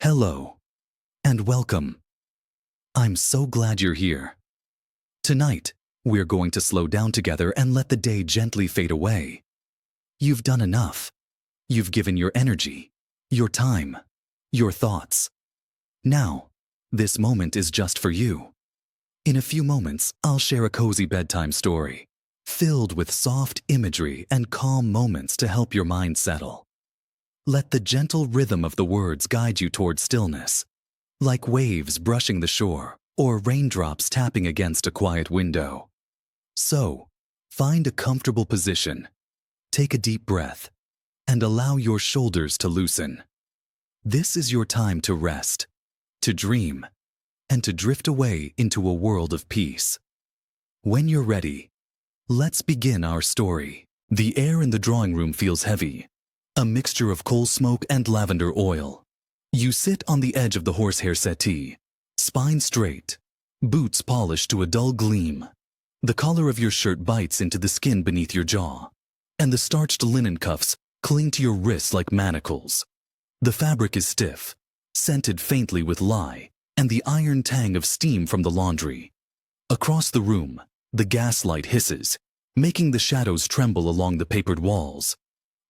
Hello, and welcome. I'm so glad you're here. Tonight, we're going to slow down together and let the day gently fade away. You've done enough. You've given your energy, your time, your thoughts. Now, this moment is just for you. In a few moments, I'll share a cozy bedtime story, filled with soft imagery and calm moments to help your mind settle. Let the gentle rhythm of the words guide you toward stillness, like waves brushing the shore or raindrops tapping against a quiet window. So, find a comfortable position, take a deep breath, and allow your shoulders to loosen. This is your time to rest, to dream, and to drift away into a world of peace. When you're ready, let's begin our story. The air in the drawing room feels heavy, a mixture of coal smoke and lavender oil. You sit on the edge of the horsehair settee, spine straight, boots polished to a dull gleam. The collar of your shirt bites into the skin beneath your jaw, and the starched linen cuffs cling to your wrists like manacles. The fabric is stiff, scented faintly with lye, and the iron tang of steam from the laundry. Across the room, the gaslight hisses, making the shadows tremble along the papered walls.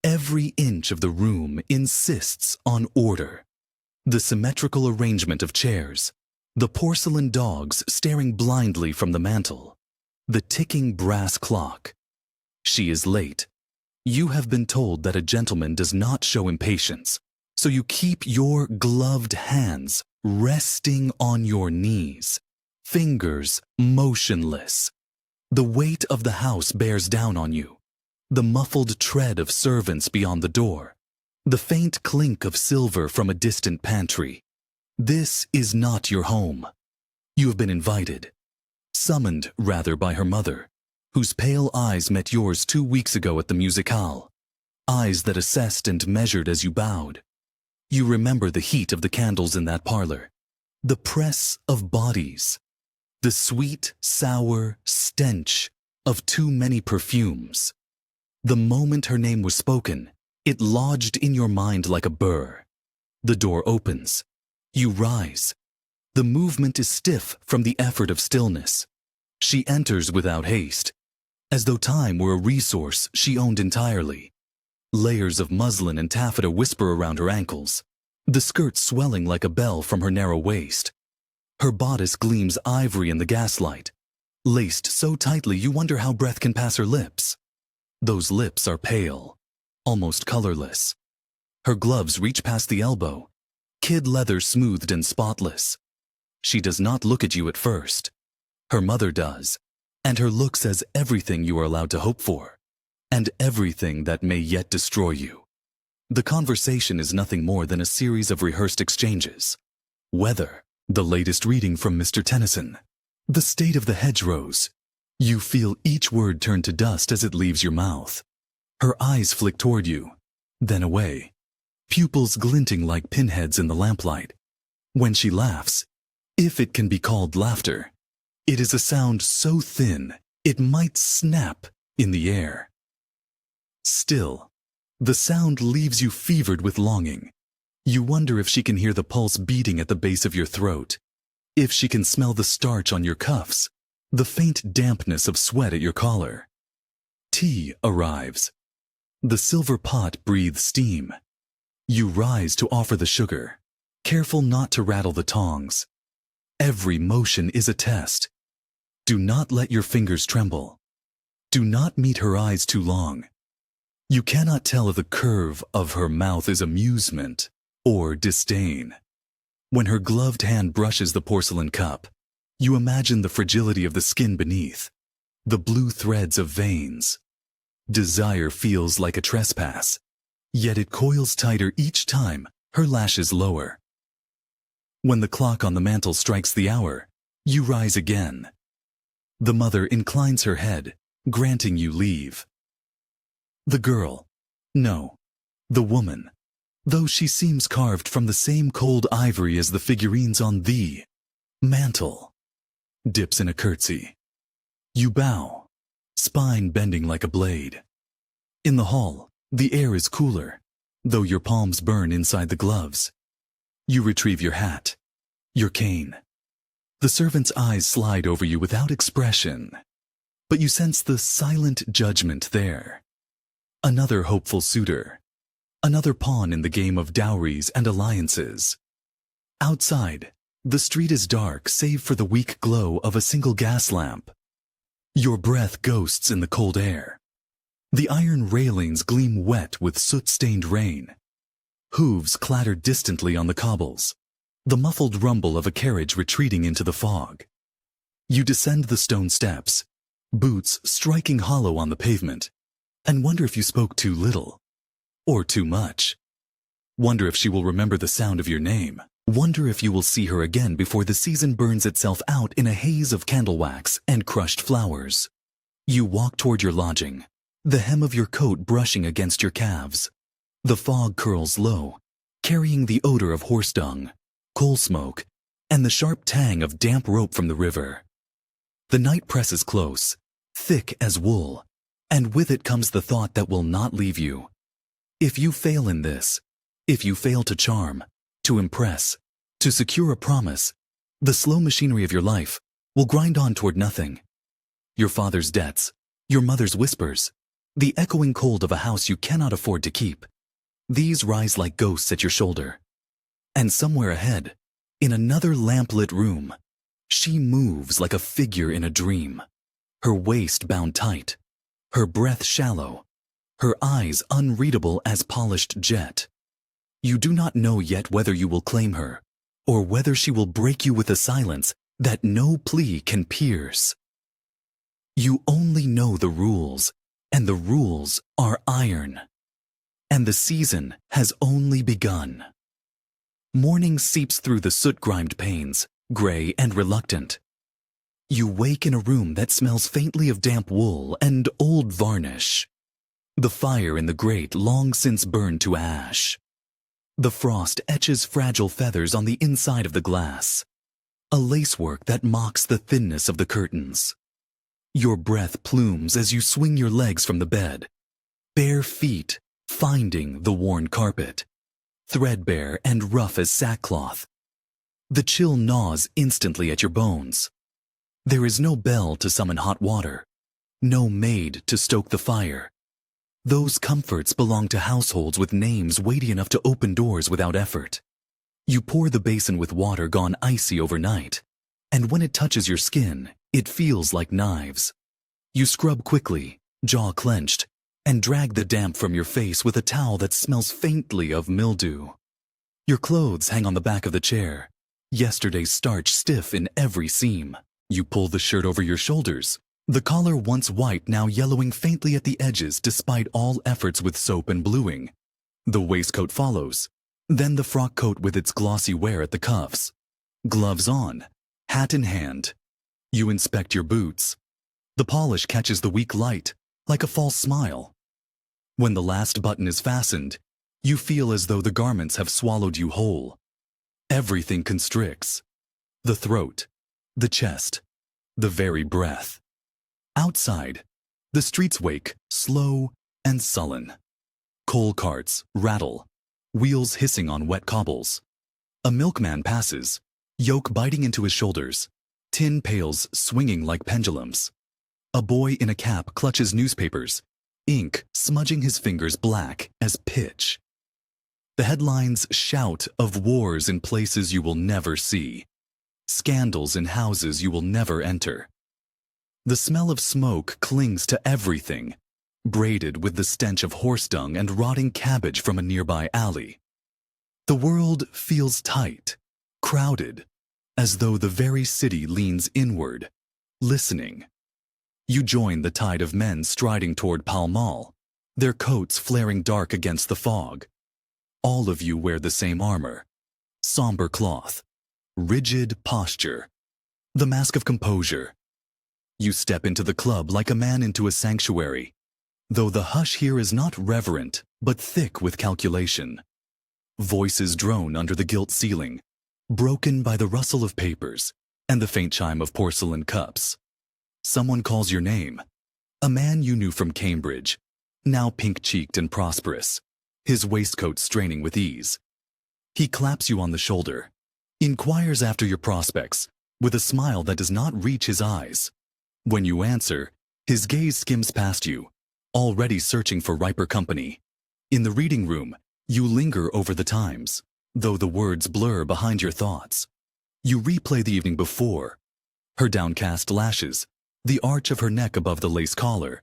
Every inch of the room insists on order. The symmetrical arrangement of chairs, the porcelain dogs staring blindly from the mantel, the ticking brass clock. She is late. You have been told that a gentleman does not show impatience, so you keep your gloved hands resting on your knees, fingers motionless. The weight of the house bears down on you. The muffled tread of servants beyond the door, the faint clink of silver from a distant pantry. This is not your home. You have been invited, summoned rather by her mother, whose pale eyes met yours 2 weeks ago at the musicale, eyes that assessed and measured as you bowed. You remember the heat of the candles in that parlor, the press of bodies, the sweet, sour stench of too many perfumes. The moment her name was spoken, it lodged in your mind like a burr. The door opens. You rise. The movement is stiff from the effort of stillness. She enters without haste, as though time were a resource she owned entirely. Layers of muslin and taffeta whisper around her ankles, the skirt swelling like a bell from her narrow waist. Her bodice gleams ivory in the gaslight, laced so tightly you wonder how breath can pass her lips. Those lips are pale, almost colorless. Her gloves reach past the elbow, kid leather smoothed and spotless. She does not look at you at first. Her mother does, and her look says everything you are allowed to hope for, and everything that may yet destroy you. The conversation is nothing more than a series of rehearsed exchanges. Weather, the latest reading from Mr. Tennyson, the state of the hedgerows. You feel each word turn to dust as it leaves your mouth. Her eyes flick toward you, then away, pupils glinting like pinheads in the lamplight. When she laughs, if it can be called laughter, it is a sound so thin it might snap in the air. Still, the sound leaves you fevered with longing. You wonder if she can hear the pulse beating at the base of your throat, if she can smell the starch on your cuffs, the faint dampness of sweat at your collar. Tea arrives. The silver pot breathes steam. You rise to offer the sugar, careful not to rattle the tongs. Every motion is a test. Do not let your fingers tremble. Do not meet her eyes too long. You cannot tell if the curve of her mouth is amusement or disdain. When her gloved hand brushes the porcelain cup, you imagine the fragility of the skin beneath, the blue threads of veins. Desire feels like a trespass, yet it coils tighter each time her lashes lower. When the clock on the mantel strikes the hour, you rise again. The mother inclines her head, granting you leave. The girl, no, the woman, though she seems carved from the same cold ivory as the figurines on the mantel, dips in a curtsy. You bow, spine bending like a blade. In the hall, the air is cooler, though your palms burn inside the gloves. You retrieve your hat, your cane. The servant's eyes slide over you without expression, but you sense the silent judgment there. Another hopeful suitor, another pawn in the game of dowries and alliances. Outside, the street is dark save for the weak glow of a single gas lamp. Your breath ghosts in the cold air. The iron railings gleam wet with soot-stained rain. Hooves clatter distantly on the cobbles, the muffled rumble of a carriage retreating into the fog. You descend the stone steps, boots striking hollow on the pavement, and wonder if you spoke too little, or too much. Wonder if she will remember the sound of your name. Wonder if you will see her again before the season burns itself out in a haze of candle wax and crushed flowers. You walk toward your lodging, the hem of your coat brushing against your calves. The fog curls low, carrying the odor of horse dung, coal smoke, and the sharp tang of damp rope from the river. The night presses close, thick as wool, and with it comes the thought that will not leave you. If you fail in this, if you fail to charm, to impress, to secure a promise, the slow machinery of your life will grind on toward nothing. Your father's debts, your mother's whispers, the echoing cold of a house you cannot afford to keep, these rise like ghosts at your shoulder. And somewhere ahead, in another lamplit room, she moves like a figure in a dream, her waist bound tight, her breath shallow, her eyes unreadable as polished jet. You do not know yet whether you will claim her, or whether she will break you with a silence that no plea can pierce. You only know the rules, and the rules are iron. And the season has only begun. Morning seeps through the soot-grimed panes, gray and reluctant. You wake in a room that smells faintly of damp wool and old varnish. The fire in the grate long since burned to ash. The frost etches fragile feathers on the inside of the glass, a lacework that mocks the thinness of the curtains. Your breath plumes as you swing your legs from the bed, bare feet finding the worn carpet, threadbare and rough as sackcloth. The chill gnaws instantly at your bones. There is no bell to summon hot water, no maid to stoke the fire. Those comforts belong to households with names weighty enough to open doors without effort. You pour the basin with water gone icy overnight, and when it touches your skin, it feels like knives. You scrub quickly, jaw clenched, and drag the damp from your face with a towel that smells faintly of mildew. Your clothes hang on the back of the chair, yesterday's starch stiff in every seam. You pull the shirt over your shoulders, the collar once white now yellowing faintly at the edges despite all efforts with soap and bluing. The waistcoat follows, then the frock coat with its glossy wear at the cuffs. Gloves on, hat in hand. You inspect your boots. The polish catches the weak light, like a false smile. When the last button is fastened, you feel as though the garments have swallowed you whole. Everything constricts. The throat, the chest, the very breath. Outside, the streets wake, slow and sullen. Coal carts rattle, wheels hissing on wet cobbles. A milkman passes, yoke biting into his shoulders, tin pails swinging like pendulums. A boy in a cap clutches newspapers, ink smudging his fingers black as pitch. The headlines shout of wars in places you will never see, scandals in houses you will never enter. The smell of smoke clings to everything, braided with the stench of horse dung and rotting cabbage from a nearby alley. The world feels tight, crowded, as though the very city leans inward, listening. You join the tide of men striding toward Pall Mall, their coats flaring dark against the fog. All of you wear the same armor, somber cloth, rigid posture, the mask of composure. You step into the club like a man into a sanctuary, though the hush here is not reverent, but thick with calculation. Voices drone under the gilt ceiling, broken by the rustle of papers and the faint chime of porcelain cups. Someone calls your name, a man you knew from Cambridge, now pink-cheeked and prosperous, his waistcoat straining with ease. He claps you on the shoulder, inquires after your prospects, with a smile that does not reach his eyes. When you answer, his gaze skims past you, already searching for riper company. In the reading room, you linger over the Times, though the words blur behind your thoughts. You replay the evening before, her downcast lashes, the arch of her neck above the lace collar.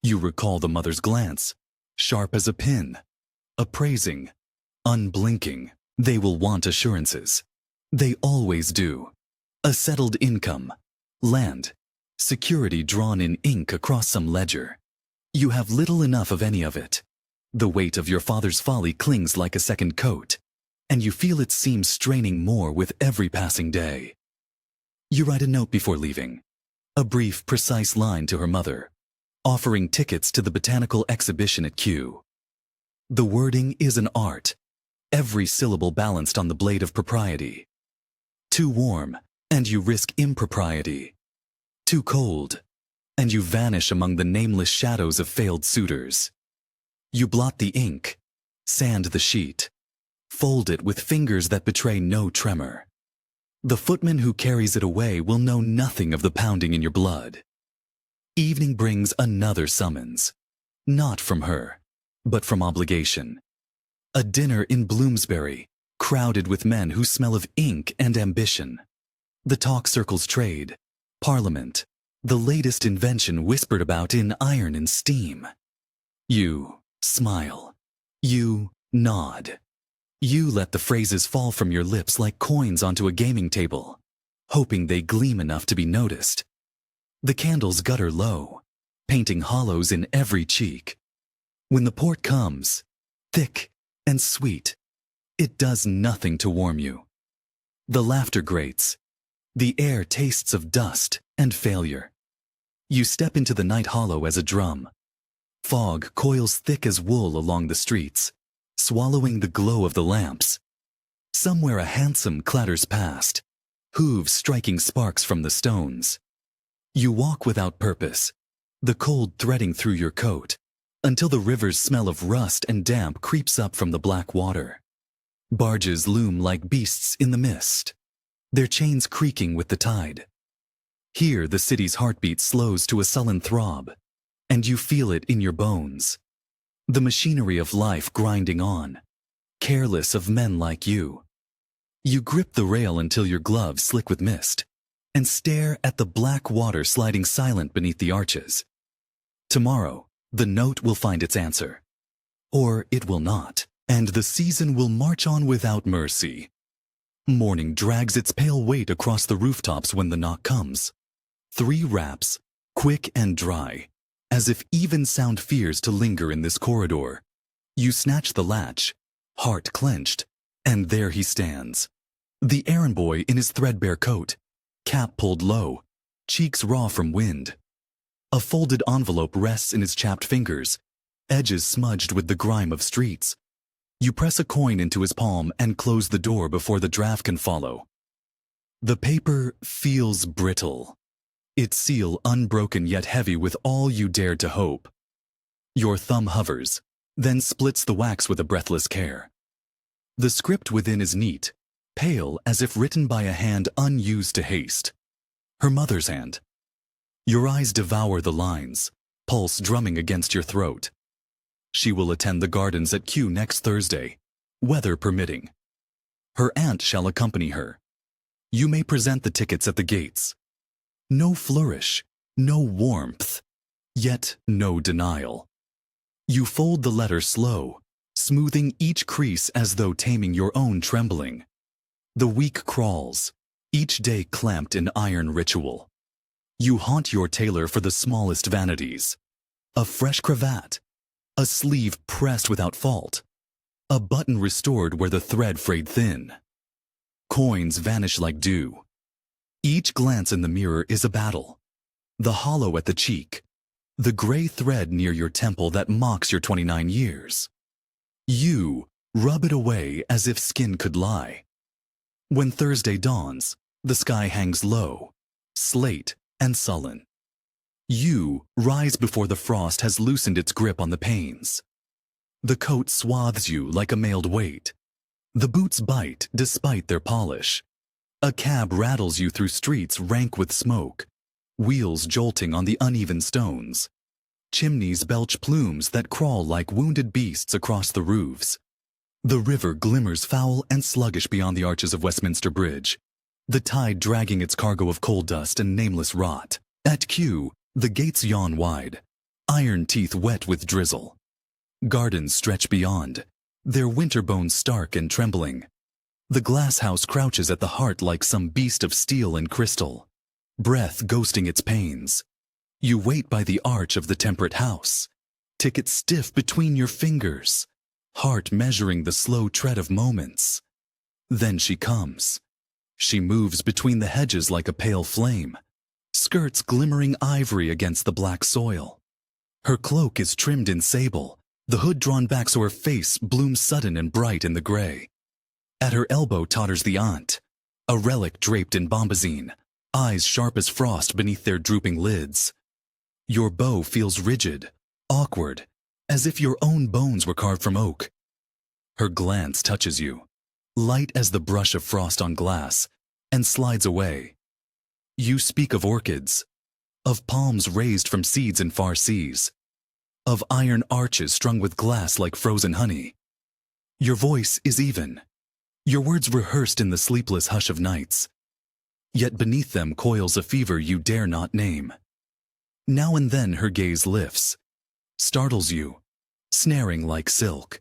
You recall the mother's glance, sharp as a pin, appraising, unblinking. They will want assurances. They always do. A settled income, land, security drawn in ink across some ledger. You have little enough of any of it. The weight of your father's folly clings like a second coat, and you feel it seems straining more with every passing day. You write a note before leaving, a brief, precise line to her mother, offering tickets to the botanical exhibition at Kew. The wording is an art, every syllable balanced on the blade of propriety. Too warm, and you risk impropriety. Too cold, and you vanish among the nameless shadows of failed suitors. You blot the ink, sand the sheet, fold it with fingers that betray no tremor. The footman who carries it away will know nothing of the pounding in your blood. Evening brings another summons, not from her, but from obligation. A dinner in Bloomsbury, crowded with men who smell of ink and ambition. The talk circles trade, Parliament, the latest invention whispered about in iron and steam. You smile. You nod. You let the phrases fall from your lips like coins onto a gaming table, hoping they gleam enough to be noticed. The candles gutter low, painting hollows in every cheek. When the port comes, thick and sweet, it does nothing to warm you. The laughter grates. The air tastes of dust and failure. You step into the night hollow as a drum. Fog coils thick as wool along the streets, swallowing the glow of the lamps. Somewhere a hansom clatters past, hooves striking sparks from the stones. You walk without purpose, the cold threading through your coat, until the river's smell of rust and damp creeps up from the black water. Barges loom like beasts in the mist, their chains creaking with the tide. Here the city's heartbeat slows to a sullen throb, and you feel it in your bones. The machinery of life grinding on, careless of men like you. You grip the rail until your gloves slick with mist, and stare at the black water sliding silent beneath the arches. Tomorrow, the note will find its answer. Or it will not, and the season will march on without mercy. Morning drags its pale weight across the rooftops when the knock comes. 3 raps, quick and dry, as if even sound fears to linger in this corridor. You snatch the latch, heart clenched, and there he stands. The errand boy in his threadbare coat, cap pulled low, cheeks raw from wind. A folded envelope rests in his chapped fingers, edges smudged with the grime of streets. You press a coin into his palm and close the door before the draft can follow. The paper feels brittle, its seal unbroken yet heavy with all you dared to hope. Your thumb hovers, then splits the wax with a breathless care. The script within is neat, pale as if written by a hand unused to haste. Her mother's hand. Your eyes devour the lines, pulse drumming against your throat. She will attend the gardens at Kew next Thursday, weather permitting. Her aunt shall accompany her. You may present the tickets at the gates. No flourish, no warmth, yet no denial. You fold the letter slow, smoothing each crease as though taming your own trembling. The week crawls, each day clamped in iron ritual. You haunt your tailor for the smallest vanities. A fresh cravat, a sleeve pressed without fault, a button restored where the thread frayed thin. Coins vanish like dew. Each glance in the mirror is a battle. The hollow at the cheek, the gray thread near your temple that mocks your 29 years. You rub it away as if skin could lie. When Thursday dawns, the sky hangs low, slate and sullen. You rise before the frost has loosened its grip on the panes. The coat swathes you like a mailed weight. The boots bite despite their polish. A cab rattles you through streets rank with smoke, wheels jolting on the uneven stones. Chimneys belch plumes that crawl like wounded beasts across the roofs. The river glimmers foul and sluggish beyond the arches of Westminster Bridge, the tide dragging its cargo of coal dust and nameless rot. At Kew, the gates yawn wide, iron teeth wet with drizzle. Gardens stretch beyond, their winter bones stark and trembling. The glass house crouches at the heart like some beast of steel and crystal, breath ghosting its panes. You wait by the arch of the temperate house, ticket stiff between your fingers, heart measuring the slow tread of moments. Then she comes. She moves between the hedges like a pale flame, skirts glimmering ivory against the black soil. Her cloak is trimmed in sable, the hood drawn back so her face blooms sudden and bright in the gray. At her elbow totters the aunt, a relic draped in bombazine, eyes sharp as frost beneath their drooping lids. Your bow feels rigid, awkward, as if your own bones were carved from oak. Her glance touches you, light as the brush of frost on glass, and slides away. You speak of orchids, of palms raised from seeds in far seas, of iron arches strung with glass like frozen honey. Your voice is even, your words rehearsed in the sleepless hush of nights. Yet beneath them coils a fever you dare not name. Now and then her gaze lifts, startles you, snaring like silk,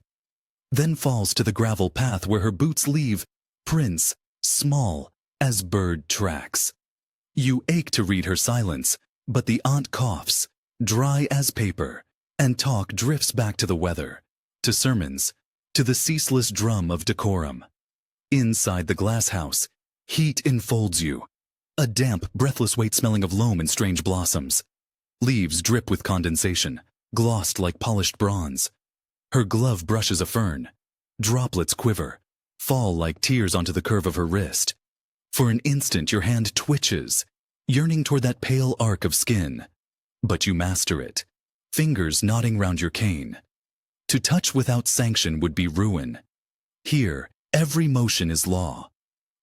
then falls to the gravel path where her boots leave prints small as bird tracks. You ache to read her silence, but the aunt coughs, dry as paper, and talk drifts back to the weather, to sermons, to the ceaseless drum of decorum. Inside the glass house, heat enfolds you, a damp, breathless weight smelling of loam and strange blossoms. Leaves drip with condensation, glossed like polished bronze. Her glove brushes a fern. Droplets quiver, fall like tears onto the curve of her wrist. For an instant your hand twitches, yearning toward that pale arc of skin. But you master it, fingers knotting round your cane. To touch without sanction would be ruin. Here, every motion is law.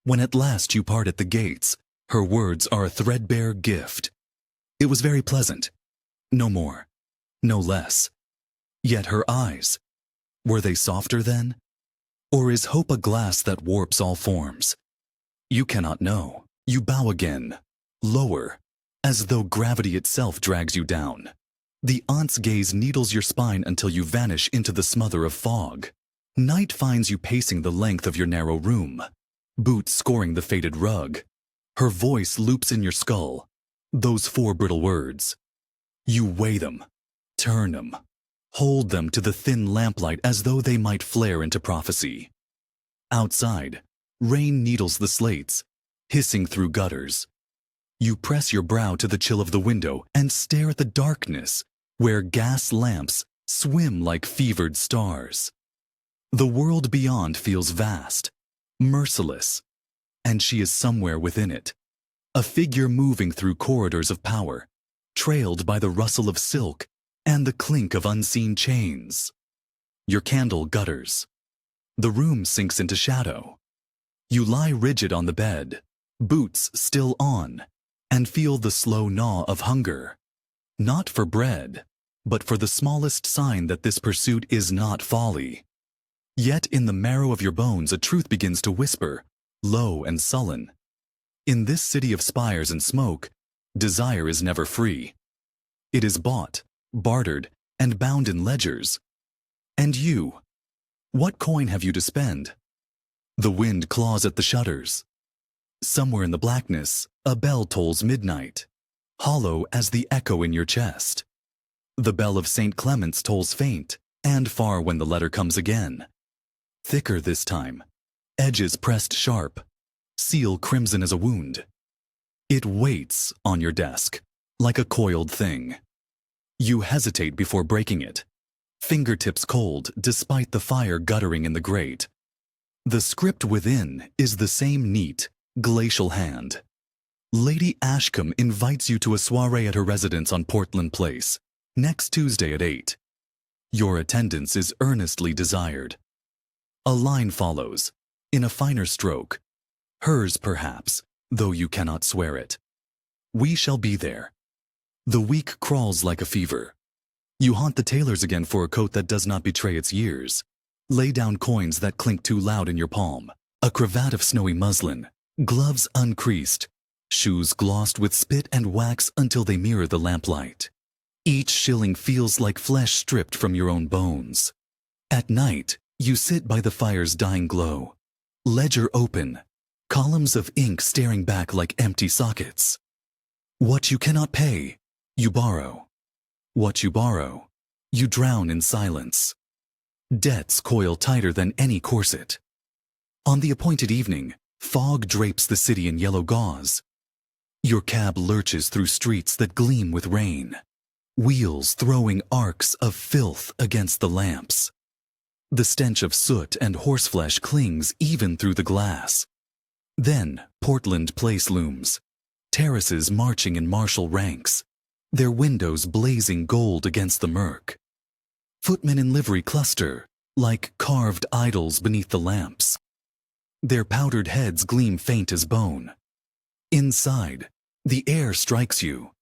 When at last you part at the gates, her words are a threadbare gift. It was very pleasant. No more, no less. Yet her eyes, were they softer then? Or is hope a glass that warps all forms? You cannot know. You bow again, lower, as though gravity itself drags you down. The aunt's gaze needles your spine until you vanish into the smother of fog. Night finds you pacing the length of your narrow room, boots scoring the faded rug. Her voice loops in your skull, those four brittle words. You weigh them, turn them, hold them to the thin lamplight as though they might flare into prophecy. Outside, rain needles the slates, hissing through gutters. You press your brow to the chill of the window and stare at the darkness where gas lamps swim like fevered stars. The world beyond feels vast, merciless, and she is somewhere within it, a figure moving through corridors of power, trailed by the rustle of silk and the clink of unseen chains. Your candle gutters. The room sinks into shadow. You lie rigid on the bed, boots still on, and feel the slow gnaw of hunger. Not for bread, but for the smallest sign that this pursuit is not folly. Yet in the marrow of your bones a truth begins to whisper, low and sullen. In this city of spires and smoke, desire is never free. It is bought, bartered, and bound in ledgers. And you, what coin have you to spend? The wind claws at the shutters. Somewhere in the blackness, a bell tolls midnight, hollow as the echo in your chest. The bell of St. Clement's tolls faint, and far when the letter comes again. Thicker this time, edges pressed sharp, seal crimson as a wound. It waits on your desk, like a coiled thing. You hesitate before breaking it, fingertips cold despite the fire guttering in the grate. The script within is the same neat, glacial hand. Lady Ashcombe invites you to a soiree at her residence on Portland Place, next Tuesday at 8. Your attendance is earnestly desired. A line follows, in a finer stroke. Hers, perhaps, though you cannot swear it. We shall be there. The week crawls like a fever. You haunt the tailors again for a coat that does not betray its years. Lay down coins that clink too loud in your palm, a cravat of snowy muslin, gloves uncreased, shoes glossed with spit and wax until they mirror the lamplight. Each shilling feels like flesh stripped from your own bones. At night, you sit by the fire's dying glow, ledger open, columns of ink staring back like empty sockets. What you cannot pay, you borrow. What you borrow, you drown in silence. Debts coil tighter than any corset. On the appointed evening, fog drapes the city in yellow gauze. Your cab lurches through streets that gleam with rain, wheels throwing arcs of filth against the lamps. The stench of soot and horseflesh clings even through the glass. Then Portland Place looms, terraces marching in martial ranks, their windows blazing gold against the murk. Footmen in livery cluster, like carved idols beneath the lamps. Their powdered heads gleam faint as bone. Inside, the air strikes you,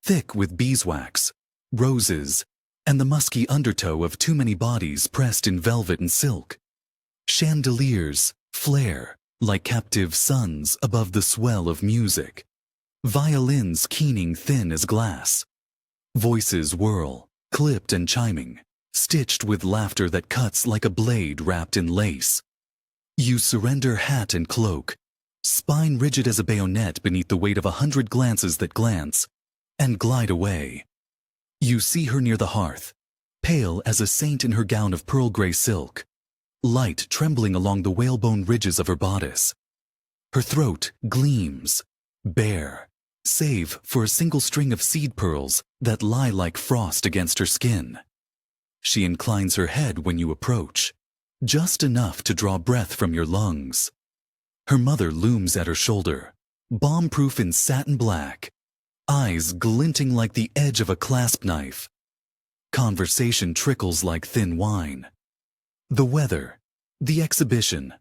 thick with beeswax, roses, and the musky undertow of too many bodies pressed in velvet and silk. Chandeliers flare like captive suns above the swell of music. Violins keening thin as glass. Voices whirl, clipped and chiming, stitched with laughter that cuts like a blade wrapped in lace. You surrender hat and cloak, spine rigid as a bayonet beneath the weight of 100 glances that glance, and glide away. You see her near the hearth, pale as a saint in her gown of pearl gray silk, light trembling along the whalebone ridges of her bodice. Her throat gleams, bare, save for a single string of seed pearls that lie like frost against her skin. She inclines her head when you approach, just enough to draw breath from your lungs. Her mother looms at her shoulder, bomb-proof in satin black, eyes glinting like the edge of a clasp knife. Conversation trickles like thin wine. The weather, the exhibition,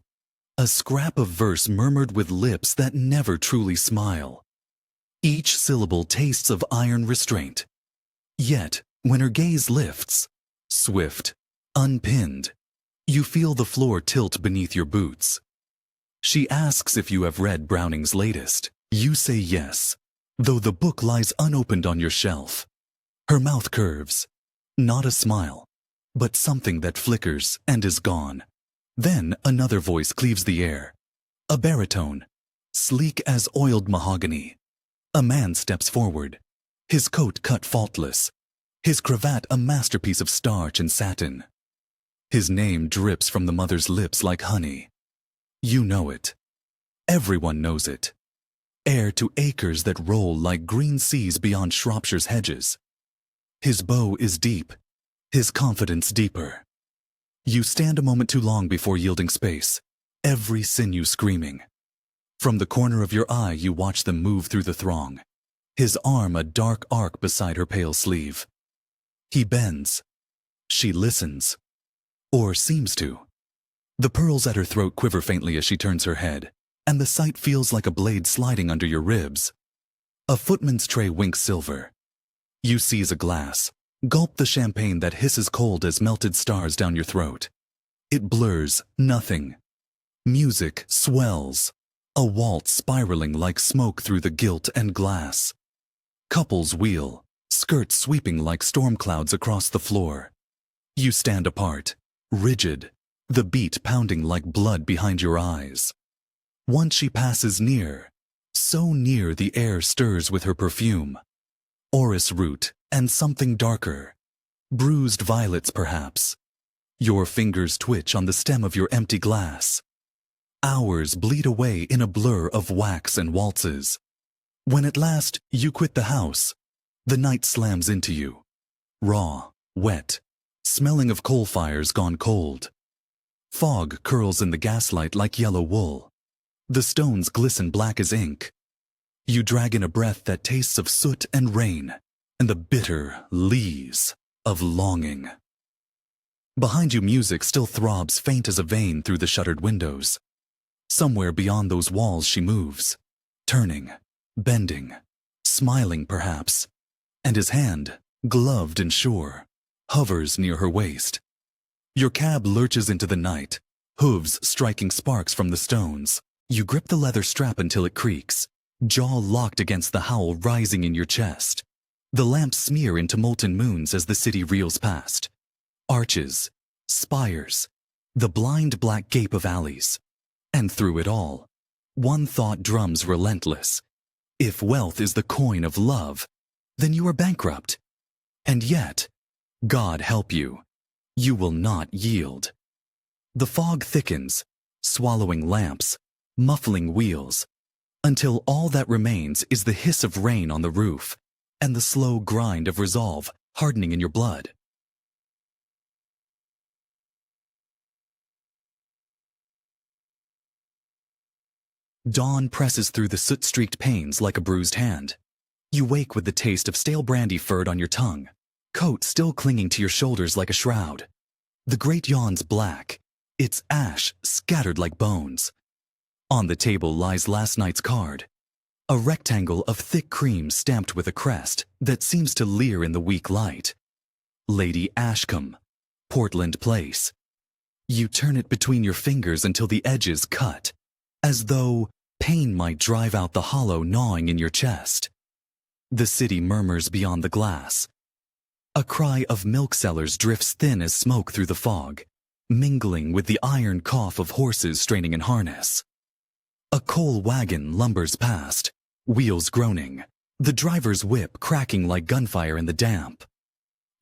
a scrap of verse murmured with lips that never truly smile. Each syllable tastes of iron restraint. Yet, when her gaze lifts, swift, unpinned, you feel the floor tilt beneath your boots. She asks if you have read Browning's latest. You say yes, though the book lies unopened on your shelf. Her mouth curves, not a smile, but something that flickers and is gone. Then another voice cleaves the air, a baritone, sleek as oiled mahogany. A man steps forward, his coat cut faultless, his cravat a masterpiece of starch and satin. His name drips from the mother's lips like honey. You know it. Everyone knows it. Heir to acres that roll like green seas beyond Shropshire's hedges. His bow is deep, his confidence deeper. You stand a moment too long before yielding space, every sinew screaming. From the corner of your eye you watch them move through the throng, his arm a dark arc beside her pale sleeve. He bends. She listens. Or seems to. The pearls at her throat quiver faintly as she turns her head, and the sight feels like a blade sliding under your ribs. A footman's tray winks silver. You seize a glass, gulp the champagne that hisses cold as melted stars down your throat. It blurs nothing. Music swells, a waltz spiraling like smoke through the gilt and glass. Couples wheel, skirts sweeping like storm clouds across the floor. You stand apart, rigid, the beat pounding like blood behind your eyes. Once she passes near, so near the air stirs with her perfume. Orris root and something darker, bruised violets perhaps. Your fingers twitch on the stem of your empty glass. Hours bleed away in a blur of wax and waltzes. When at last you quit the house, the night slams into you, raw, wet, smelling of coal fires gone cold. Fog curls in the gaslight like yellow wool. The stones glisten black as ink. You drag in a breath that tastes of soot and rain, and the bitter lees of longing. Behind you music still throbs faint as a vein through the shuttered windows. Somewhere beyond those walls she moves, turning, bending, smiling perhaps, and his hand, gloved and sure, hovers near her waist. Your cab lurches into the night, hooves striking sparks from the stones. You grip the leather strap until it creaks, jaw locked against the howl rising in your chest. The lamps smear into molten moons as the city reels past. Arches, spires, the blind black gape of alleys. And through it all, one thought drums relentless. If wealth is the coin of love, then you are bankrupt. And yet, God help you, you will not yield. The fog thickens, swallowing lamps, muffling wheels, until all that remains is the hiss of rain on the roof and the slow grind of resolve hardening in your blood. Dawn presses through the soot-streaked panes like a bruised hand. You wake with the taste of stale brandy furred on your tongue, coat still clinging to your shoulders like a shroud. The grate yawns black, its ash scattered like bones. On the table lies last night's card, a rectangle of thick cream stamped with a crest that seems to leer in the weak light. Lady Ashcombe, Portland Place. You turn it between your fingers until the edges cut, as though pain might drive out the hollow gnawing in your chest. The city murmurs beyond the glass. A cry of milk sellers drifts thin as smoke through the fog, mingling with the iron cough of horses straining in harness. A coal wagon lumbers past, wheels groaning, the driver's whip cracking like gunfire in the damp.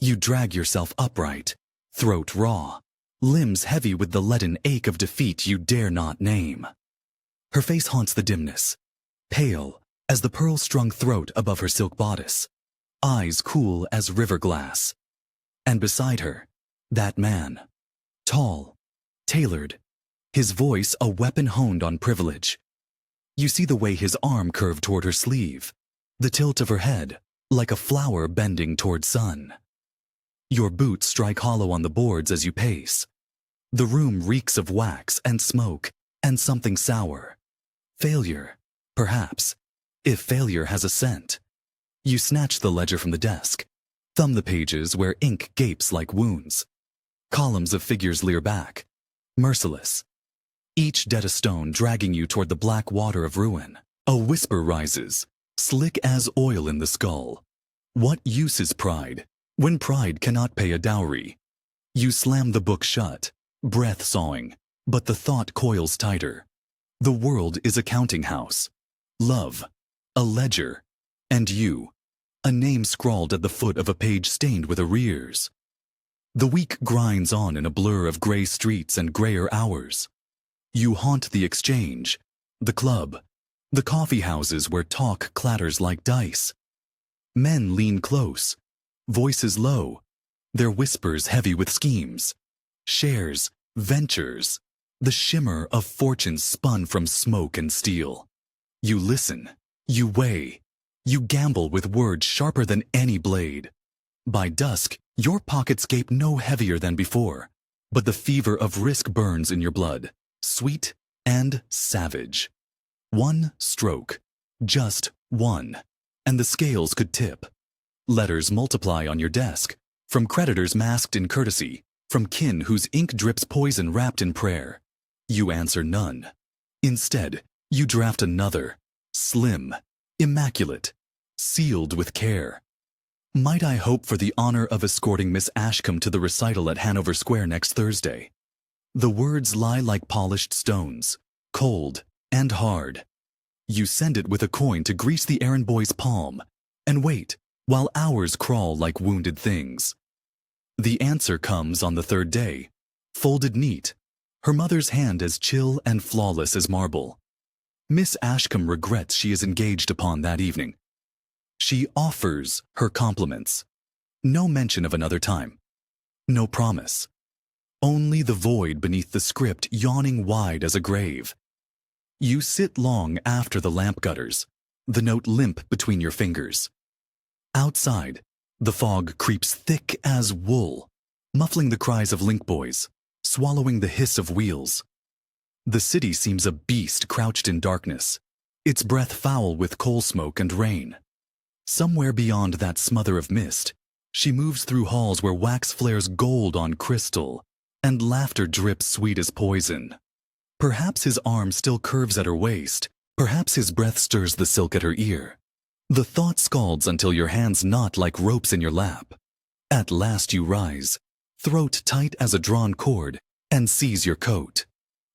You drag yourself upright, throat raw, limbs heavy with the leaden ache of defeat you dare not name. Her face haunts the dimness, pale as the pearl-strung throat above her silk bodice, eyes cool as river glass. And beside her, that man, tall, tailored, his voice a weapon honed on privilege. You see the way his arm curved toward her sleeve, the tilt of her head, like a flower bending toward sun. Your boots strike hollow on the boards as you pace. The room reeks of wax and smoke and something sour. Failure, perhaps, if failure has a scent. You snatch the ledger from the desk, thumb the pages where ink gapes like wounds. Columns of figures leer back, merciless, each dead a stone dragging you toward the black water of ruin. A whisper rises, slick as oil in the skull. What use is pride, when pride cannot pay a dowry? You slam the book shut, breath sawing, but the thought coils tighter. The world is a counting house. Love, a ledger, and you, a name scrawled at the foot of a page stained with arrears. The week grinds on in a blur of gray streets and grayer hours. You haunt the exchange, the club, the coffee houses where talk clatters like dice. Men lean close, voices low, their whispers heavy with schemes, shares, ventures, the shimmer of fortunes spun from smoke and steel. You listen, you weigh, you gamble with words sharper than any blade. By dusk, your pockets gape no heavier than before, but the fever of risk burns in your blood, sweet and savage. One stroke, just one, and the scales could tip. Letters multiply on your desk, from creditors masked in courtesy, from kin whose ink drips poison wrapped in prayer. You answer none. Instead, you draft another, slim, immaculate, sealed with care. Might I hope for the honor of escorting Miss Ashcombe to the recital at Hanover Square next Thursday? The words lie like polished stones, cold and hard. You send it with a coin to grease the errand boy's palm, and wait while hours crawl like wounded things. The answer comes on the third day, folded neat, her mother's hand as chill and flawless as marble. Miss Ashcombe regrets she is engaged upon that evening. She offers her compliments. No mention of another time. No promise. Only the void beneath the script yawning wide as a grave. You sit long after the lamp gutters, the note limp between your fingers. Outside, the fog creeps thick as wool, muffling the cries of link boys, swallowing the hiss of wheels. The city seems a beast crouched in darkness, its breath foul with coal smoke and rain. Somewhere beyond that smother of mist, she moves through halls where wax flares gold on crystal, and laughter drips sweet as poison. Perhaps his arm still curves at her waist, perhaps his breath stirs the silk at her ear. The thought scalds until your hands knot like ropes in your lap. At last you rise, throat tight as a drawn cord, and seize your coat.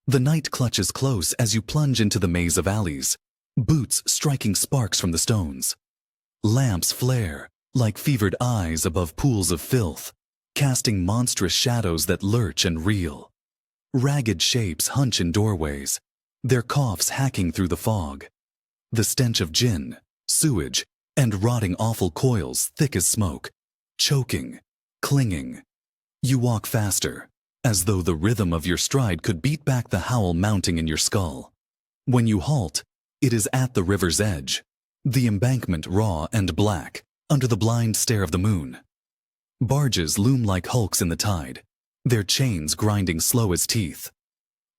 The night clutches close as you plunge into the maze of alleys, boots striking sparks from the stones. Lamps flare like fevered eyes above pools of filth, casting monstrous shadows that lurch and reel. Ragged shapes hunch in doorways, their coughs hacking through the fog. The stench of gin, sewage, and rotting offal coils thick as smoke, choking, clinging. You walk faster, as though the rhythm of your stride could beat back the howl mounting in your skull. When you halt, it is at the river's edge, the embankment raw and black, under the blind stare of the moon. Barges loom like hulks in the tide, their chains grinding slow as teeth.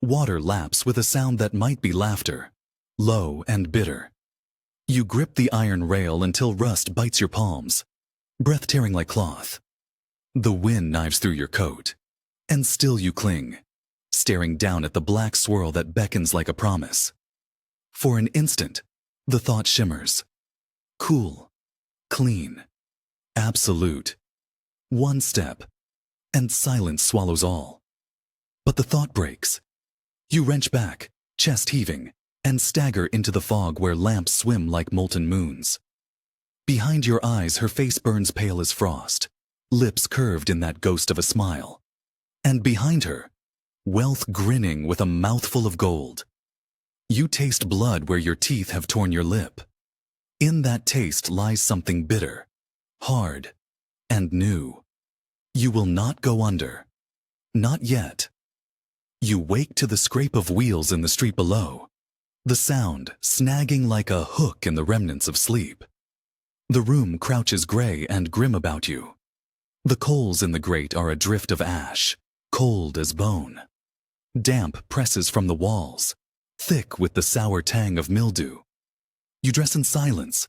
Water laps with a sound that might be laughter, low and bitter. You grip the iron rail until rust bites your palms, breath tearing like cloth. The wind knives through your coat, and still you cling, staring down at the black swirl that beckons like a promise. For an instant, the thought shimmers. Cool, clean, absolute. One step, and silence swallows all. But the thought breaks. You wrench back, chest heaving, and stagger into the fog where lamps swim like molten moons. Behind your eyes, her face burns pale as frost, lips curved in that ghost of a smile. And behind her, wealth grinning with a mouthful of gold. You taste blood where your teeth have torn your lip. In that taste lies something bitter, hard, and new. You will not go under. Not yet. You wake to the scrape of wheels in the street below, the sound snagging like a hook in the remnants of sleep. The room crouches gray and grim about you. The coals in the grate are a drift of ash, cold as bone. Damp presses from the walls, thick with the sour tang of mildew. You dress in silence,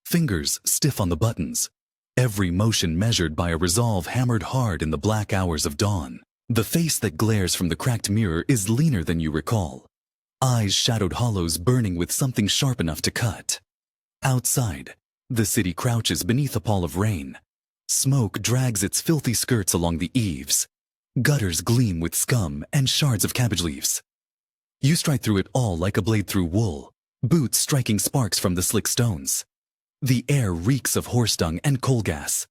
fingers stiff on the buttons, every motion measured by a resolve hammered hard in the black hours of dawn. The face that glares from the cracked mirror is leaner than you recall, eyes shadowed hollows burning with something sharp enough to cut. Outside, the city crouches beneath a pall of rain. Smoke drags its filthy skirts along the eaves. Gutters gleam with scum and shards of cabbage leaves. You strike through it all like a blade through wool, boots striking sparks from the slick stones. The air reeks of horse dung and coal gas,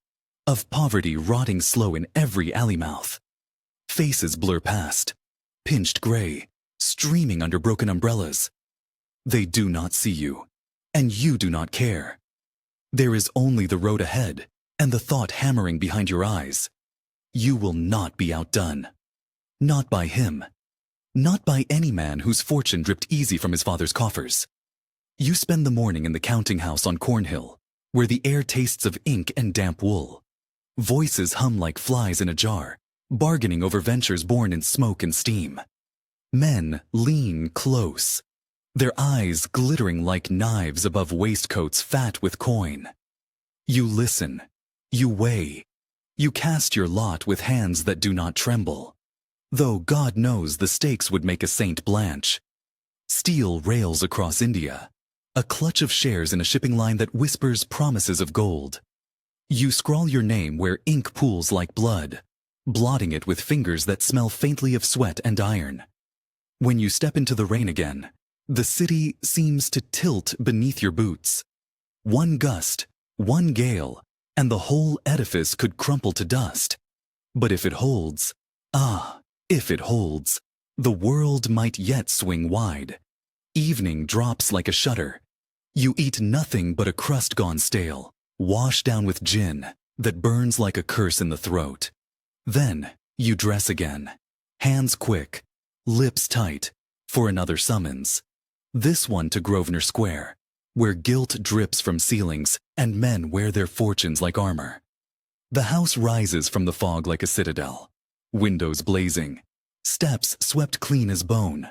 of poverty rotting slow in every alley mouth. Faces blur past, pinched gray, streaming under broken umbrellas. They do not see you, and you do not care. There is only the road ahead, and the thought hammering behind your eyes. You will not be outdone. Not by him. Not by any man whose fortune dripped easy from his father's coffers. You spend the morning in the counting house on Cornhill, where the air tastes of ink and damp wool. Voices hum like flies in a jar, bargaining over ventures born in smoke and steam. Men lean close, their eyes glittering like knives above waistcoats fat with coin. You listen, you weigh, you cast your lot with hands that do not tremble, though God knows the stakes would make a saint blanch. Steel rails across India, a clutch of shares in a shipping line that whispers promises of gold. You scrawl your name where ink pools like blood, blotting it with fingers that smell faintly of sweat and iron. When you step into the rain again, the city seems to tilt beneath your boots. One gust, one gale, and the whole edifice could crumple to dust. But if it holds, if it holds, the world might yet swing wide. Evening drops like a shutter. You eat nothing but a crust gone stale, washed down with gin that burns like a curse in the throat. Then you dress again, hands quick, lips tight, for another summons. This one to Grosvenor Square, where guilt drips from ceilings and men wear their fortunes like armor. The house rises from the fog like a citadel, windows blazing, steps swept clean as bone.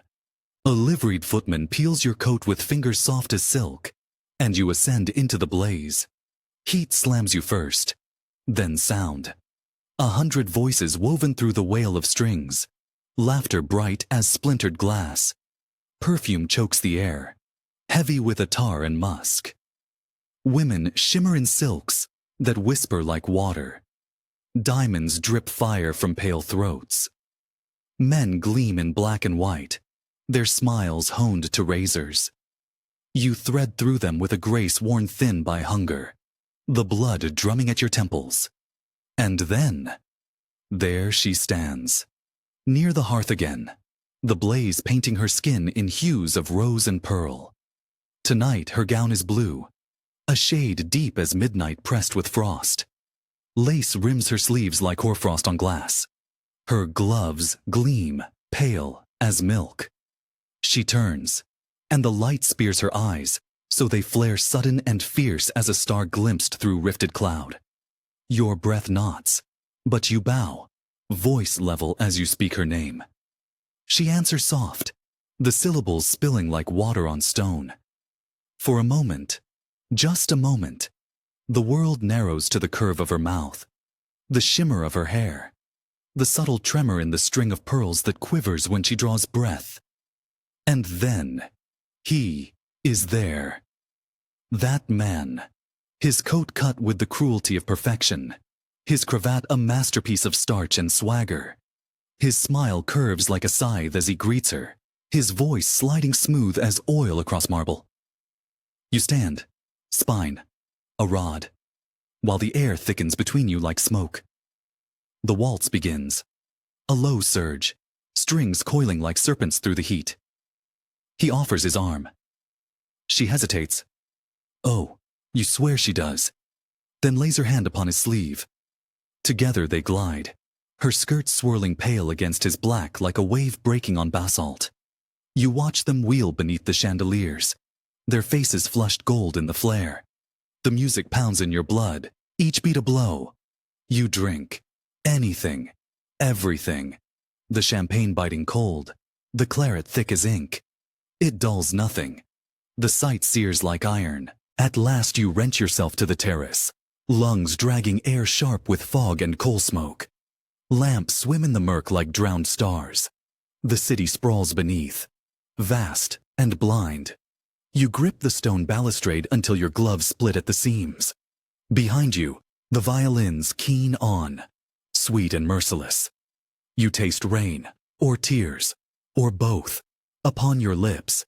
A liveried footman peels your coat with fingers soft as silk, and you ascend into the blaze. Heat slams you first, then sound. 100 voices woven through the wail of strings, laughter bright as splintered glass. Perfume chokes the air, heavy with attar and musk. Women shimmer in silks that whisper like water. Diamonds drip fire from pale throats. Men gleam in black and white, their smiles honed to razors. You thread through them with a grace worn thin by hunger, the blood drumming at your temples. And then, there she stands, near the hearth again, the blaze painting her skin in hues of rose and pearl. Tonight her gown is blue, a shade deep as midnight pressed with frost. Lace rims her sleeves like hoarfrost on glass. Her gloves gleam, pale as milk. She turns, and the light spears her eyes, so they flare sudden and fierce as a star glimpsed through rifted cloud. Your breath knots, but you bow, voice level as you speak her name. She answers soft, the syllables spilling like water on stone. For a moment, just a moment, the world narrows to the curve of her mouth, the shimmer of her hair, the subtle tremor in the string of pearls that quivers when she draws breath. And then, he is there. That man, his coat cut with the cruelty of perfection, his cravat a masterpiece of starch and swagger. His smile curves like a scythe as he greets her, his voice sliding smooth as oil across marble. You stand, spine, a rod, while the air thickens between you like smoke. The waltz begins, a low surge, strings coiling like serpents through the heat. He offers his arm. She hesitates. Oh, you swear she does. Then lays her hand upon his sleeve. Together they glide, her skirt swirling pale against his black like a wave breaking on basalt. You watch them wheel beneath the chandeliers, their faces flushed gold in the flare. The music pounds in your blood, each beat a blow. You drink. Anything. Everything. The champagne biting cold, the claret thick as ink. It dulls nothing. The sight sears like iron. At last you wrench yourself to the terrace, lungs dragging air sharp with fog and coal smoke. Lamps swim in the murk like drowned stars. The city sprawls beneath, vast and blind. You grip the stone balustrade until your gloves split at the seams. Behind you, the violins keen on, sweet and merciless. You taste rain, or tears, or both, upon your lips.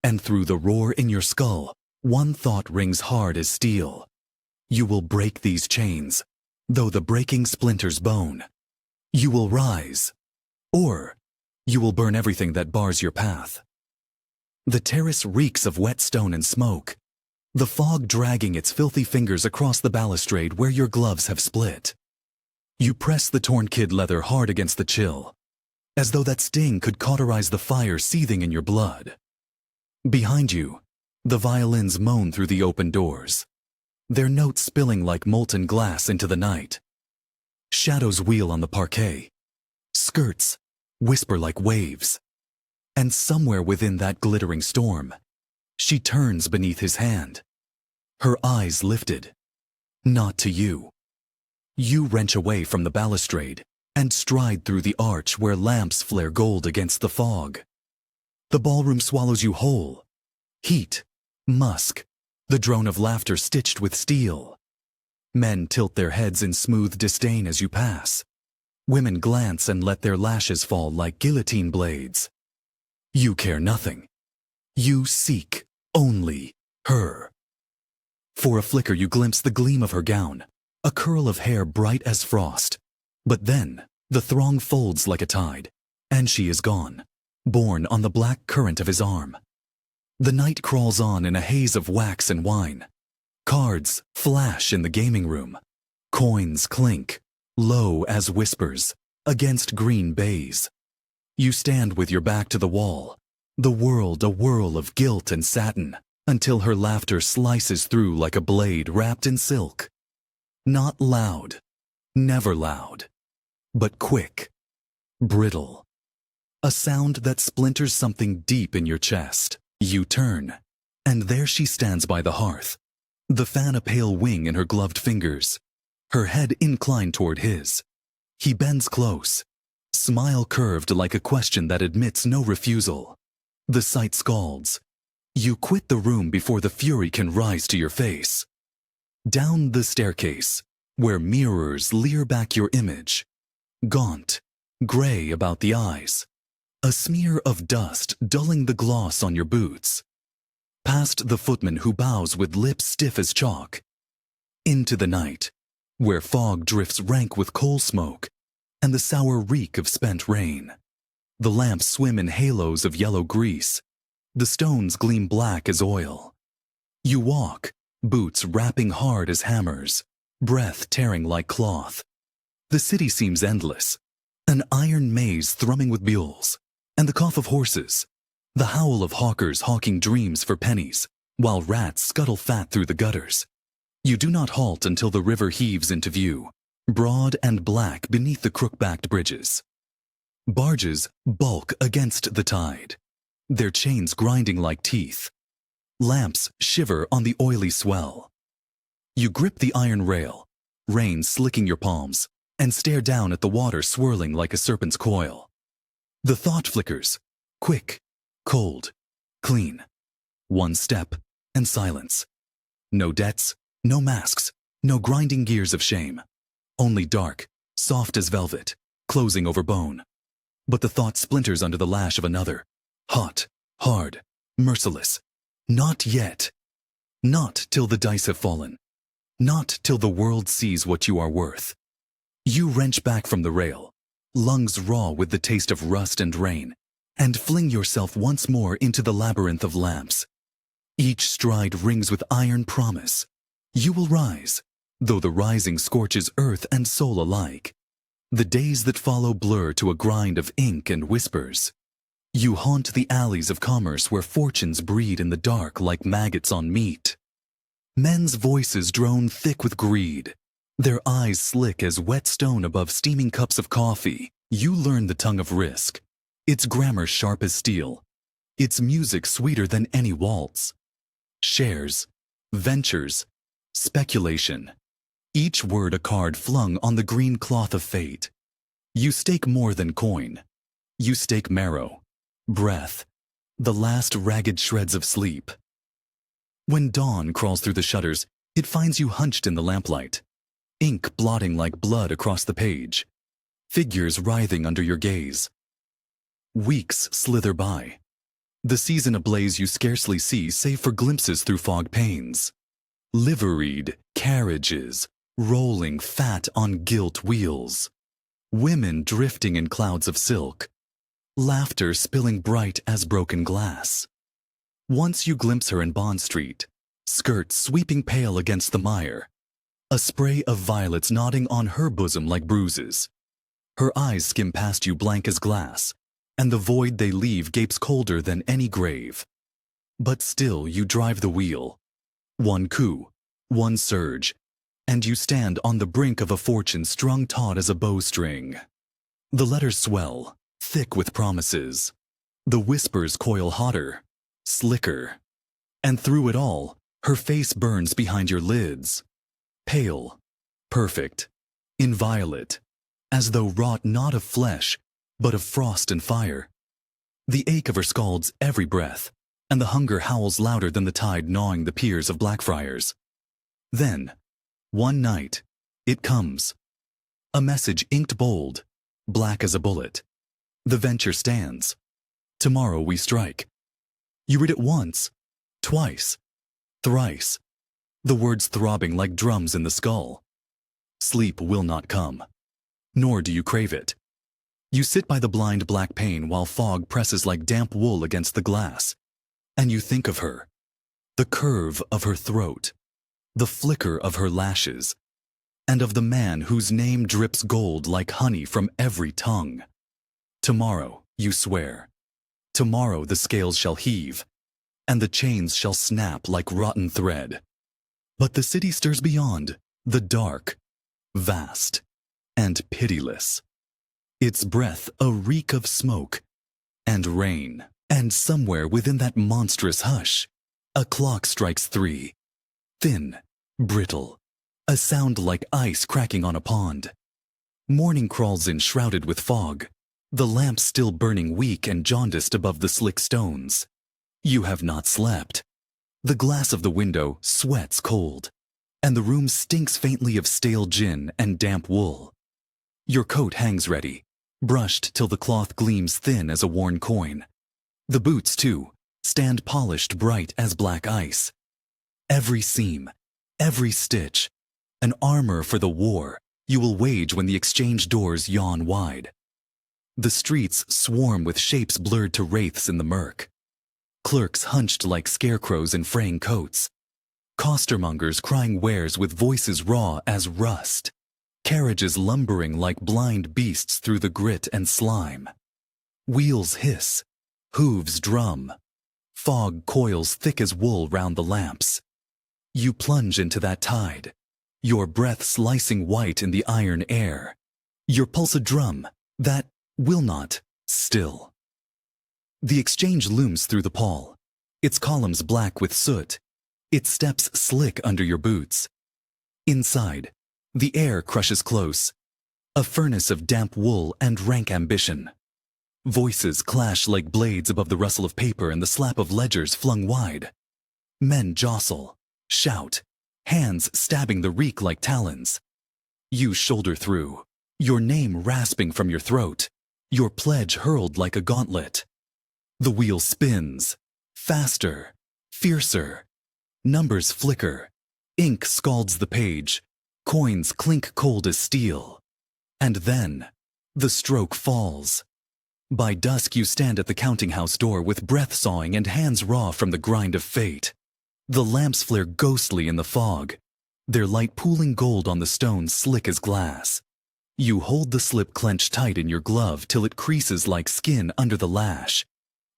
And through the roar in your skull, one thought rings hard as steel. You will break these chains, though the breaking splinters bone. You will rise, or you will burn everything that bars your path. The terrace reeks of wet stone and smoke, the fog dragging its filthy fingers across the balustrade where your gloves have split. You press the torn kid leather hard against the chill, as though that sting could cauterize the fire seething in your blood. Behind you, the violins moan through the open doors, their notes spilling like molten glass into the night. Shadows wheel on the parquet. Skirts whisper like waves. And somewhere within that glittering storm, she turns beneath his hand, her eyes lifted. Not to you. You wrench away from the balustrade and stride through the arch where lamps flare gold against the fog. The ballroom swallows you whole. Heat, musk, the drone of laughter stitched with steel. Men tilt their heads in smooth disdain as you pass. Women glance and let their lashes fall like guillotine blades. You care nothing. You seek only her. For a flicker you glimpse the gleam of her gown, a curl of hair bright as frost. But then the throng folds like a tide, and she is gone, borne on the black current of his arm. The night crawls on in a haze of wax and wine. Cards flash in the gaming room. Coins clink, low as whispers, against green baize. You stand with your back to the wall, the world a whirl of gilt and satin, until her laughter slices through like a blade wrapped in silk. Not loud, never loud, but quick, brittle. A sound that splinters something deep in your chest. You turn, and there she stands by the hearth, the fan a pale wing in her gloved fingers, her head inclined toward his. He bends close, smile curved like a question that admits no refusal. The sight scalds. You quit the room before the fury can rise to your face. Down the staircase, where mirrors leer back your image. Gaunt, gray about the eyes. A smear of dust dulling the gloss on your boots. Past the footman who bows with lips stiff as chalk. Into the night, where fog drifts rank with coal smoke and the sour reek of spent rain. The lamps swim in halos of yellow grease. The stones gleam black as oil. You walk, boots rapping hard as hammers, breath tearing like cloth. The city seems endless, an iron maze thrumming with mules, and the cough of horses, the howl of hawkers hawking dreams for pennies, while rats scuttle fat through the gutters. You do not halt until the river heaves into view, broad and black beneath the crook-backed bridges. Barges bulk against the tide, their chains grinding like teeth. Lamps shiver on the oily swell. You grip the iron rail, rain slicking your palms, and stare down at the water swirling like a serpent's coil. The thought flickers, quick, cold, clean. One step, and silence. No debts, no masks, no grinding gears of shame. Only dark, soft as velvet, closing over bone. But the thought splinters under the lash of another. Hot, hard, merciless. Not yet. Not till the dice have fallen. Not till the world sees what you are worth. You wrench back from the rail, lungs raw with the taste of rust and rain, and fling yourself once more into the labyrinth of lamps. Each stride rings with iron promise. You will rise, though the rising scorches earth and soul alike. The days that follow blur to a grind of ink and whispers. You haunt the alleys of commerce where fortunes breed in the dark like maggots on meat. Men's voices drone thick with greed, their eyes slick as wet stone above steaming cups of coffee. You learn the tongue of risk, its grammar sharp as steel, its music sweeter than any waltz. Shares, ventures, speculation, each word a card flung on the green cloth of fate. You stake more than coin. You stake marrow, breath, the last ragged shreds of sleep. When dawn crawls through the shutters, it finds you hunched in the lamplight, ink blotting like blood across the page, figures writhing under your gaze. Weeks slither by, the season ablaze you scarcely see save for glimpses through fog panes. Liveried carriages, rolling fat on gilt wheels. Women drifting in clouds of silk. Laughter spilling bright as broken glass. Once you glimpse her in Bond Street, skirts sweeping pale against the mire. A spray of violets nodding on her bosom like bruises. Her eyes skim past you blank as glass, and the void they leave gapes colder than any grave. But still you drive the wheel. One coup, one surge, and you stand on the brink of a fortune strung taut as a bowstring. The letters swell, thick with promises. The whispers coil hotter, slicker. And through it all, her face burns behind your lids. Pale, perfect, inviolate, as though wrought not of flesh, but of frost and fire. The ache of her scalds every breath, and the hunger howls louder than the tide gnawing the piers of Blackfriars. Then, one night, it comes. A message inked bold, black as a bullet. The venture stands. Tomorrow we strike. You read it once, twice, thrice, the words throbbing like drums in the skull. Sleep will not come, nor do you crave it. You sit by the blind black pane while fog presses like damp wool against the glass, and you think of her, the curve of her throat, the flicker of her lashes, and of the man whose name drips gold like honey from every tongue. Tomorrow, you swear. Tomorrow the scales shall heave, and the chains shall snap like rotten thread. But the city stirs beyond, the dark, vast, and pitiless. Its breath a reek of smoke, and rain. And somewhere within that monstrous hush, a clock strikes 3. Thin, brittle, a sound like ice cracking on a pond. Morning crawls in shrouded with fog, the lamp still burning weak and jaundiced above the slick stones. You have not slept. The glass of the window sweats cold, and the room stinks faintly of stale gin and damp wool. Your coat hangs ready, brushed till the cloth gleams thin as a worn coin. The boots, too, stand polished bright as black ice. Every seam, every stitch, an armor for the war you will wage when the exchange doors yawn wide. The streets swarm with shapes blurred to wraiths in the murk. Clerks hunched like scarecrows in fraying coats. Costermongers crying wares with voices raw as rust. Carriages lumbering like blind beasts through the grit and slime. Wheels hiss. Hooves drum. Fog coils thick as wool round the lamps. You plunge into that tide, your breath slicing white in the iron air, your pulse a drum that will not still. The exchange looms through the pall, its columns black with soot, its steps slick under your boots. Inside, the air crushes close, a furnace of damp wool and rank ambition. Voices clash like blades above the rustle of paper and the slap of ledgers flung wide. Men jostle, shout, hands stabbing the reek like talons. You shoulder through, your name rasping from your throat, your pledge hurled like a gauntlet. The wheel spins, faster, fiercer. Numbers flicker, ink scalds the page, coins clink cold as steel. And then, the stroke falls. By dusk you stand at the counting-house door with breath sawing and hands raw from the grind of fate. The lamps flare ghostly in the fog, their light pooling gold on the stones slick as glass. You hold the slip clenched tight in your glove till it creases like skin under the lash.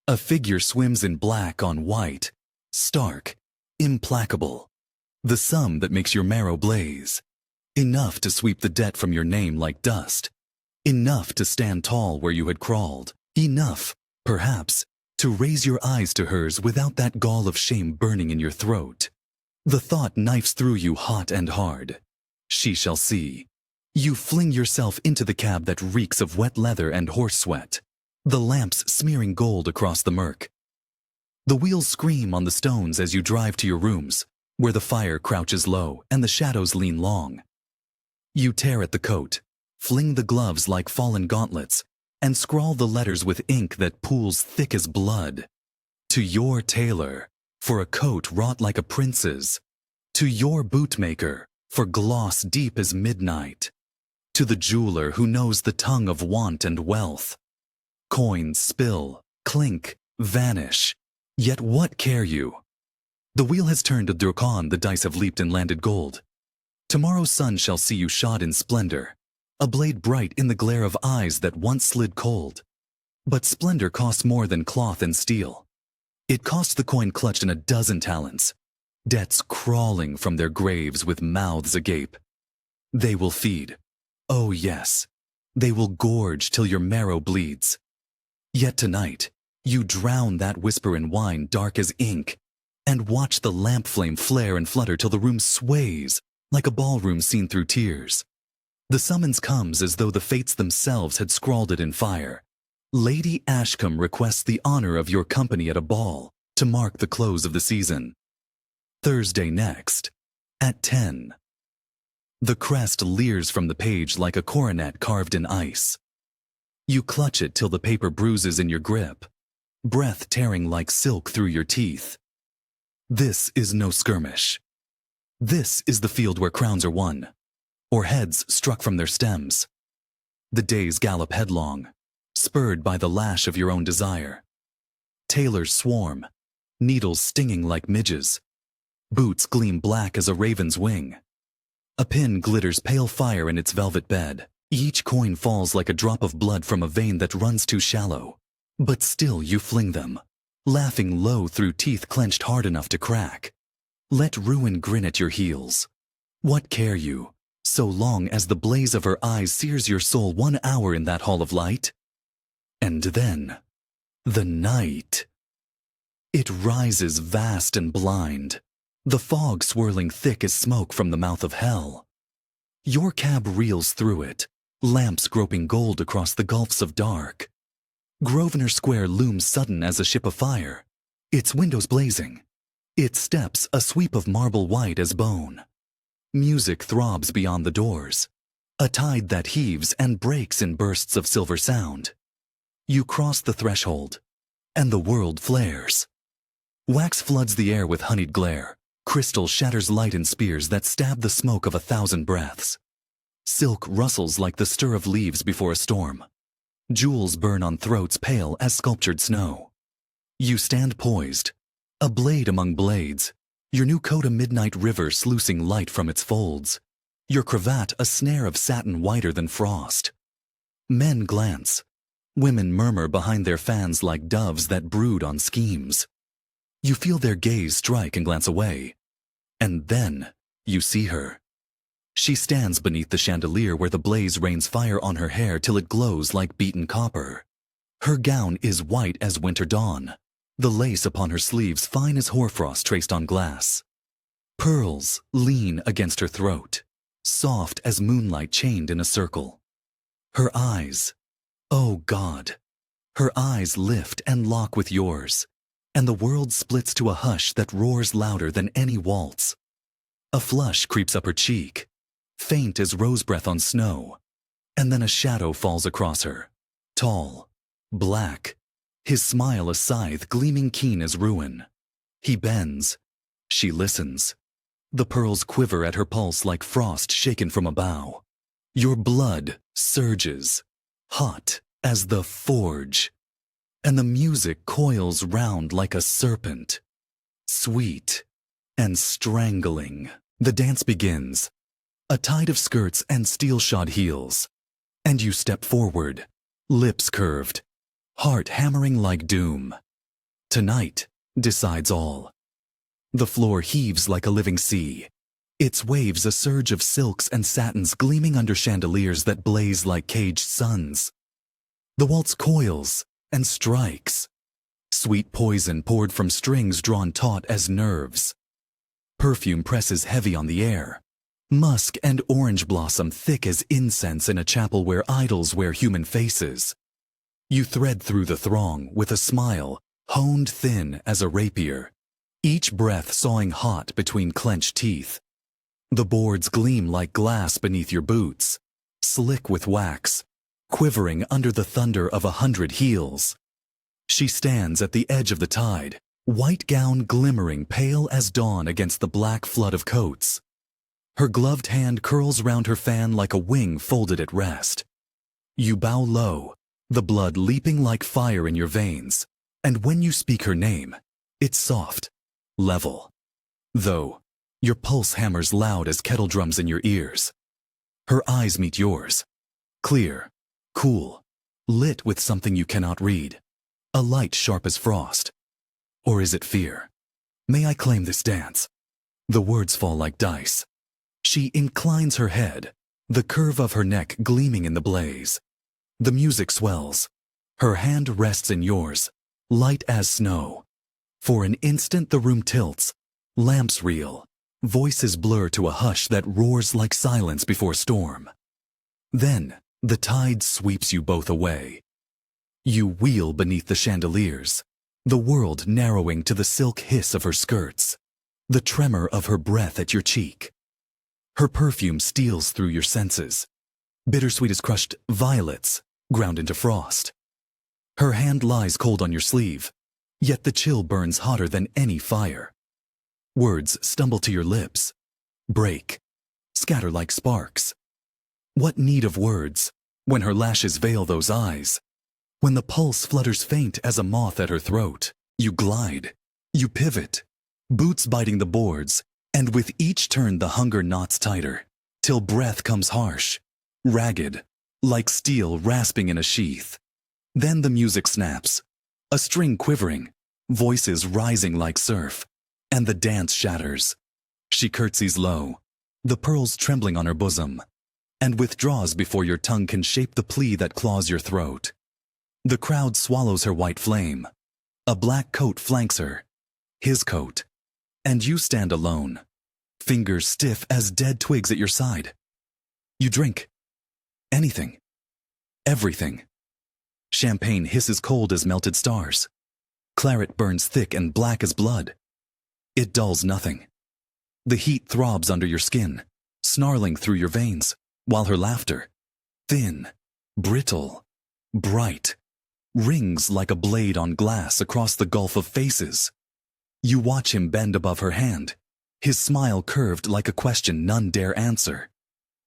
A figure swims in black on white, stark, implacable. The sum that makes your marrow blaze. Enough to sweep the debt from your name like dust. Enough to stand tall where you had crawled. Enough, perhaps, to raise your eyes to hers without that gall of shame burning in your throat. The thought knifes through you hot and hard. She shall see. You fling yourself into the cab that reeks of wet leather and horse sweat, the lamps smearing gold across the murk. The wheels scream on the stones as you drive to your rooms, where the fire crouches low and the shadows lean long. You tear at the coat, fling the gloves like fallen gauntlets, and scrawl the letters with ink that pools thick as blood. To your tailor, for a coat wrought like a prince's. To your bootmaker, for gloss deep as midnight. To the jeweler who knows the tongue of want and wealth. Coins spill, clink, vanish. Yet what care you? The wheel has turned a Durkan, the dice have leaped and landed gold. Tomorrow's sun shall see you shod in splendor, a blade bright in the glare of eyes that once slid cold. But splendor costs more than cloth and steel. It costs the coin clutched in a dozen talents, debts crawling from their graves with mouths agape. They will feed. Oh yes, they will gorge till your marrow bleeds. Yet tonight, you drown that whisper in wine dark as ink, and watch the lamp flame flare and flutter till the room sways like a ballroom seen through tears. The summons comes as though the fates themselves had scrawled it in fire. Lady Ashcombe requests the honor of your company at a ball to mark the close of the season. Thursday next, at 10. The crest leers from the page like a coronet carved in ice. You clutch it till the paper bruises in your grip, breath tearing like silk through your teeth. This is no skirmish. This is the field where crowns are won, or heads struck from their stems. The days gallop headlong, spurred by the lash of your own desire. Tailors swarm, needles stinging like midges. Boots gleam black as a raven's wing. A pin glitters pale fire in its velvet bed. Each coin falls like a drop of blood from a vein that runs too shallow. But still you fling them, laughing low through teeth clenched hard enough to crack. Let ruin grin at your heels. What care you, so long as the blaze of her eyes sears your soul 1 hour in that hall of light? And then, The night. It rises vast and blind, the fog swirling thick as smoke from the mouth of hell. Your cab reels through it, lamps groping gold across the gulfs of dark. Grosvenor Square looms sudden as a ship of fire, its windows blazing, its steps a sweep of marble white as bone. Music throbs beyond the doors, a tide that heaves and breaks in bursts of silver sound. You cross the threshold, and the world flares. Wax floods the air with honeyed glare, crystal shatters light in spears that stab the smoke of 1,000 breaths. Silk rustles like the stir of leaves before a storm. Jewels burn on throats pale as sculptured snow. You stand poised, a blade among blades, your new coat a midnight river sluicing light from its folds, your cravat a snare of satin whiter than frost. Men glance. Women murmur behind their fans like doves that brood on schemes. You feel their gaze strike and glance away. And then you see her. She stands beneath the chandelier where the blaze rains fire on her hair till it glows like beaten copper. Her gown is white as winter dawn, the lace upon her sleeves fine as hoarfrost traced on glass. Pearls lean against her throat, soft as moonlight chained in a circle. Her eyes, oh God, her eyes lift and lock with yours, and the world splits to a hush that roars louder than any waltz. A flush creeps up her cheek, faint as rose breath on snow, and then a shadow falls across her, tall, black, his smile a scythe gleaming keen as ruin. He bends. She listens. The pearls quiver at her pulse like frost shaken from a bough. Your blood surges, hot as the forge, and the music coils round like a serpent, sweet and strangling. The dance begins, a tide of skirts and steel-shod heels, and you step forward, lips curved, heart hammering like doom. Tonight decides all. The floor heaves like a living sea, its waves a surge of silks and satins gleaming under chandeliers that blaze like caged suns. The waltz coils and strikes, sweet poison poured from strings drawn taut as nerves. Perfume presses heavy on the air, musk and orange blossom thick as incense in a chapel where idols wear human faces. You thread through the throng with a smile honed thin as a rapier, each breath sawing hot between clenched teeth. The boards gleam like glass beneath your boots, slick with wax, quivering under the thunder of 100 heels. She stands at the edge of the tide, white gown glimmering pale as dawn against the black flood of coats. Her gloved hand curls round her fan like a wing folded at rest. You bow low, the blood leaping like fire in your veins, and when you speak her name, it's soft, level, though your pulse hammers loud as kettle drums in your ears. Her eyes meet yours, clear, cool, lit with something you cannot read, a light sharp as frost. Or is it fear? May I claim this dance? The words fall like dice. She inclines her head, the curve of her neck gleaming in the blaze. The music swells. Her hand rests in yours, light as snow. For an instant the room tilts, lamps reel, voices blur to a hush that roars like silence before storm. Then the tide sweeps you both away. You wheel beneath the chandeliers, the world narrowing to the silk hiss of her skirts, the tremor of her breath at your cheek. Her perfume steals through your senses, bittersweet as crushed violets ground into frost. Her hand lies cold on your sleeve, yet the chill burns hotter than any fire. Words stumble to your lips, break, scatter like sparks. What need of words when her lashes veil those eyes? When the pulse flutters faint as a moth at her throat, you glide, you pivot, boots biting the boards, and with each turn the hunger knots tighter, till breath comes harsh, ragged, like steel rasping in a sheath. Then the music snaps, a string quivering, voices rising like surf, and the dance shatters. She curtsies low, the pearls trembling on her bosom, and withdraws before your tongue can shape the plea that claws your throat. The crowd swallows her white flame. A black coat flanks her, his coat, and you stand alone, fingers stiff as dead twigs at your side. You drink. Anything. Everything. Champagne hisses cold as melted stars. Claret burns thick and black as blood. It dulls nothing. The heat throbs under your skin, snarling through your veins, while her laughter, thin, brittle, bright, rings like a blade on glass across the gulf of faces. You watch him bend above her hand, his smile curved like a question none dare answer.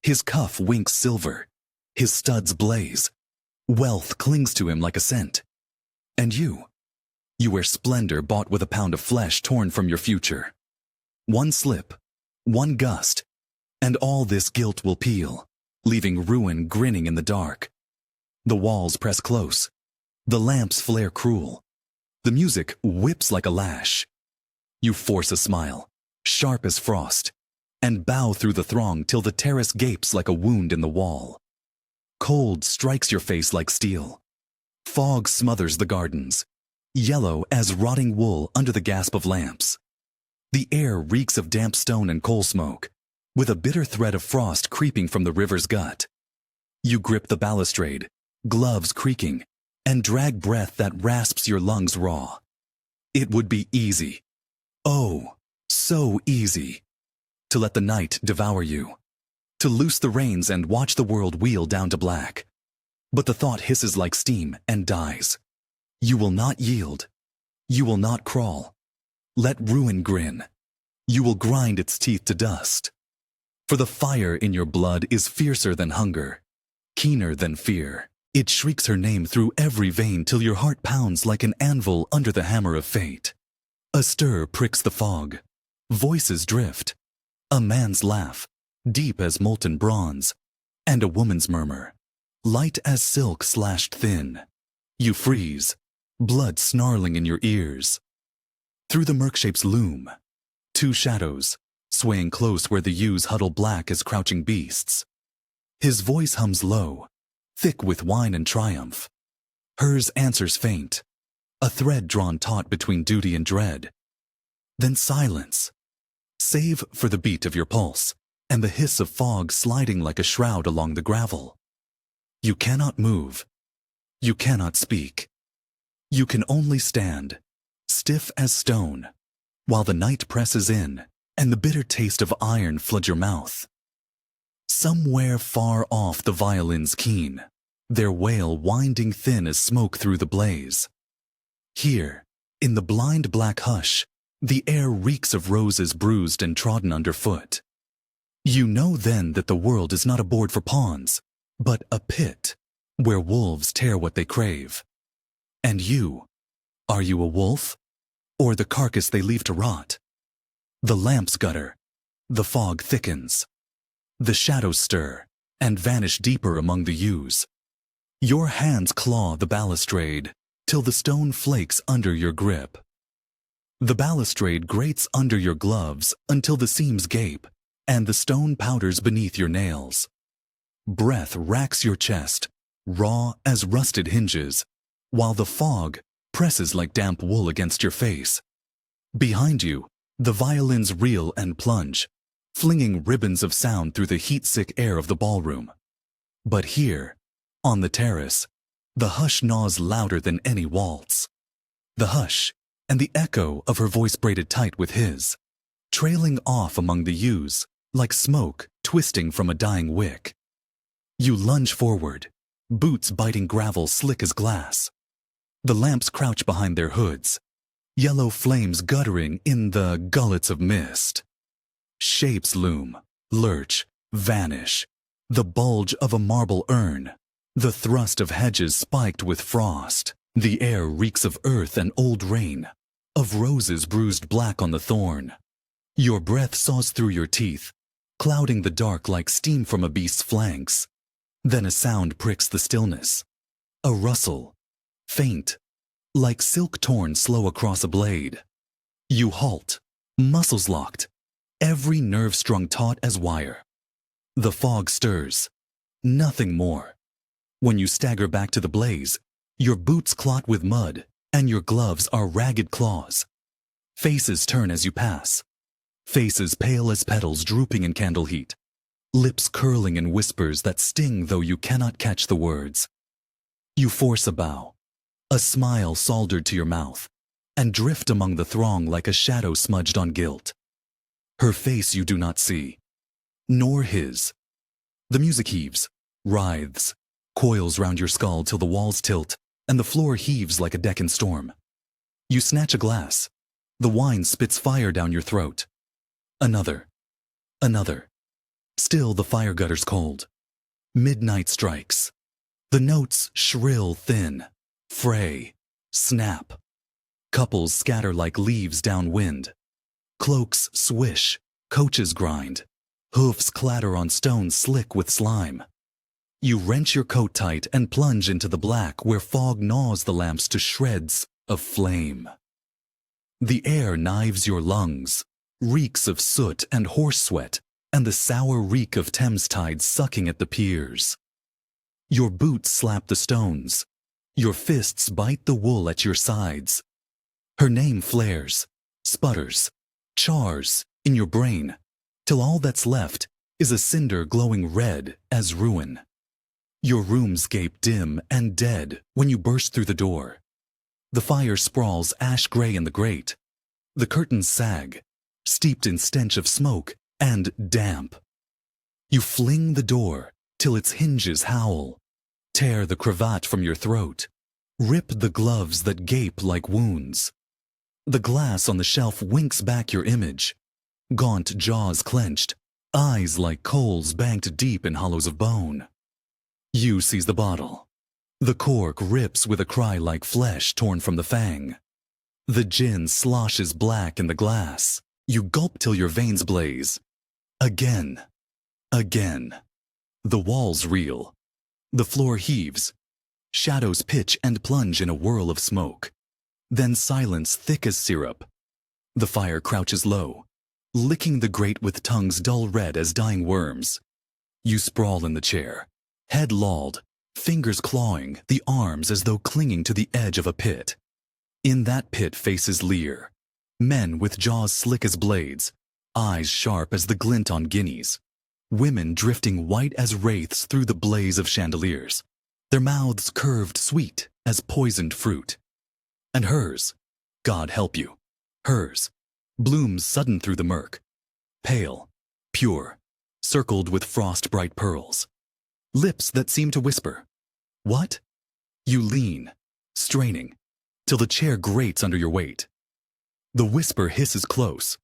His cuff winks silver, his studs blaze. Wealth clings to him like a scent. And you wear splendor bought with a pound of flesh torn from your future. One slip, one gust, and all this guilt will peel, leaving ruin grinning in the dark. The walls press close. The lamps flare cruel. The music whips like a lash. You force a smile, sharp as frost, and bow through the throng till the terrace gapes like a wound in the wall. Cold strikes your face like steel. Fog smothers the gardens, yellow as rotting wool under the gasp of lamps. The air reeks of damp stone and coal smoke, with a bitter thread of frost creeping from the river's gut. You grip the balustrade, gloves creaking, and drag breath that rasps your lungs raw. It would be easy, oh, so easy, to let the night devour you, to loose the reins and watch the world wheel down to black. But the thought hisses like steam and dies. You will not yield. You will not crawl. Let ruin grin. You will grind its teeth to dust. For the fire in your blood is fiercer than hunger, keener than fear. It shrieks her name through every vein till your heart pounds like an anvil under the hammer of fate. A stir pricks the fog. Voices drift. A man's laugh, deep as molten bronze, and a woman's murmur, light as silk slashed thin. You freeze, blood snarling in your ears. Through the murk-shapes loom, two shadows, swaying close where the yews huddle black as crouching beasts. His voice hums low, thick with wine and triumph. Hers answers faint, a thread drawn taut between duty and dread. Then silence, save for the beat of your pulse and the hiss of fog sliding like a shroud along the gravel. You cannot move. You cannot speak. You can only stand, stiff as stone, while the night presses in and the bitter taste of iron floods your mouth. Somewhere far off the violins keen, their wail winding thin as smoke through the blaze. Here, in the blind black hush, the air reeks of roses bruised and trodden underfoot. You know then that the world is not a board for pawns, but a pit where wolves tear what they crave. And you, are you a wolf, or the carcass they leave to rot? The lamps gutter, the fog thickens. The shadows stir and vanish deeper among the yews. Your hands claw the balustrade till the stone flakes under your grip. The balustrade grates under your gloves until the seams gape and the stone powders beneath your nails. Breath racks your chest, raw as rusted hinges, while the fog presses like damp wool against your face. Behind you, the violins reel and plunge, flinging ribbons of sound through the heat-sick air of the ballroom. But here, on the terrace, the hush gnaws louder than any waltz. The hush and the echo of her voice braided tight with his, trailing off among the yews like smoke twisting from a dying wick. You lunge forward, boots biting gravel slick as glass. The lamps crouch behind their hoods, yellow flames guttering in the gullets of mist. Shapes loom, lurch, vanish, the bulge of a marble urn, the thrust of hedges spiked with frost. The air reeks of earth and old rain, of roses bruised black on the thorn. Your breath saws through your teeth, clouding the dark like steam from a beast's flanks. Then a sound pricks the stillness. A rustle, faint, like silk torn slow across a blade. You halt, muscles locked, every nerve strung taut as wire. The fog stirs, nothing more. When you stagger back to the blaze, Your boots clot with mud, and your gloves are ragged claws. Faces turn as you pass. Faces pale as petals drooping in candle heat. Lips curling in whispers that sting though you cannot catch the words. You force a bow, a smile soldered to your mouth, and drift among the throng like a shadow smudged on gilt. Her face you do not see, nor his. The music heaves, writhes, coils round your skull till the walls tilt and the floor heaves like a deck in storm. You snatch a glass. The wine spits fire down your throat. Another. Another. Still the fire gutters cold. Midnight strikes. The notes shrill thin, fray, snap. Couples scatter like leaves downwind. Cloaks swish, coaches grind. Hoofs clatter on stones slick with slime. You wrench your coat tight and plunge into the black where fog gnaws the lamps to shreds of flame. The air knives your lungs, reeks of soot and horse sweat, and the sour reek of Thames tide sucking at the piers. Your boots slap the stones. Your fists bite the wool at your sides. Her name flares, sputters, chars in your brain, till all that's left is a cinder glowing red as ruin. Your rooms gape dim and dead when you burst through the door. The fire sprawls ash-gray in the grate. The curtains sag, steeped in stench of smoke and damp. You fling the door till its hinges howl, tear the cravat from your throat, rip the gloves that gape like wounds. The glass on the shelf winks back your image, gaunt jaws clenched, eyes like coals banked deep in hollows of bone. You seize the bottle. The cork rips with a cry like flesh torn from the fang. The gin sloshes black in the glass. You gulp till your veins blaze. Again. Again. The walls reel. The floor heaves. Shadows pitch and plunge in a whirl of smoke. Then silence thick as syrup. The fire crouches low, licking the grate with tongues dull red as dying worms. You sprawl in the chair, head lolled, fingers clawing the arms as though clinging to the edge of a pit. In that pit faces leer, men with jaws slick as blades, eyes sharp as the glint on guineas, women drifting white as wraiths through the blaze of chandeliers, their mouths curved sweet as poisoned fruit. And hers, God help you, hers, blooms sudden through the murk, pale, pure, circled with frost-bright pearls. Lips that seem to whisper, "What?" You lean, straining, till the chair grates under your weight. The whisper hisses close,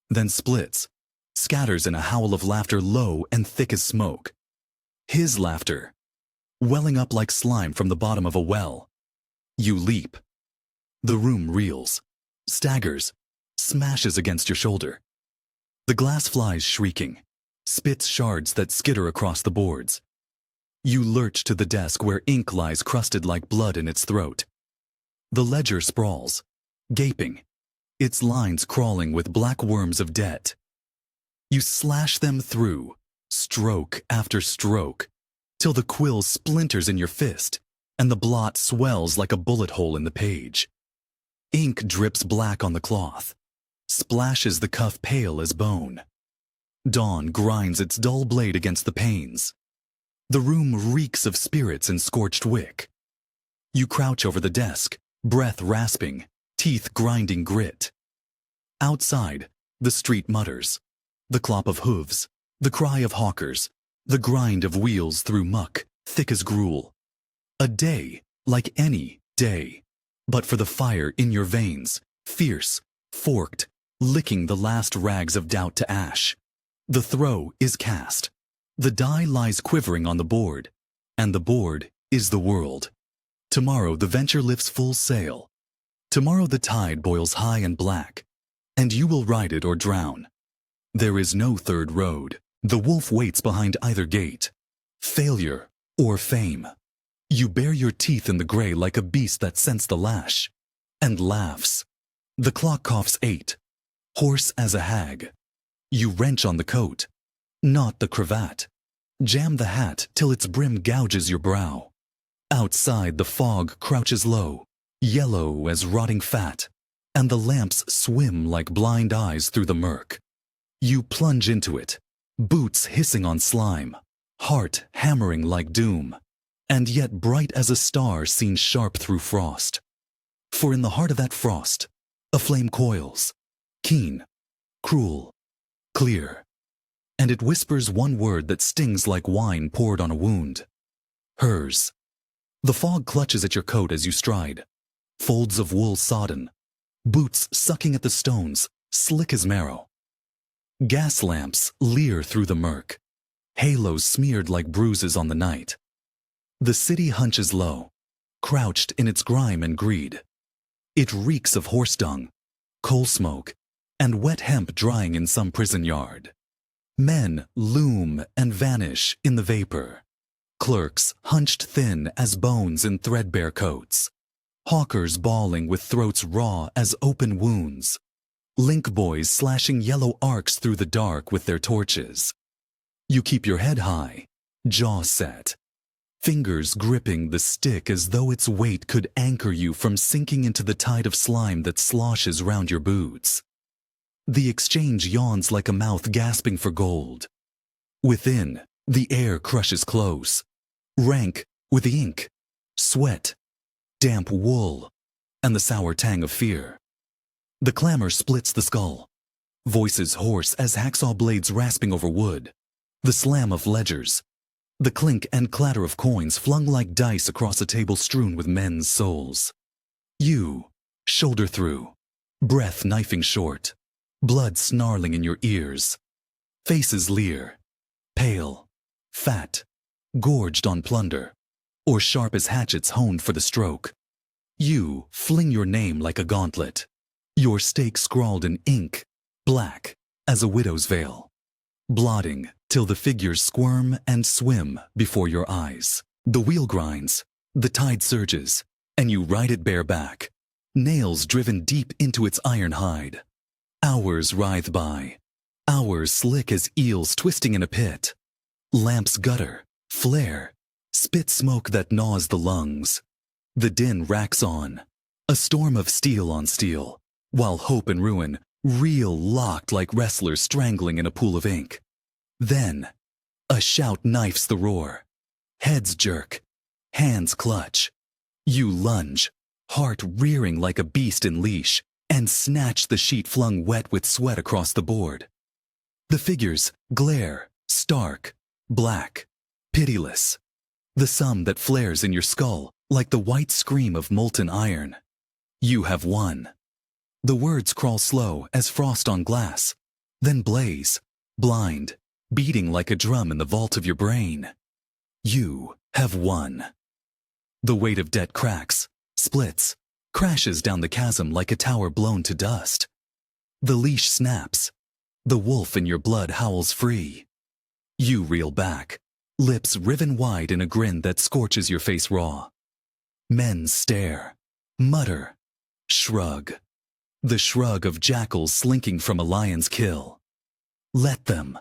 then splits, scatters in a howl of laughter low and thick as smoke. His laughter, welling up like slime from the bottom of a well. You leap. The room reels, staggers, smashes against your shoulder. The glass flies shrieking, spits shards that skitter across the boards. You lurch to the desk where ink lies crusted like blood in its throat. The ledger sprawls, gaping, its lines crawling with black worms of debt. You slash them through, stroke after stroke, till the quill splinters in your fist and the blot swells like a bullet hole in the page. Ink drips black on the cloth, splashes the cuff pale as bone. Dawn grinds its dull blade against the panes. The room reeks of spirits and scorched wick. You crouch over the desk, breath rasping, teeth grinding grit. Outside, the street mutters, the clop of hooves, the cry of hawkers, the grind of wheels through muck, thick as gruel. A day like any day, but for the fire in your veins, fierce, forked, licking the last rags of doubt to ash. The throw is cast. The die lies quivering on the board, and the board is the world. Tomorrow the venture lifts full sail. Tomorrow the tide boils high and black, and you will ride it or drown. There is no third road. The wolf waits behind either gate. Failure or fame. You bare your teeth in the gray like a beast that scents the lash, and laughs. The clock coughs 8, hoarse as a hag. You wrench on the coat, not the cravat. Jam the hat till its brim gouges your brow. Outside, the fog crouches low, yellow as rotting fat, and the lamps swim like blind eyes through the murk. You plunge into it, boots hissing on slime, heart hammering like doom, and yet bright as a star seen sharp through frost. For in the heart of that frost, a flame coils, keen, cruel, clear, and it whispers one word that stings like wine poured on a wound. Hers. The fog clutches at your coat as you stride, folds of wool sodden, boots sucking at the stones, slick as marrow. Gas lamps leer through the murk, halos smeared like bruises on the night. The city hunches low, crouched in its grime and greed. It reeks of horse dung, coal smoke, and wet hemp drying in some prison yard. Men loom and vanish in the vapor. Clerks hunched thin as bones in threadbare coats. Hawkers bawling with throats raw as open wounds. Link boys slashing yellow arcs through the dark with their torches. You keep your head high, jaw set, fingers gripping the stick as though its weight could anchor you from sinking into the tide of slime that sloshes round your boots. The exchange yawns like a mouth gasping for gold. Within, the air crushes close, rank with ink, sweat, damp wool, and the sour tang of fear. The clamor splits the skull, voices hoarse as hacksaw blades rasping over wood, the slam of ledgers, the clink and clatter of coins flung like dice across a table strewn with men's souls. You, shoulder through, breath knifing short, blood snarling in your ears. Faces leer, pale, fat, gorged on plunder, or sharp as hatchets honed for the stroke. You fling your name like a gauntlet, your stake scrawled in ink, black as a widow's veil, blotting till the figures squirm and swim before your eyes. The wheel grinds, the tide surges, and you ride it bareback, nails driven deep into its iron hide. Hours writhe by, hours slick as eels twisting in a pit. Lamps gutter, flare, spit smoke that gnaws the lungs. The din racks on, a storm of steel on steel, while hope and ruin reel locked like wrestlers strangling in a pool of ink. Then, a shout knifes the roar. Heads jerk, hands clutch. You lunge, heart rearing like a beast in leash, and snatch the sheet flung wet with sweat across the board. The figures glare, stark, black, pitiless. The sum that flares in your skull like the white scream of molten iron. You have won. The words crawl slow as frost on glass, then blaze, blind, beating like a drum in the vault of your brain. You have won. The weight of debt cracks, splits, crashes down the chasm like a tower blown to dust. The leash snaps. The wolf in your blood howls free. You reel back, lips riven wide in a grin that scorches your face raw. Men stare, mutter, shrug. The shrug of jackals slinking from a lion's kill. Let them.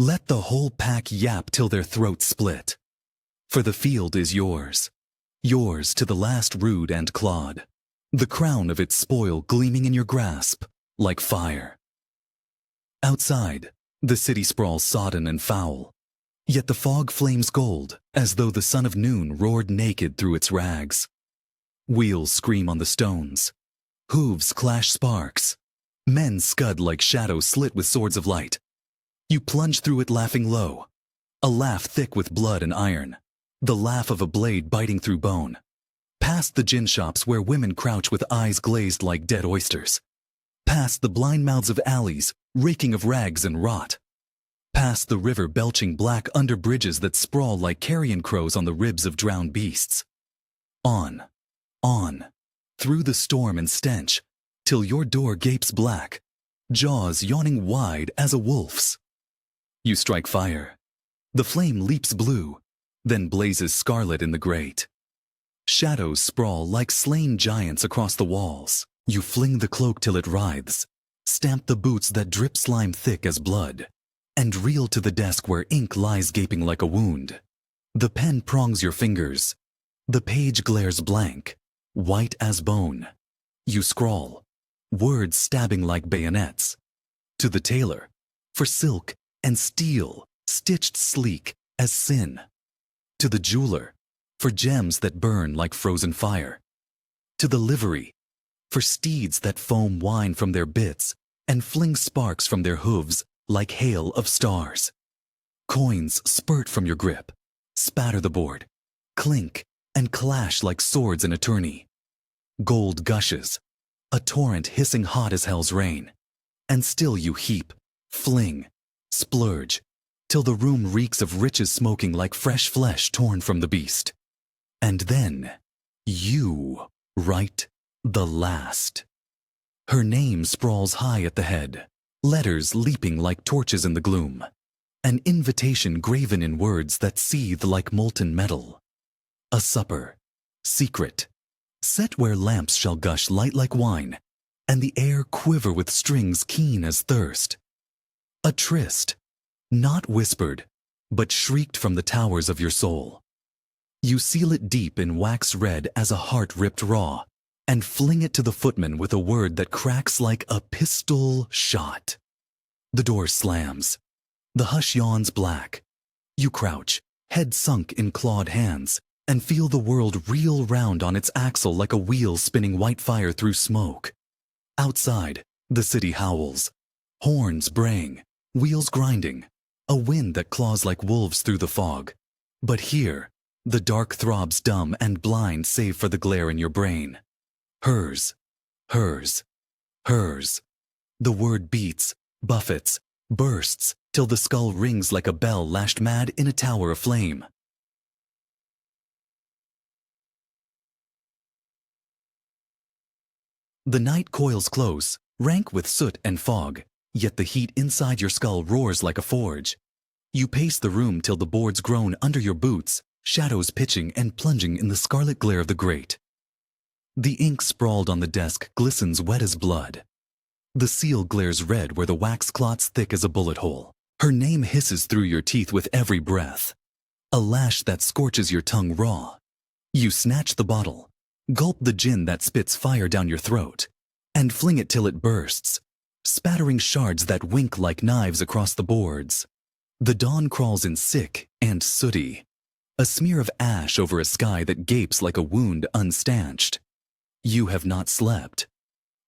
Let the whole pack yap till their throats split. For the field is yours. Yours to the last rood and clod. The crown of its spoil gleaming in your grasp, like fire. Outside, the city sprawls sodden and foul. Yet the fog flames gold, as though the sun of noon roared naked through its rags. Wheels scream on the stones. Hooves clash sparks. Men scud like shadows slit with swords of light. You plunge through it laughing low. A laugh thick with blood and iron. The laugh of a blade biting through bone. Past the gin shops where women crouch with eyes glazed like dead oysters. Past the blind mouths of alleys, reeking of rags and rot. Past the river belching black under bridges that sprawl like carrion crows on the ribs of drowned beasts. On, through the storm and stench, till your door gapes black, jaws yawning wide as a wolf's. You strike fire. The flame leaps blue, then blazes scarlet in the grate. Shadows sprawl like slain giants across the walls. You fling the cloak till it writhes, stamp the boots that drip slime thick as blood, and reel to the desk where ink lies gaping like a wound. The pen prongs your fingers. The page glares blank, white as bone. You scrawl, words stabbing like bayonets. To the tailor, for silk and steel stitched sleek as sin. To the jeweler, for gems that burn like frozen fire. To the livery, for steeds that foam wine from their bits and fling sparks from their hooves like hail of stars. Coins spurt from your grip, spatter the board, clink and clash like swords in a tourney. Gold gushes, a torrent hissing hot as hell's rain, and still you heap, fling, splurge, till the room reeks of riches smoking like fresh flesh torn from the beast. And then, you write the last. Her name sprawls high at the head, letters leaping like torches in the gloom, an invitation graven in words that seethe like molten metal. A supper, secret, set where lamps shall gush light like wine, and the air quiver with strings keen as thirst. A tryst, not whispered, but shrieked from the towers of your soul. You seal it deep in wax red as a heart ripped raw, and fling it to the footman with a word that cracks like a pistol shot. The door slams. The hush yawns black. You crouch, head sunk in clawed hands, and feel the world reel round on its axle like a wheel spinning white fire through smoke. Outside, the city howls, horns braying, wheels grinding, a wind that claws like wolves through the fog. But here, the dark throbs dumb and blind save for the glare in your brain. Hers, hers, hers. The word beats, buffets, bursts, till the skull rings like a bell lashed mad in a tower of flame. The night coils close, rank with soot and fog, yet the heat inside your skull roars like a forge. You pace the room till the boards groan under your boots, shadows pitching and plunging in the scarlet glare of the grate. The ink sprawled on the desk glistens wet as blood. The seal glares red where the wax clots thick as a bullet hole. Her name hisses through your teeth with every breath. A lash that scorches your tongue raw. You snatch the bottle, gulp the gin that spits fire down your throat, and fling it till it bursts, spattering shards that wink like knives across the boards. The dawn crawls in sick and sooty, a smear of ash over a sky that gapes like a wound unstanched. You have not slept.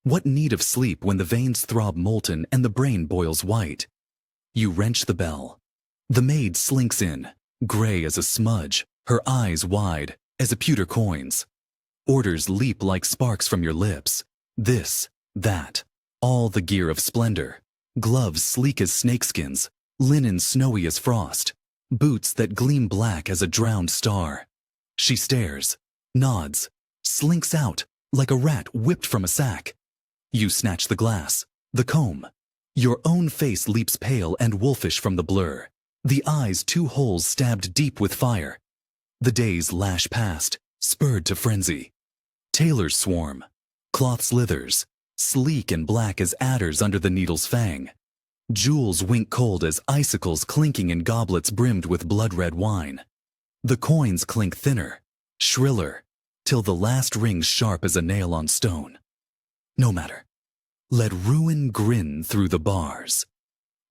What need of sleep when the veins throb molten and the brain boils white? You wrench the bell. The maid slinks in, gray as a smudge, her eyes wide as a pewter coins. Orders leap like sparks from your lips. This, that, all the gear of splendor. Gloves sleek as snakeskins, linen snowy as frost, boots that gleam black as a drowned star. She stares, nods, slinks out like a rat whipped from a sack. You snatch the glass, the comb. Your own face leaps pale and wolfish from the blur, the eyes two holes stabbed deep with fire. The days lash past, spurred to frenzy. Tailors swarm, cloth slithers, sleek and black as adders under the needle's fang. Jewels wink cold as icicles clinking in goblets brimmed with blood-red wine. The coins clink thinner, shriller, till the last rings sharp as a nail on stone. No matter. Let ruin grin through the bars.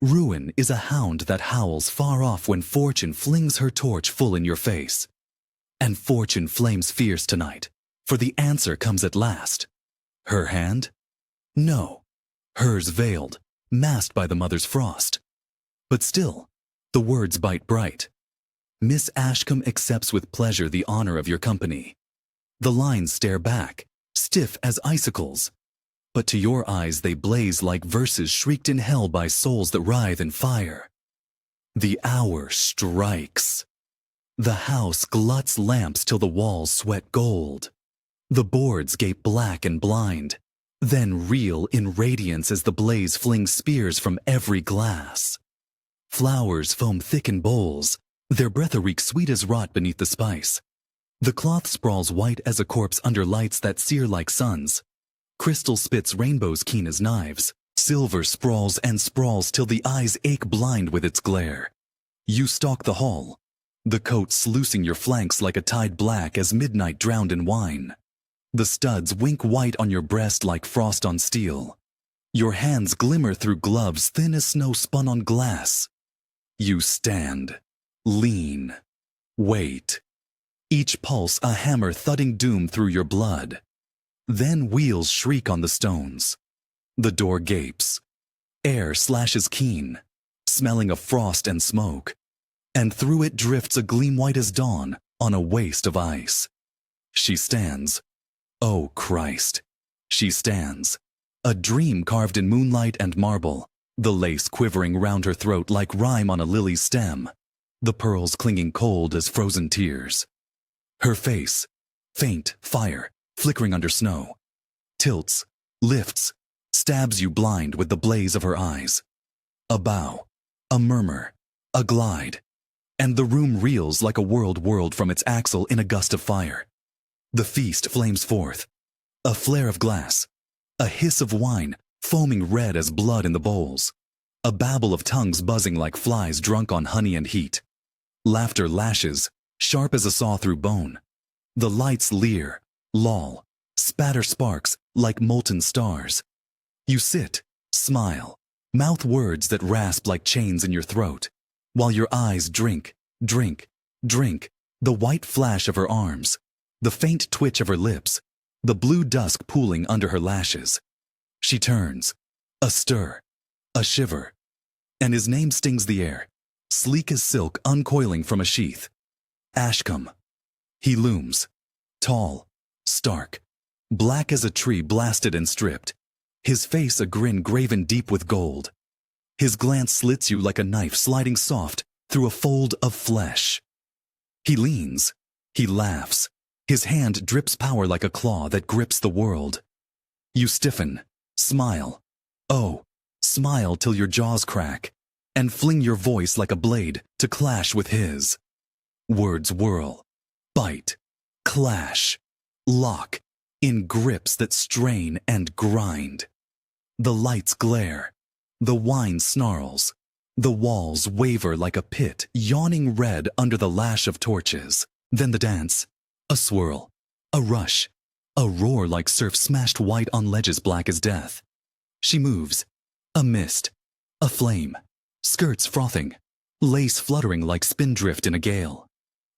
Ruin is a hound that howls far off when fortune flings her torch full in your face. And fortune flames fierce tonight, for the answer comes at last. Her hand? No. Hers veiled, masked by the mother's frost. But still, the words bite bright. Miss Ashcombe accepts with pleasure the honor of your company. The lines stare back, stiff as icicles. But to your eyes they blaze like verses shrieked in hell by souls that writhe in fire. The hour strikes. The house gluts lamps till the walls sweat gold. The boards gape black and blind, then reel in radiance as the blaze flings spears from every glass. Flowers foam thick in bowls, their breath a reek sweet as rot beneath the spice. The cloth sprawls white as a corpse under lights that sear like suns. Crystal spits rainbows keen as knives. Silver sprawls and sprawls till the eyes ache blind with its glare. You stalk the hall, the coat sluicing your flanks like a tide black as midnight drowned in wine. The studs wink white on your breast like frost on steel. Your hands glimmer through gloves thin as snow spun on glass. You stand, lean, wait. Each pulse a hammer thudding doom through your blood. Then wheels shriek on the stones. The door gapes. Air slashes keen, smelling of frost and smoke. And through it drifts a gleam white as dawn on a waste of ice. She stands. Oh Christ. She stands. A dream carved in moonlight and marble, the lace quivering round her throat like rime on a lily's stem, the pearls clinging cold as frozen tears. Her face, faint fire, flickering under snow, tilts, lifts, stabs you blind with the blaze of her eyes. A bow, a murmur, a glide, and the room reels like a whirled from its axle in a gust of fire. The feast flames forth, a flare of glass, a hiss of wine foaming red as blood in the bowls, a babble of tongues buzzing like flies drunk on honey and heat. Laughter lashes, sharp as a saw through bone. The lights leer, loll, spatter sparks like molten stars. You sit, smile, mouth words that rasp like chains in your throat, while your eyes drink, drink, drink, the white flash of her arms, the faint twitch of her lips, the blue dusk pooling under her lashes. She turns, a stir, a shiver, and his name stings the air, sleek as silk uncoiling from a sheath. Ashcombe. He looms, tall, stark, black as a tree blasted and stripped, his face a grin graven deep with gold. His glance slits you like a knife sliding soft through a fold of flesh. He leans, he laughs, his hand drips power like a claw that grips the world. You stiffen, smile, oh, smile till your jaws crack, and fling your voice like a blade to clash with his. Words whirl, bite, clash, lock, in grips that strain and grind. The lights glare, the wine snarls, the walls waver like a pit yawning red under the lash of torches. Then the dance, a swirl, a rush, a roar like surf smashed white on ledges black as death. She moves, a mist, a flame, skirts frothing, lace fluttering like spindrift in a gale.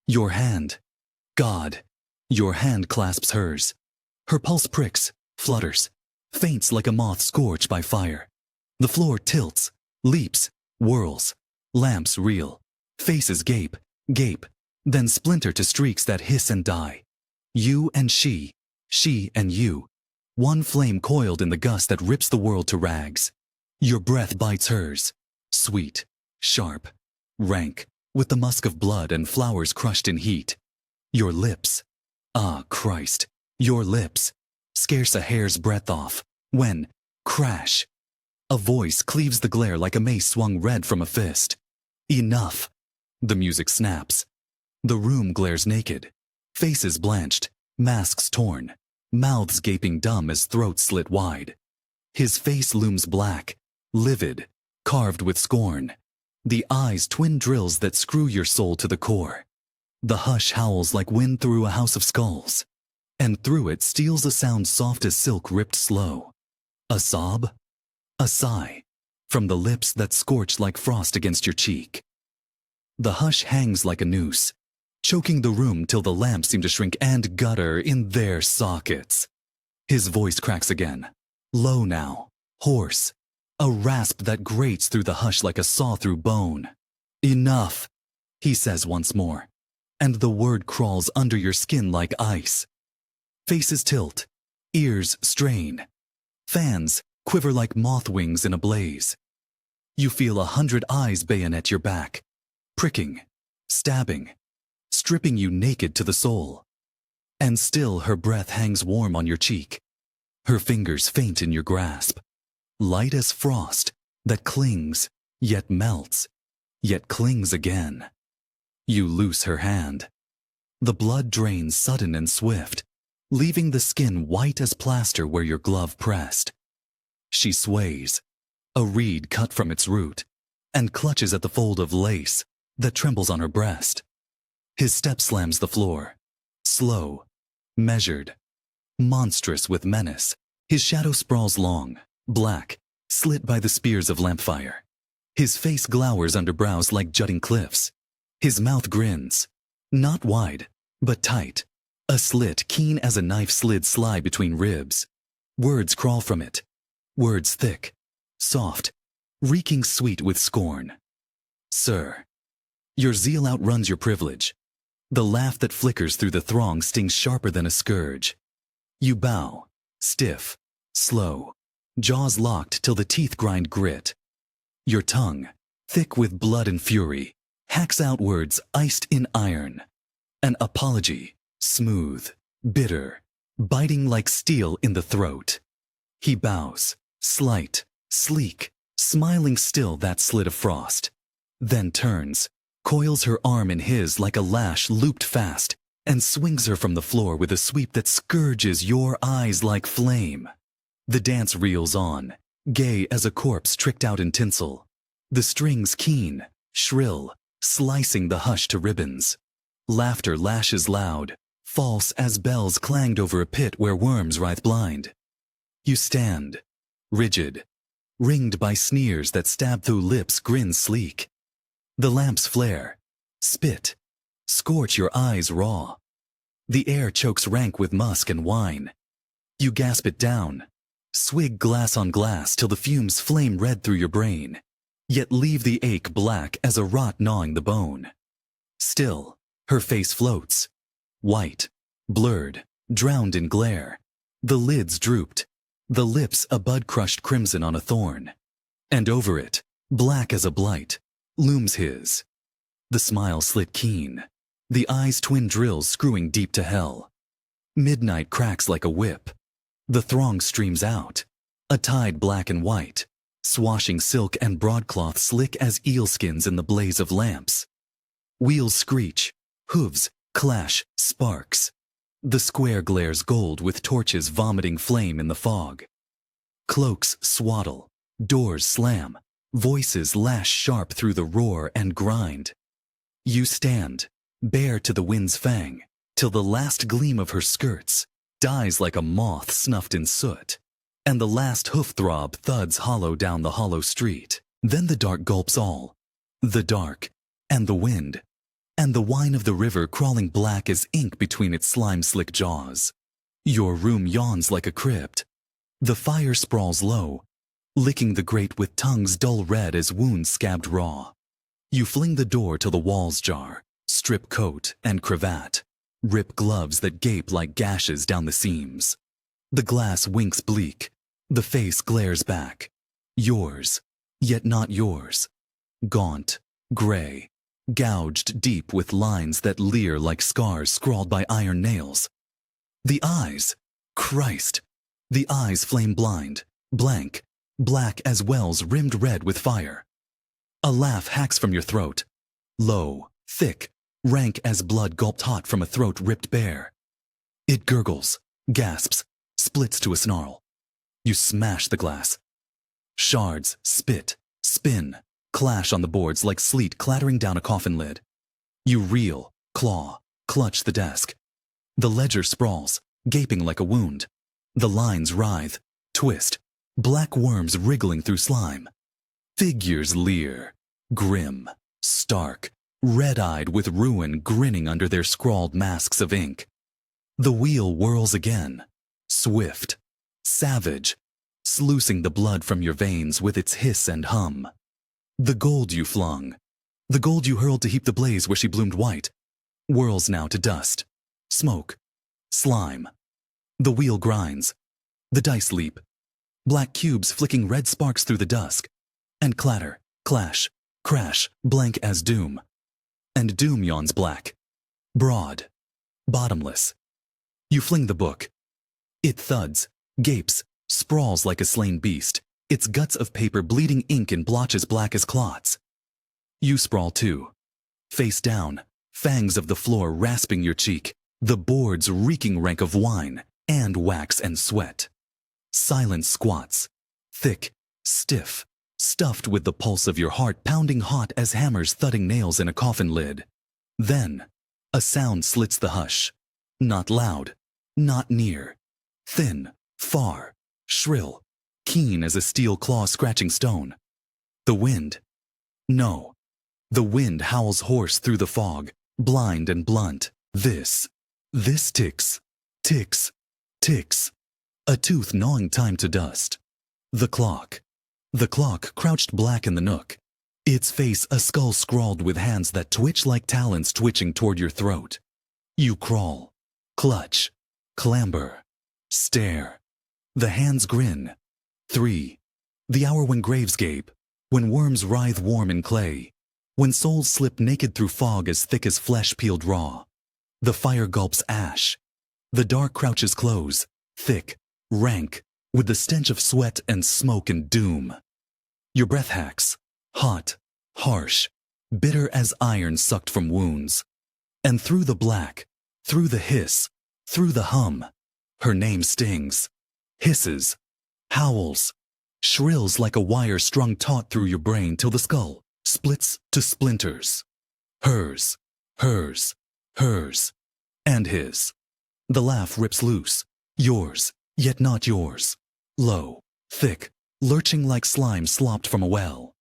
Your hand, God, your hand clasps hers. Her pulse pricks, flutters, faints like a moth scorched by fire. The floor tilts, leaps, whirls, lamps reel, faces gape, gape, then splinter to streaks that hiss and die. You and she and you, one flame coiled in the gust that rips the world to rags. Your breath bites hers, sweet, sharp, rank, with the musk of blood and flowers crushed in heat. Your lips, ah Christ, your lips, scarce a hair's breadth off, when, crash, a voice cleaves the glare like a mace swung red from a fist. Enough. The music snaps. The room glares naked, faces blanched, masks torn, mouths gaping dumb as throats slit wide. His face looms black, livid, carved with scorn. The eyes twin drills that screw your soul to the core. The hush howls like wind through a house of skulls, and through it steals a sound soft as silk ripped slow. A sob? A sigh, from the lips that scorch like frost against your cheek. The hush hangs like a noose, choking the room till the lamps seem to shrink and gutter in their sockets. His voice cracks again, low now, hoarse, a rasp that grates through the hush like a saw through bone. Enough, he says once more, and the word crawls under your skin like ice. Faces tilt, ears strain, fans quiver like moth wings in a blaze. You feel 100 eyes bayonet your back, pricking, stabbing, stripping you naked to the soul. And still her breath hangs warm on your cheek, her fingers faint in your grasp, light as frost that clings, yet melts, yet clings again. You loose her hand. The blood drains sudden and swift, leaving the skin white as plaster where your glove pressed. She sways, a reed cut from its root, and clutches at the fold of lace that trembles on her breast. His step slams the floor. Slow, measured, monstrous with menace. His shadow sprawls long, black, slit by the spears of lampfire. His face glowers under brows like jutting cliffs. His mouth grins, not wide, but tight. A slit keen as a knife slid sly between ribs. Words crawl from it. Words thick, soft, reeking sweet with scorn. Sir, your zeal outruns your privilege. The laugh that flickers through the throng stings sharper than a scourge. You bow, stiff, slow, jaws locked till the teeth grind grit. Your tongue, thick with blood and fury, hacks out words iced in iron. An apology, smooth, bitter, biting like steel in the throat. He bows, slight, sleek, smiling still that slit of frost. Then turns, coils her arm in his like a lash looped fast, and swings her from the floor with a sweep that scourges your eyes like flame. The dance reels on, gay as a corpse tricked out in tinsel. The strings keen, shrill, slicing the hush to ribbons. Laughter lashes loud, false as bells clanged over a pit where worms writhe blind. You stand, rigid, ringed by sneers that stab through lips grins sleek. The lamps flare, spit, scorch your eyes raw. The air chokes rank with musk and wine. You gasp it down, swig glass on glass till the fumes flame red through your brain, yet leave the ache black as a rot gnawing the bone. Still, her face floats, white, blurred, drowned in glare. The lids drooped, the lips a bud crushed crimson on a thorn. And over it, black as a blight, looms his. The smile slit keen, the eyes twin drills screwing deep to hell. Midnight cracks like a whip. The throng streams out, a tide black and white, swashing silk and broadcloth slick as eelskins in the blaze of lamps. Wheels screech, hooves clash, sparks. The square glares gold with torches vomiting flame in the fog. Cloaks swaddle, doors slam, voices lash sharp through the roar and grind. You stand, bare to the wind's fang, till the last gleam of her skirts dies like a moth snuffed in soot, and the last hoof throb thuds hollow down the hollow street. Then the dark gulps all, the dark, and the wind, and the wine of the river crawling black as ink between its slime-slick jaws. Your room yawns like a crypt. The fire sprawls low, licking the grate with tongues dull red as wounds scabbed raw. You fling the door till the walls jar, strip coat and cravat, rip gloves that gape like gashes down the seams. The glass winks bleak, the face glares back. Yours, yet not yours. Gaunt, gray, gouged deep with lines that leer like scars scrawled by iron nails. The eyes, Christ! The eyes flame blind, blank, black as wells rimmed red with fire. A laugh hacks from your throat, low, thick, rank as blood gulped hot from a throat ripped bare. It gurgles, gasps, splits to a snarl. You smash the glass. Shards spit, spin, clash on the boards like sleet clattering down a coffin lid. You reel, claw, clutch the desk. The ledger sprawls, gaping like a wound. The lines writhe, twist, black worms wriggling through slime. Figures leer, grim, stark, red-eyed with ruin grinning under their scrawled masks of ink. The wheel whirls again, swift, savage, sluicing the blood from your veins with its hiss and hum. The gold you flung, the gold you hurled to heap the blaze where she bloomed white, whirls now to dust, smoke, slime. The wheel grinds, the dice leap, black cubes flicking red sparks through the dusk, and clatter, clash, crash, blank as doom. And doom yawns black, broad, bottomless. You fling the book. It thuds, gapes, sprawls like a slain beast, its guts of paper bleeding ink in blotches black as clots. You sprawl too, face down, fangs of the floor rasping your cheek, the boards reeking rank of wine, and wax and sweat. Silence squats, thick, stiff, stuffed with the pulse of your heart pounding hot as hammers thudding nails in a coffin lid. Then, A sound slits the hush. Not loud, not near. Thin, far, shrill, keen as a steel claw scratching stone. The wind. No. The wind howls hoarse through the fog, blind and blunt. This ticks, ticks, ticks. A tooth gnawing time to dust. The clock. The clock crouched black in the nook. Its face a skull scrawled with hands that twitch like talons twitching toward your throat. You crawl, clutch, clamber, stare. The hands grin. 3. The hour when graves gape, when worms writhe warm in clay, when souls slip naked through fog as thick as flesh peeled raw. The fire gulps ash. The dark crouches close, thick, rank, with the stench of sweat and smoke and doom. Your breath hacks, hot, harsh, bitter as iron sucked from wounds. And through the black, through the hiss, through the hum, her name stings, hisses, howls, shrills like a wire strung taut through your brain till the skull splits to splinters. Hers, hers, hers, and his. The laugh rips loose, yours, yet not yours. Low, thick, lurching like slime slopped from a well.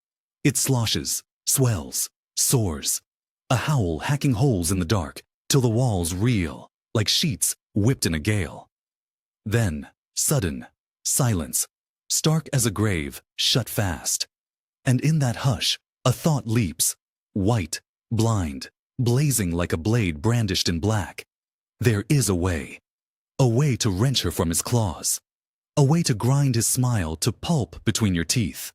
It sloshes, swells, soars. A howl hacking holes in the dark till the walls reel like sheets whipped in a gale. Then, sudden, silence, stark as a grave, shut fast. And in that hush, a thought leaps, white, blind, blazing like a blade brandished in black. There is a way to wrench her from his claws, a way to grind his smile to pulp between your teeth.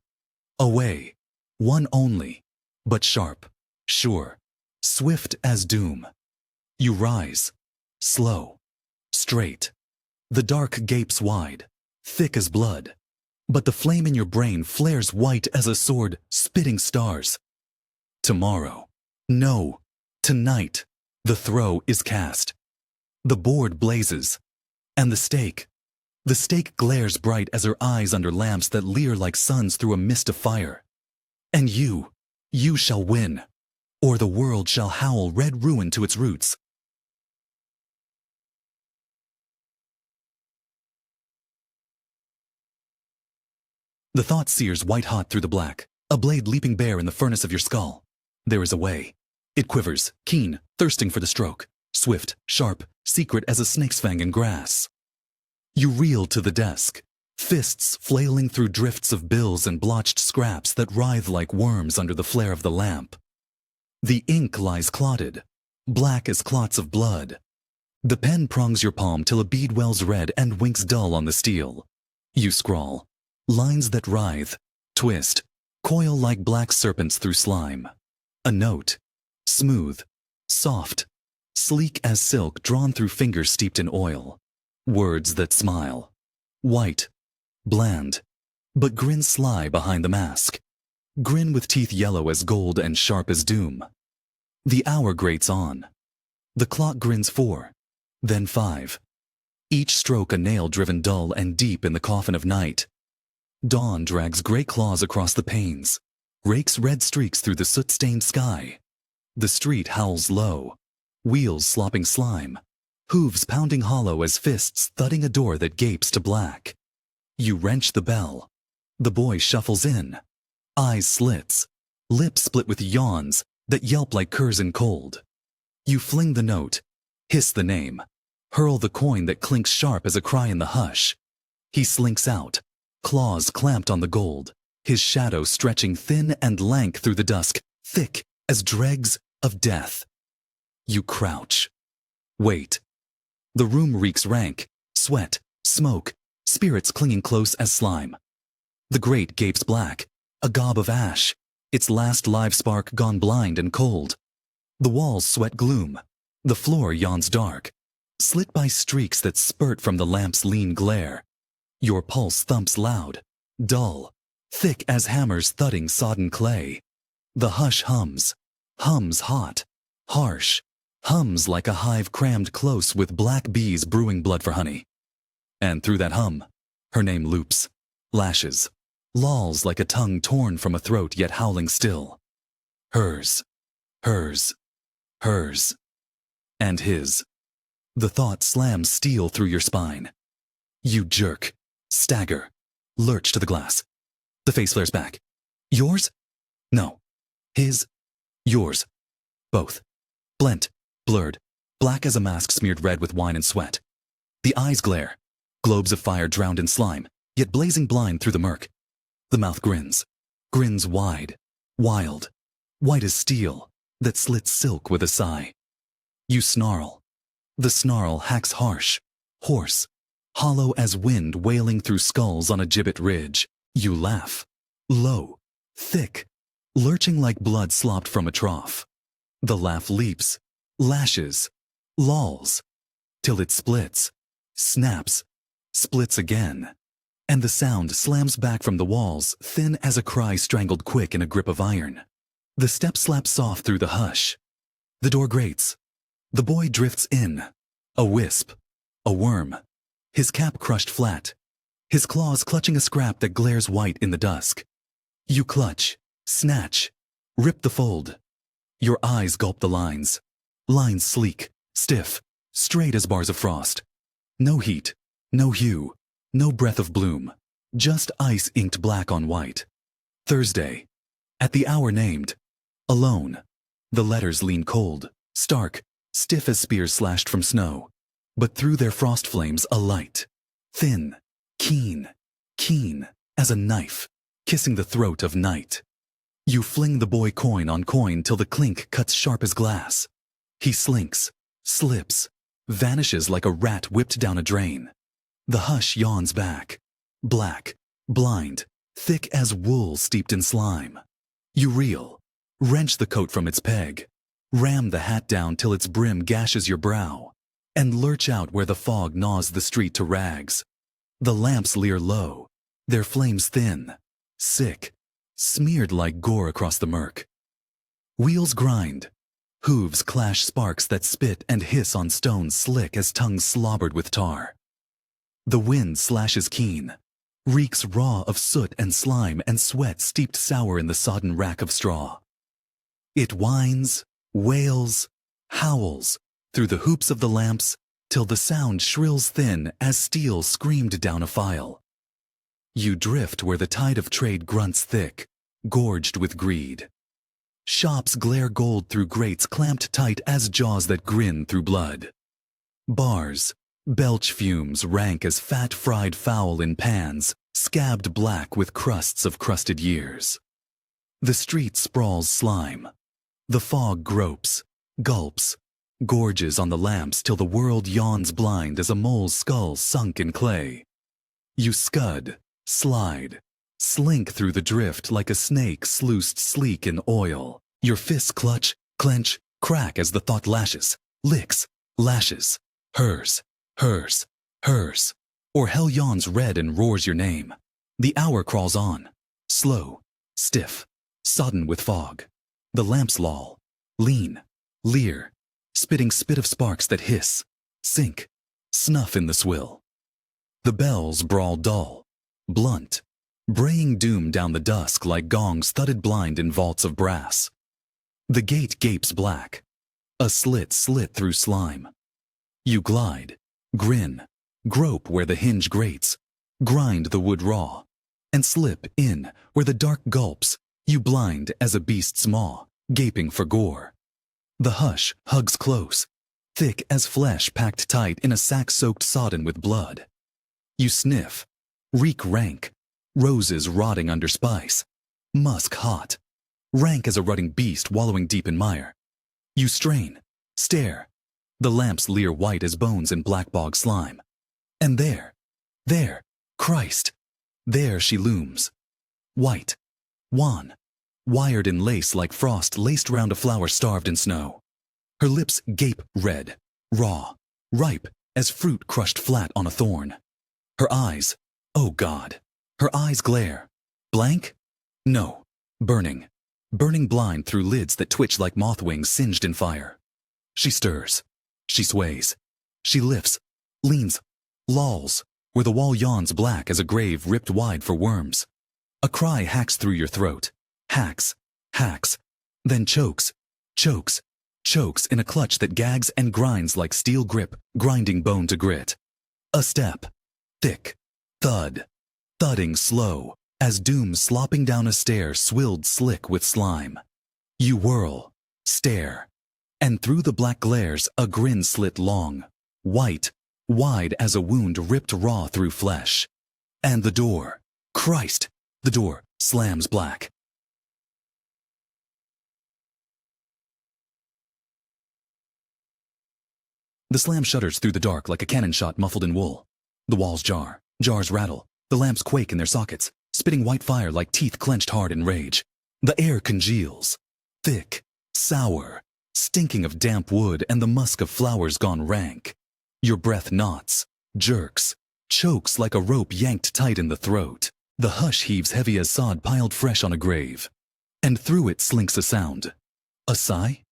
A way, one only, but sharp, sure, swift as doom. You rise, slow, straight. The dark gapes wide, thick as blood, but the flame in your brain flares white as a sword spitting stars. Tomorrow, no, tonight, the throw is cast. The board blazes, and the stake glares bright as her eyes under lamps that leer like suns through a mist of fire. And you shall win, or the world shall howl red ruin to its roots. The thought sears white-hot through the black, a blade leaping bare in the furnace of your skull. There is a way. It quivers, keen, thirsting for the stroke, swift, sharp, secret as a snake's fang in grass. You reel to the desk, fists flailing through drifts of bills and blotched scraps that writhe like worms under the flare of the lamp. The ink lies clotted, black as clots of blood. The pen prongs your palm till a bead wells red and winks dull on the steel. You scrawl, lines that writhe, twist, coil like black serpents through slime. A note, smooth, soft, sleek as silk drawn through fingers steeped in oil. Words that smile, white, bland, but grin sly behind the mask. Grin with teeth yellow as gold and sharp as doom. The hour grates on. The clock grins 4, then 5. Each stroke a nail driven dull and deep in the coffin of night. Dawn drags gray claws across the panes, rakes red streaks through the soot-stained sky. The street howls low, wheels slopping slime, hooves pounding hollow as fists thudding a door that gapes to black. You wrench the bell. The boy shuffles in. Eyes slits, lips split with yawns that yelp like curs in cold. You fling the note, hiss the name, hurl the coin that clinks sharp as a cry in the hush. He slinks out, claws clamped on the gold, his shadow stretching thin and lank through the dusk, thick as dregs of death. You crouch. Wait. The room reeks rank, sweat, smoke, spirits clinging close as slime. The grate gapes black, a gob of ash, its last live spark gone blind and cold. The walls sweat gloom, the floor yawns dark, slit by streaks that spurt from the lamp's lean glare. Your pulse thumps loud, dull, thick as hammers thudding sodden clay. The hush hums hot, harsh, hums like a hive crammed close with black bees brewing blood for honey. And through that hum, her name loops, lashes, lolls like a tongue torn from a throat yet howling still. Hers, hers, hers. And his. The thought slams steel through your spine. You jerk, stagger, lurch to the glass. The face flares back. Yours? No. His. Yours. Both. Blent, blurred, black as a mask smeared red with wine and sweat. The eyes glare, globes of fire drowned in slime, yet blazing blind through the murk. The mouth grins wide, wild, white as steel that slits silk with a sigh. You snarl. The snarl hacks harsh, hoarse, hollow as wind wailing through skulls on a gibbet ridge. You laugh, low, thick, lurching like blood slopped from a trough. The laugh leaps, lashes, lolls, till it splits, snaps, splits again, and the sound slams back from the walls, thin as a cry strangled quick in a grip of iron. The step slaps soft through the hush. The door grates. The boy drifts in, a wisp, a worm, his cap crushed flat, his claws clutching a scrap that glares white in the dusk. You clutch, snatch, rip the fold. Your eyes gulp the lines sleek, stiff, straight as bars of frost. No heat, no hue, no breath of bloom, just ice inked black on white. Thursday. At the hour named. Alone. The letters lean cold, stark, stiff as spears slashed from snow, but through their frost flames a light, thin, keen, keen as a knife, kissing the throat of night. You fling the boy coin on coin till the clink cuts sharp as glass. He slinks, slips, vanishes like a rat whipped down a drain. The hush yawns back, black, blind, thick as wool steeped in slime. You reel, wrench the coat from its peg, ram the hat down till its brim gashes your brow, and lurch out where the fog gnaws the street to rags. The lamps leer low, their flames thin, sick, smeared like gore across the murk. Wheels grind, hooves clash sparks that spit and hiss on stones slick as tongues slobbered with tar. The wind slashes keen, reeks raw of soot and slime and sweat steeped sour in the sodden rack of straw. It whines, wails, howls through the hoops of the lamps till the sound shrills thin as steel screamed down a file. You drift where the tide of trade grunts thick, gorged with greed. Shops glare gold through grates clamped tight as jaws that grin through blood. Bars belch fumes rank as fat fried fowl in pans, scabbed black with crusts of crusted years. The street sprawls slime. The fog gropes, gulps, gorges on the lamps till the world yawns blind as a mole's skull sunk in clay. You scud, slide, slink through the drift like a snake sluiced sleek in oil. Your fists clutch, clench, crack as the thought lashes, licks, lashes. Hers, hers, hers. Or hell yawns red and roars your name. The hour crawls on, slow, stiff, sodden with fog. The lamps loll, lean, leer, spitting spit of sparks that hiss, sink, snuff in the swill. The bells brawl dull, blunt, braying doom down the dusk like gongs thudded blind in vaults of brass. The gate gapes black, a slit through slime. You glide, grin, grope where the hinge grates, grind the wood raw, and slip in where the dark gulps, you blind as a beast's maw, gaping for gore. The hush hugs close, thick as flesh packed tight in a sack soaked sodden with blood. You sniff, reek rank, roses rotting under spice, musk hot, rank as a rutting beast wallowing deep in mire. You strain, stare, the lamps leer white as bones in black bog slime. And there, Christ, there she looms, white, wan, wired in lace like frost laced round a flower starved in snow. Her lips gape red, raw, ripe as fruit crushed flat on a thorn. Her eyes, oh God, her eyes glare. Blank? No, burning, burning blind through lids that twitch like moth wings singed in fire. She stirs, she sways, she lifts, leans, lolls, where the wall yawns black as a grave ripped wide for worms. A cry hacks through your throat, hacks, then chokes, chokes in a clutch that gags and grinds like steel grip, grinding bone to grit. A step, thick, thud, thudding slow, as doom slopping down a stair swilled slick with slime. You whirl, stare, and through the black glares a grin slit long, white, wide as a wound ripped raw through flesh. And the door, Christ, the door slams black. The slam shudders through the dark like a cannon shot muffled in wool. The walls jar, jars rattle, the lamps quake in their sockets, spitting white fire like teeth clenched hard in rage. The air congeals, thick, sour, stinking of damp wood and the musk of flowers gone rank. Your breath knots, jerks, chokes like a rope yanked tight in the throat. The hush heaves heavy as sod piled fresh on a grave. And through it slinks a sound. A sigh?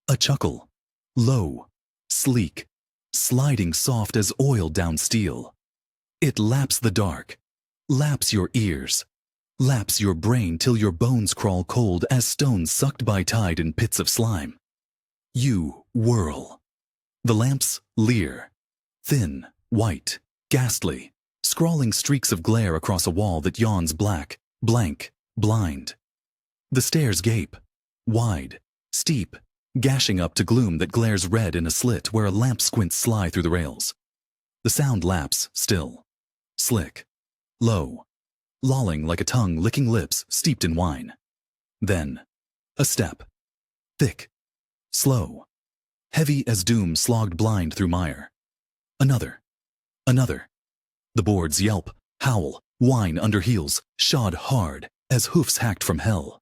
A chuckle. Low, sleek, sliding soft as oil down steel. It laps the dark, laps your ears, laps your brain till your bones crawl cold as stones sucked by tide in pits of slime. You whirl. The lamps leer, thin, white, ghastly, scrawling streaks of glare across a wall that yawns black, blank, blind. The stairs gape, wide, steep, gashing up to gloom that glares red in a slit where a lamp squints sly through the rails. The sound laps still, slick, low, lolling like a tongue licking lips steeped in wine. Then, a step, thick, slow, heavy as doom slogged blind through mire. Another, another. The boards yelp, howl, whine under heels, shod hard as hoofs hacked from hell.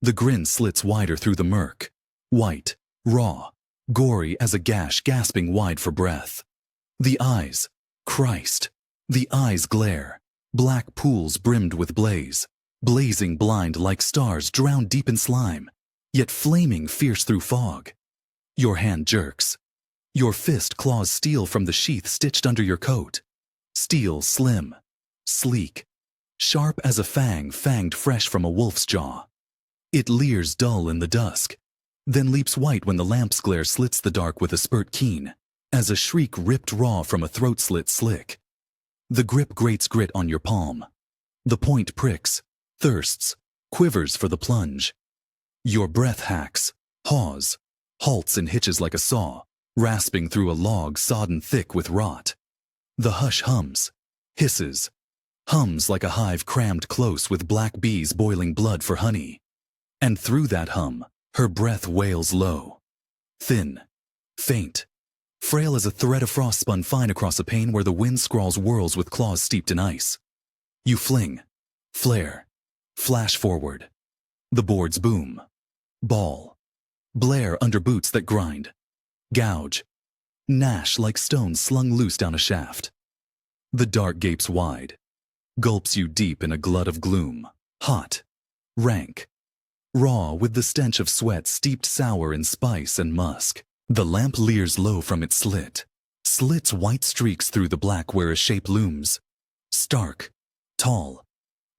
The grin slits wider through the murk, white, raw, gory as a gash gasping wide for breath. The eyes, Christ, the eyes glare, black pools brimmed with blaze, blazing blind like stars drowned deep in slime, yet flaming fierce through fog. Your hand jerks. Your fist claws steel from the sheath stitched under your coat. Steel slim, sleek, sharp as a fang fanged fresh from a wolf's jaw. It leers dull in the dusk, then leaps white when the lamp's glare slits the dark with a spurt keen, as a shriek ripped raw from a throat slit slick. The grip grates grit on your palm. The point pricks, thirsts, quivers for the plunge. Your breath hacks, haws, halts and hitches like a saw, rasping through a log sodden thick with rot. The hush hums, hisses, hums like a hive crammed close with black bees boiling blood for honey. And through that hum, her breath wails low, thin, faint, frail as a thread of frost spun fine across a pane where the wind scrawls whirls with claws steeped in ice. You fling, flare, flash forward. The boards boom, ball, blare under boots that grind, gouge, gnash like stones slung loose down a shaft. The dark gapes wide, gulps you deep in a glut of gloom, hot, rank, raw with the stench of sweat steeped sour in spice and musk. The lamp leers low from its slit, slits white streaks through the black where a shape looms, stark, tall,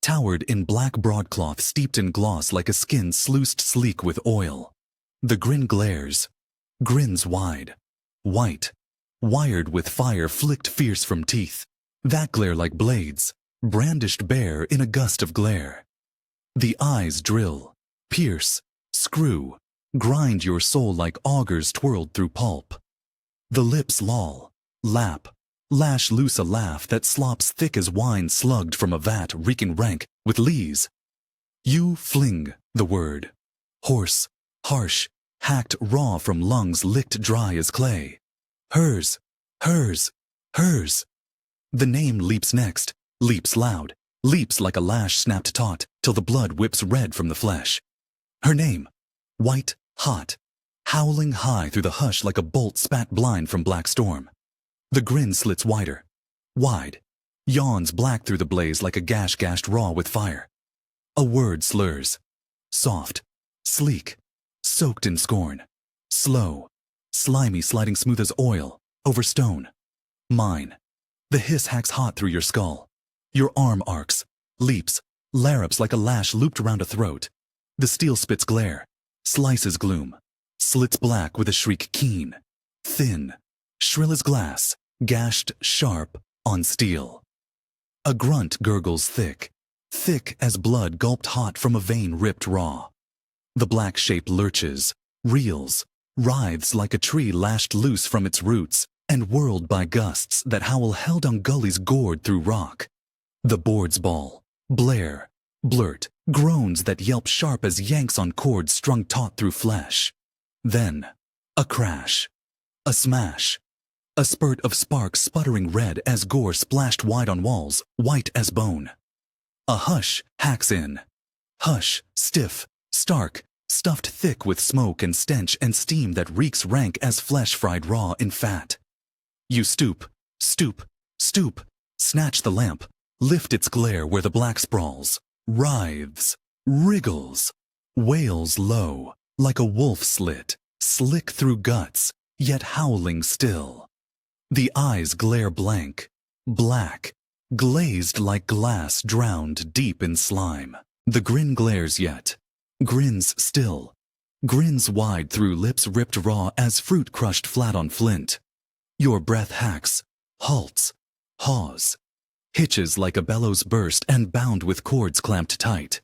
towered in black broadcloth steeped in gloss like a skin sluiced sleek with oil. The grin glares, grins wide, white, wired with fire flicked fierce from teeth, that glare like blades, brandished bare in a gust of glare. The eyes drill, pierce, screw, grind your soul like augers twirled through pulp. The lips loll, lap, lash loose a laugh that slops thick as wine slugged from a vat reeking rank with lees. You fling the word, hoarse, harsh, hacked raw from lungs licked dry as clay. Hers, hers, hers. The name leaps next, leaps loud, leaps like a lash snapped taut till the blood whips red from the flesh. Her name, white, hot, howling high through the hush like a bolt spat blind from black storm. The grin slits wider, wide, yawns black through the blaze like a gash gashed raw with fire. A word slurs, soft, sleek, soaked in scorn, slow, slimy sliding smooth as oil, over stone. Mine. The hiss hacks hot through your skull. Your arm arcs, leaps, larrups like a lash looped around a throat. The steel spits glare, slices gloom, slits black with a shriek keen, thin, shrill as glass, gashed sharp on steel. A grunt gurgles thick, thick as blood gulped hot from a vein ripped raw. The black shape lurches, reels, writhes like a tree lashed loose from its roots and whirled by gusts that howl hell-dung gullies gored through rock. The boards bawl, blare, blurt, groans that yelp sharp as yanks on cords strung taut through flesh. Then, a crash, a smash, a spurt of sparks sputtering red as gore splashed wide on walls, white as bone. A hush hacks in. Hush, stiff, stark, stuffed thick with smoke and stench and steam that reeks rank as flesh fried raw in fat. You stoop, stoop, stoop, snatch the lamp, lift its glare where the black sprawls, writhes, wriggles, wails low, like a wolf slit, slick through guts, yet howling still. The eyes glare blank, black, glazed like glass drowned deep in slime. The grin glares yet, grins still, grins wide through lips ripped raw as fruit crushed flat on flint. Your breath hacks, halts, haws, hitches like a bellows burst and bound with cords clamped tight.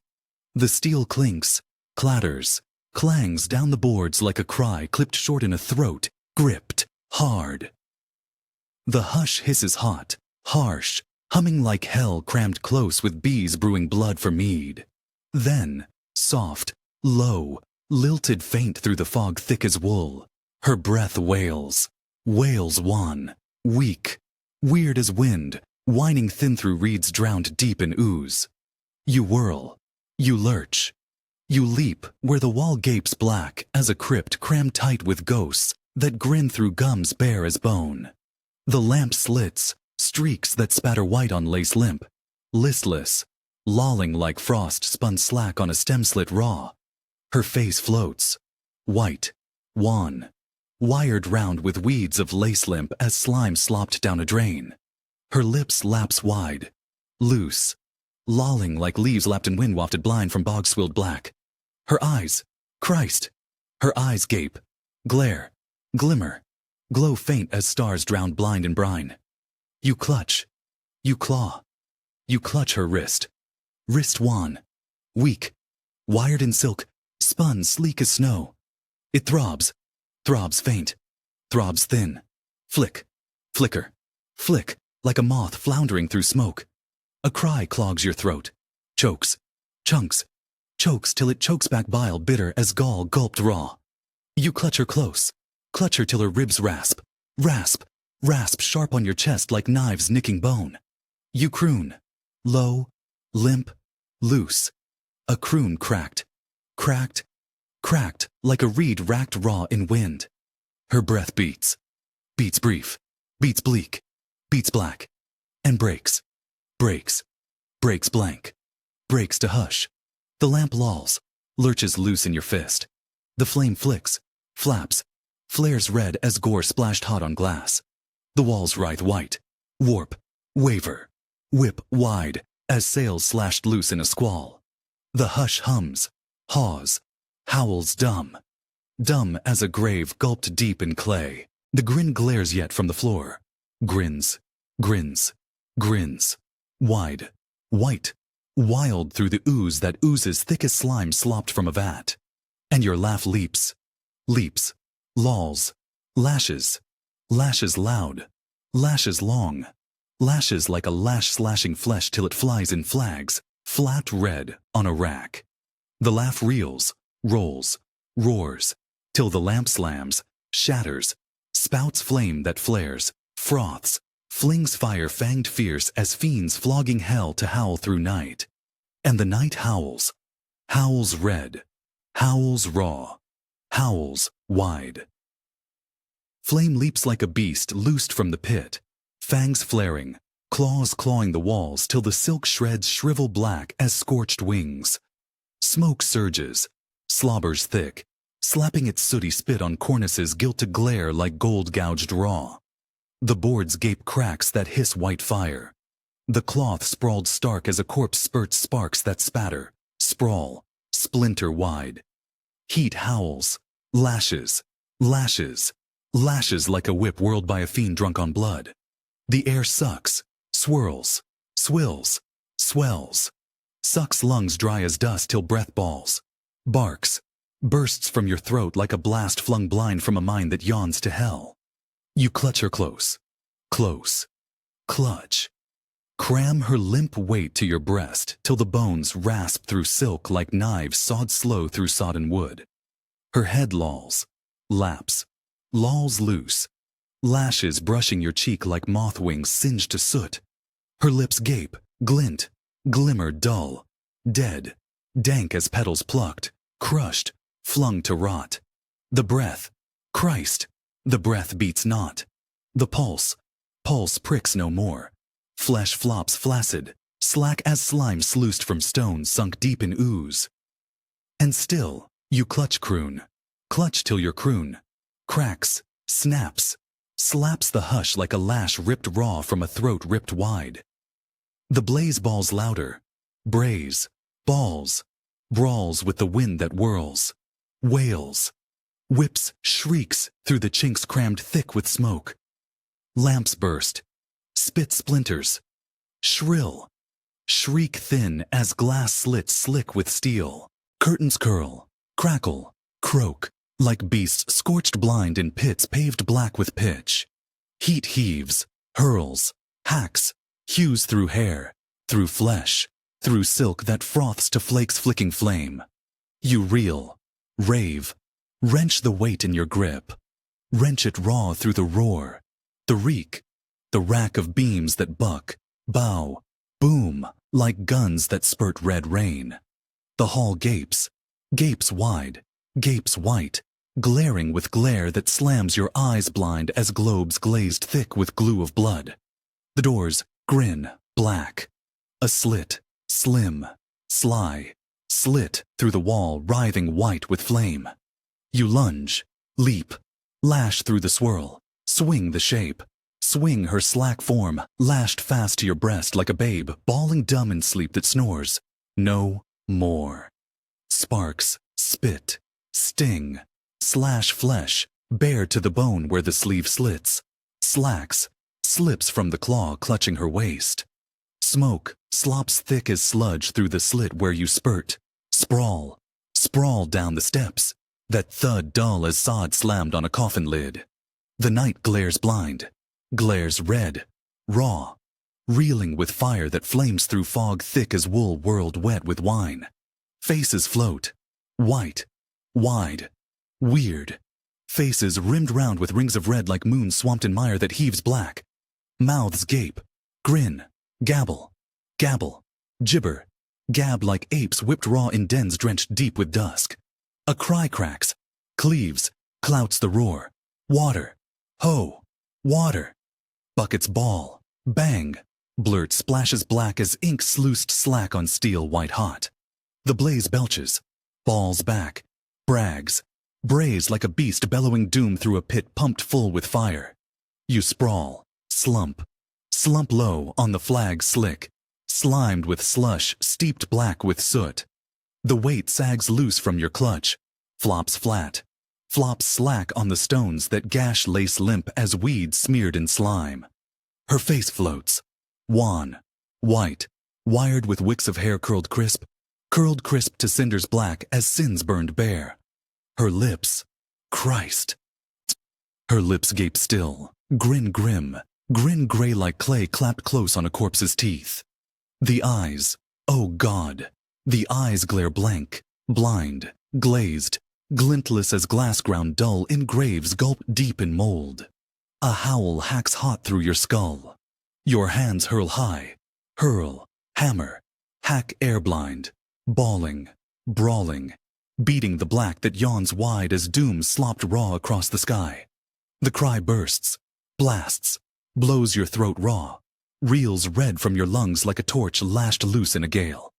The steel clinks, clatters, clangs down the boards like a cry clipped short in a throat, gripped, hard. The hush hisses hot, harsh, humming like hell crammed close with bees brewing blood for mead. Then, soft, low, lilted faint through the fog thick as wool, her breath wails, wails wan, weak, weird as wind, whining thin through reeds drowned deep in ooze. You whirl, you lurch, you leap where the wall gapes black as a crypt crammed tight with ghosts that grin through gums bare as bone. The lamp slits, streaks that spatter white on lace limp, listless, lolling like frost spun slack on a stem slit raw. Her face floats, white, wan, wired round with weeds of lace limp as slime slopped down a drain. Her lips lapse wide, loose, lolling like leaves lapped in wind wafted blind from bog-swilled black. Her eyes, Christ! Her eyes gape, glare, glimmer, glow faint as stars drowned blind in brine. You clutch, you claw, you clutch her wrist wan, weak, wired in silk, spun sleek as snow. It throbs, throbs faint, throbs thin, flick, flicker, flick, like a moth floundering through smoke. A cry clogs your throat, chokes, chunks, chokes till it chokes back bile bitter as gall gulped raw. You clutch her close, clutch her till her ribs rasp, rasp, rasp sharp on your chest like knives nicking bone. You croon, low, limp, loose. A croon cracked, cracked, cracked like a reed racked raw in wind. Her breath beats, beats brief, beats bleak, beats black, and breaks, breaks, breaks blank, breaks to hush. The lamp lolls, lurches loose in your fist. The flame flicks, flaps, flares red as gore splashed hot on glass. The walls writhe white, warp, waver, whip wide as sails slashed loose in a squall. The hush hums, haws, howls dumb, dumb as a grave gulped deep in clay. The grin glares yet from the floor, grins, grins, grins, wide, white, wild through the ooze that oozes thick as slime slopped from a vat. And your laugh leaps, leaps, lolls, lashes, lashes loud, lashes long, lashes like a lash slashing flesh till it flies in flags, flat red on a rack. The laugh reels, rolls, roars, till the lamp slams, shatters, spouts flame that flares, froths, flings fire fanged fierce as fiends flogging hell to howl through night. And the night howls, howls red, howls raw, howls wide. Flame leaps like a beast loosed from the pit, fangs flaring, claws clawing the walls till the silk shreds shrivel black as scorched wings. Smoke surges, slobbers thick, slapping its sooty spit on cornices gilt to glare like gold gouged raw. The boards gape cracks that hiss white fire. The cloth sprawled stark as a corpse spurts sparks that spatter, sprawl, splinter wide. Heat howls, Lashes, lashes, lashes like a whip whirled by a fiend drunk on blood. The air sucks, swirls, swills, swells, sucks lungs dry as dust till breath balls, barks, bursts from your throat like a blast flung blind from a mind that yawns to hell. You clutch her close, close, clutch. Cram her limp weight to your breast till the bones rasp through silk like knives sawed slow through sodden wood. Her head lolls, laps, lolls loose, lashes brushing your cheek like moth wings singed to soot. Her lips gape, glint, glimmer dull, dead, dank as petals plucked, crushed, flung to rot. The breath, Christ, the breath beats not. The pulse pricks no more. Flesh flops flaccid, slack as slime sluiced from stones sunk deep in ooze. And still, you clutch till your croon cracks, snaps, slaps the hush like a lash ripped raw from a throat ripped wide. The blaze balls louder, brays, balls, brawls with the wind that whirls, wails, whips, shrieks through the chinks crammed thick with smoke. Lamps burst, spit splinters, shrill, shriek thin as glass slits slick with steel. Curtains curl, crackle, croak, like beasts scorched blind in pits paved black with pitch. Heat heaves, hurls, hacks, hews through hair, through flesh, through silk that froths to flakes flicking flame. You reel, rave, wrench the weight in your grip, wrench it raw through the roar, the reek, the rack of beams that buck, bow, boom, like guns that spurt red rain. The hall gapes, gapes wide, gapes white, glaring with glare that slams your eyes blind as globes glazed thick with glue of blood. The doors grin, black. A slit, slim, sly, slit through the wall writhing white with flame. You lunge, leap, lash through the swirl, swing the shape, swing her slack form, lashed fast to your breast like a babe, bawling dumb in sleep that snores. No more. Sparks, spit, sting, slash flesh, bare to the bone where the sleeve slits, slacks, slips from the claw clutching her waist. Smoke slops thick as sludge through the slit where you spurt, sprawl, sprawl down the steps, that thud dull as sod slammed on a coffin lid. The night glares blind, glares red, raw, reeling with fire that flames through fog thick as wool whirled wet with wine. Faces float, white, wide, weird, faces rimmed round with rings of red like moons swamped in mire that heaves black. Mouths gape, grin, gabble, gabble, gibber, gab like apes whipped raw in dens drenched deep with dusk. A cry cracks, cleaves, clouts the roar. Water, ho, water. Buckets bawl, bang, blurt splashes black as ink sluiced slack on steel white hot. The blaze belches, balls back, brags, brays like a beast bellowing doom through a pit pumped full with fire. You sprawl, slump low on the flag slick, slimed with slush, steeped black with soot. The weight sags loose from your clutch, flops flat, flops slack on the stones that gash lace limp as weeds smeared in slime. Her face floats, wan, white, wired with wicks of hair curled crisp to cinders black as sins burned bare. Her lips, Christ. Her lips gape still, grin grim, grin gray like clay clapped close on a corpse's teeth. The eyes, oh God, the eyes glare blank, blind, glazed, glintless as glass ground dull in graves gulped deep in mold. A howl hacks hot through your skull. Your hands hurl high, hurl, hammer, hack airblind, bawling, brawling, beating the black that yawns wide as doom slopped raw across the sky. The cry bursts, blasts, blows your throat raw, reels red from your lungs like a torch lashed loose in a gale.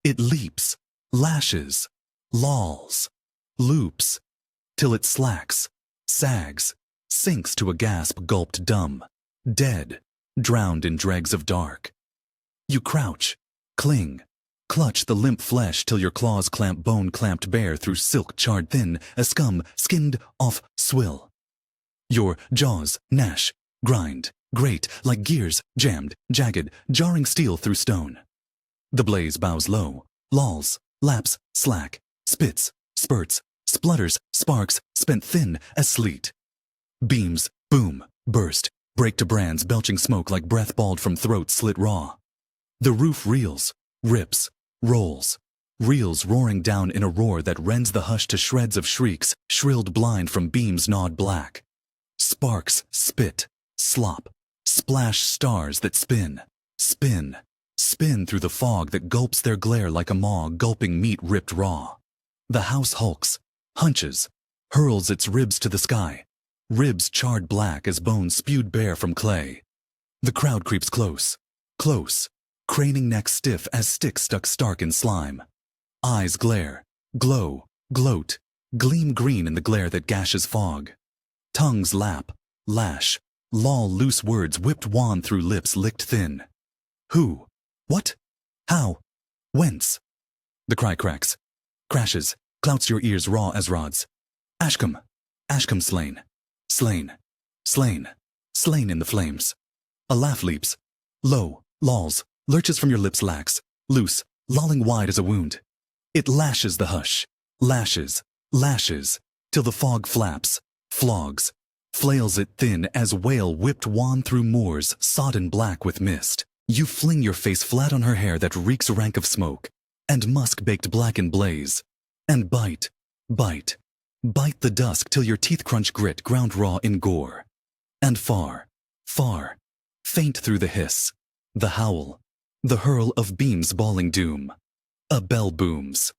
It leaps, lashes, lolls, loops, till it slacks, sags, sinks to a gasp gulped dumb, dead, drowned in dregs of dark. You crouch, cling, Clutch the limp flesh till your claws clamp bone clamped bare through silk charred thin, as scum skinned off swill. Your jaws gnash, grind, grate like gears jammed, jagged, jarring steel through stone. The blaze bows low, lolls, laps, slack, spits, spurts, splutters, sparks, spent thin as sleet. Beams, boom, burst, break to brands belching smoke like breath balled from throats slit raw. The roof reels, rips, rolls, reels roaring down in a roar that rends the hush to shreds of shrieks, shrilled blind from beams gnawed black. Sparks spit, slop, splash stars that spin, spin, spin through the fog that gulps their glare like a maw gulping meat ripped raw. The house hulks, hunches, hurls its ribs to the sky, ribs charred black as bones spewed bare from clay. The crowd creeps close, close, craning necks stiff as sticks stuck stark in slime. Eyes glare, glow, gloat, gleam green in the glare that gashes fog. Tongues lap, lash, loll loose words whipped wan through lips licked thin. Who? What? How? Whence? The cry cracks, crashes, clouts your ears raw as rods. Ashcombe, Ashcombe slain, slain, slain, slain in the flames. A laugh leaps, low, lolls, lurches from your lips lax, loose, lolling wide as a wound. It lashes the hush, lashes, lashes, till the fog flaps, flogs, flails it thin as wail whipped wan through moors sodden black with mist. You fling your face flat on her hair that reeks rank of smoke, and musk baked black in blaze, and bite, bite, bite the dusk till your teeth crunch grit ground raw in gore. And far, far, faint through the hiss, the howl, the hurl of beams balling doom. A bell booms.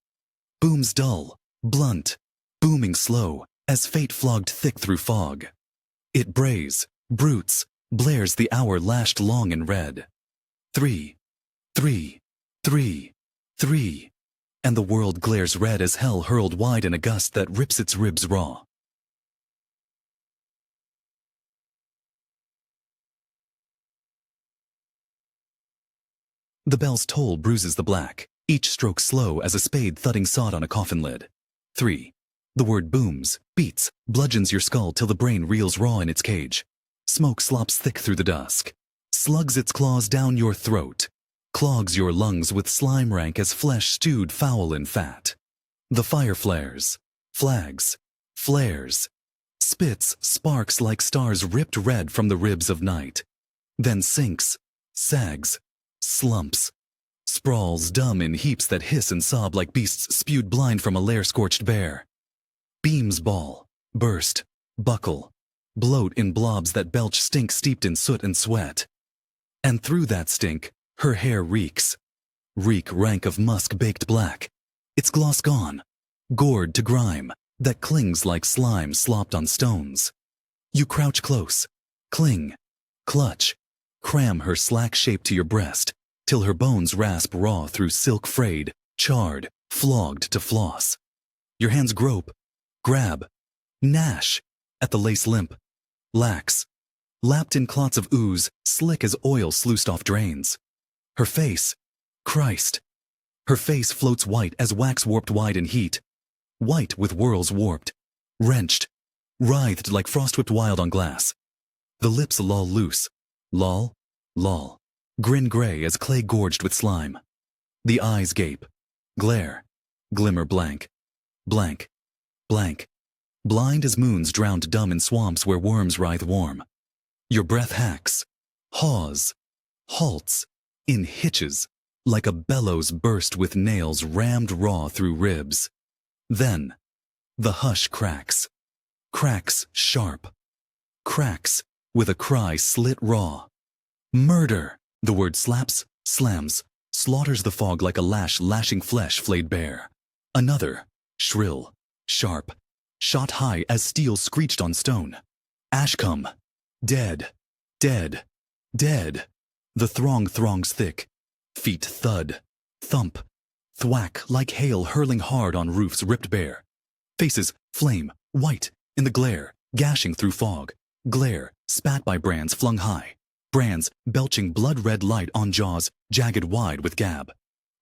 Booms dull, blunt, booming slow, as fate flogged thick through fog. It brays, brutes, blares the hour lashed long in red. 3, 3, 3, 3, and the world glares red as hell hurled wide in a gust that rips its ribs raw. The bell's toll bruises the black, each stroke slow as a spade thudding sod on a coffin lid. 3. The word booms, beats, bludgeons your skull till the brain reels raw in its cage. Smoke slops thick through the dusk, slugs its claws down your throat, clogs your lungs with slime rank as flesh stewed foul in fat. The fire flares, flags, flares, spits sparks like stars ripped red from the ribs of night, then sinks, sags, slumps, sprawls dumb in heaps that hiss and sob like beasts spewed blind from a lair scorched bare. Beams ball, burst, buckle, bloat in blobs that belch stink steeped in soot and sweat. And through that stink, her hair reeks. Reek rank of musk baked black, its gloss gone, gored to grime, that clings like slime slopped on stones. You crouch close, cling, clutch, cram her slack shape to your breast, till her bones rasp raw through silk frayed, charred, flogged to floss. Your hands grope, grab, gnash, at the lace limp, lax, lapped in clots of ooze, slick as oil sluiced off drains. Her face, Christ, her face floats white as wax warped wide in heat, white with whirls warped, wrenched, writhed like frost whipped wild on glass. The lips loll loose, loll, loll, grin gray as clay gorged with slime. The eyes gape, glare, glimmer blank, blank, blank, blind as moons drowned dumb in swamps where worms writhe warm. Your breath hacks, haws, halts, in hitches, like a bellows burst with nails rammed raw through ribs. Then, the hush cracks, cracks sharp, cracks with a cry slit raw. Murder! The word slaps, slams, slaughters the fog like a lash lashing flesh flayed bare. Another, shrill, sharp, shot high as steel screeched on stone. Ashcombe! Dead, dead, dead. The throng throngs thick. Feet thud, thump, thwack like hail hurling hard on roofs ripped bare. Faces flame, white, in the glare, gashing through fog. Glare, spat by brands flung high. Brands belching blood-red light on jaws, jagged wide with gab.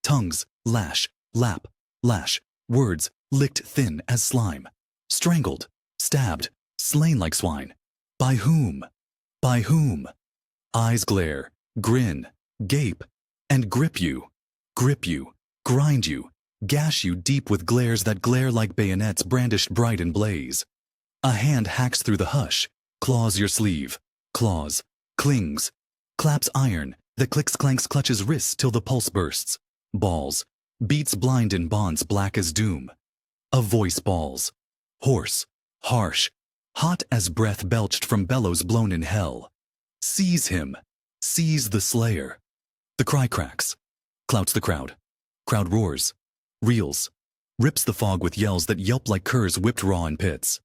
Tongues, lash, lap, lash, words, licked thin as slime. Strangled, stabbed, slain like swine. By whom? By whom? Eyes glare, grin, gape, and grip you, grind you, gash you deep with glares that glare like bayonets brandished bright in blaze. A hand hacks through the hush, claws your sleeve, claws, clings, claps iron that clicks clanks clutches wrists till the pulse bursts, balls, beats blind in bonds black as doom. A voice bawls, hoarse, harsh, hot as breath belched from bellows blown in hell. Seize him, seize the slayer. The cry cracks, clouts the crowd. Crowd roars, reels, rips the fog with yells that yelp like curs whipped raw in pits.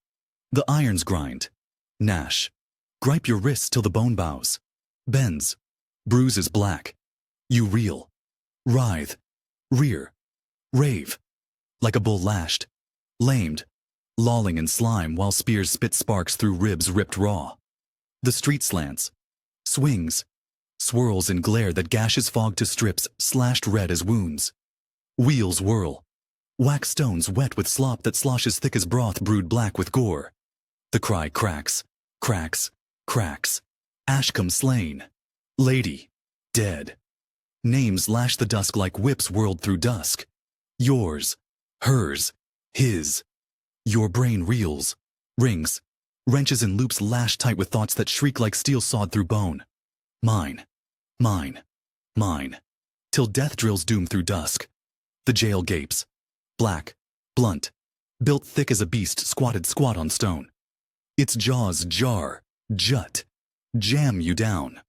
The irons grind, gnash, gripe your wrists till the bone bows, bends, bruises black. You reel, writhe, rear, rave, like a bull lashed, lamed, lolling in slime while spears spit sparks through ribs ripped raw. The street slants, swings, swirls in glare that gashes fog to strips slashed red as wounds. Wheels whirl, wax stones wet with slop that sloshes thick as broth brewed black with gore. The cry cracks, cracks, cracks. Ashcombe slain, lady, dead. Names lash the dusk like whips whirled through dusk. Yours, hers, his. Your brain reels, rings, wrenches and loops lashed tight with thoughts that shriek like steel sawed through bone. Mine, mine, mine, till death drills doom through dusk. The jail gapes, black, blunt, built thick as a beast squatted squat on stone. Its jaws jar, jut, jam you down.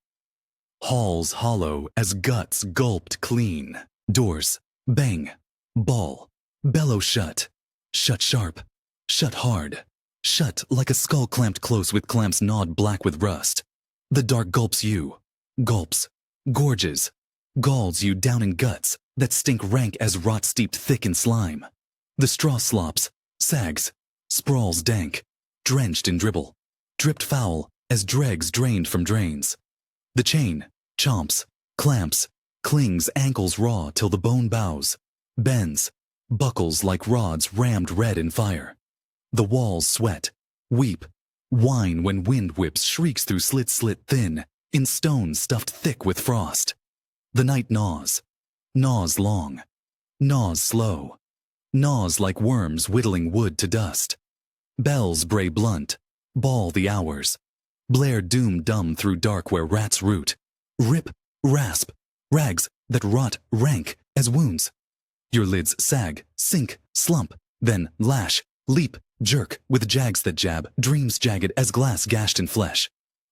Halls hollow as guts gulped clean. Doors, bang, ball, bellow shut, shut sharp, shut hard, shut like a skull clamped close with clamps gnawed black with rust. The dark gulps you, gulps, gorges, galls you down in guts that stink rank as rot steeped thick in slime. The straw slops, sags, sprawls dank, drenched in dribble, dripped foul as dregs drained from drains. The chain, chomps, clamps, clings ankles raw till the bone bows, bends, buckles like rods rammed red in fire. The walls sweat, weep, whine when wind whips shrieks through slit thin, in stone stuffed thick with frost. The night gnaws, gnaws long, gnaws slow, gnaws like worms whittling wood to dust. Bells bray blunt, bawl the hours, blare doom dumb through dark where rats root, rip, rasp, rags that rot rank as wounds. Your lids sag, sink, slump, then lash, leap, jerk with jags that jab, dreams jagged as glass gashed in flesh.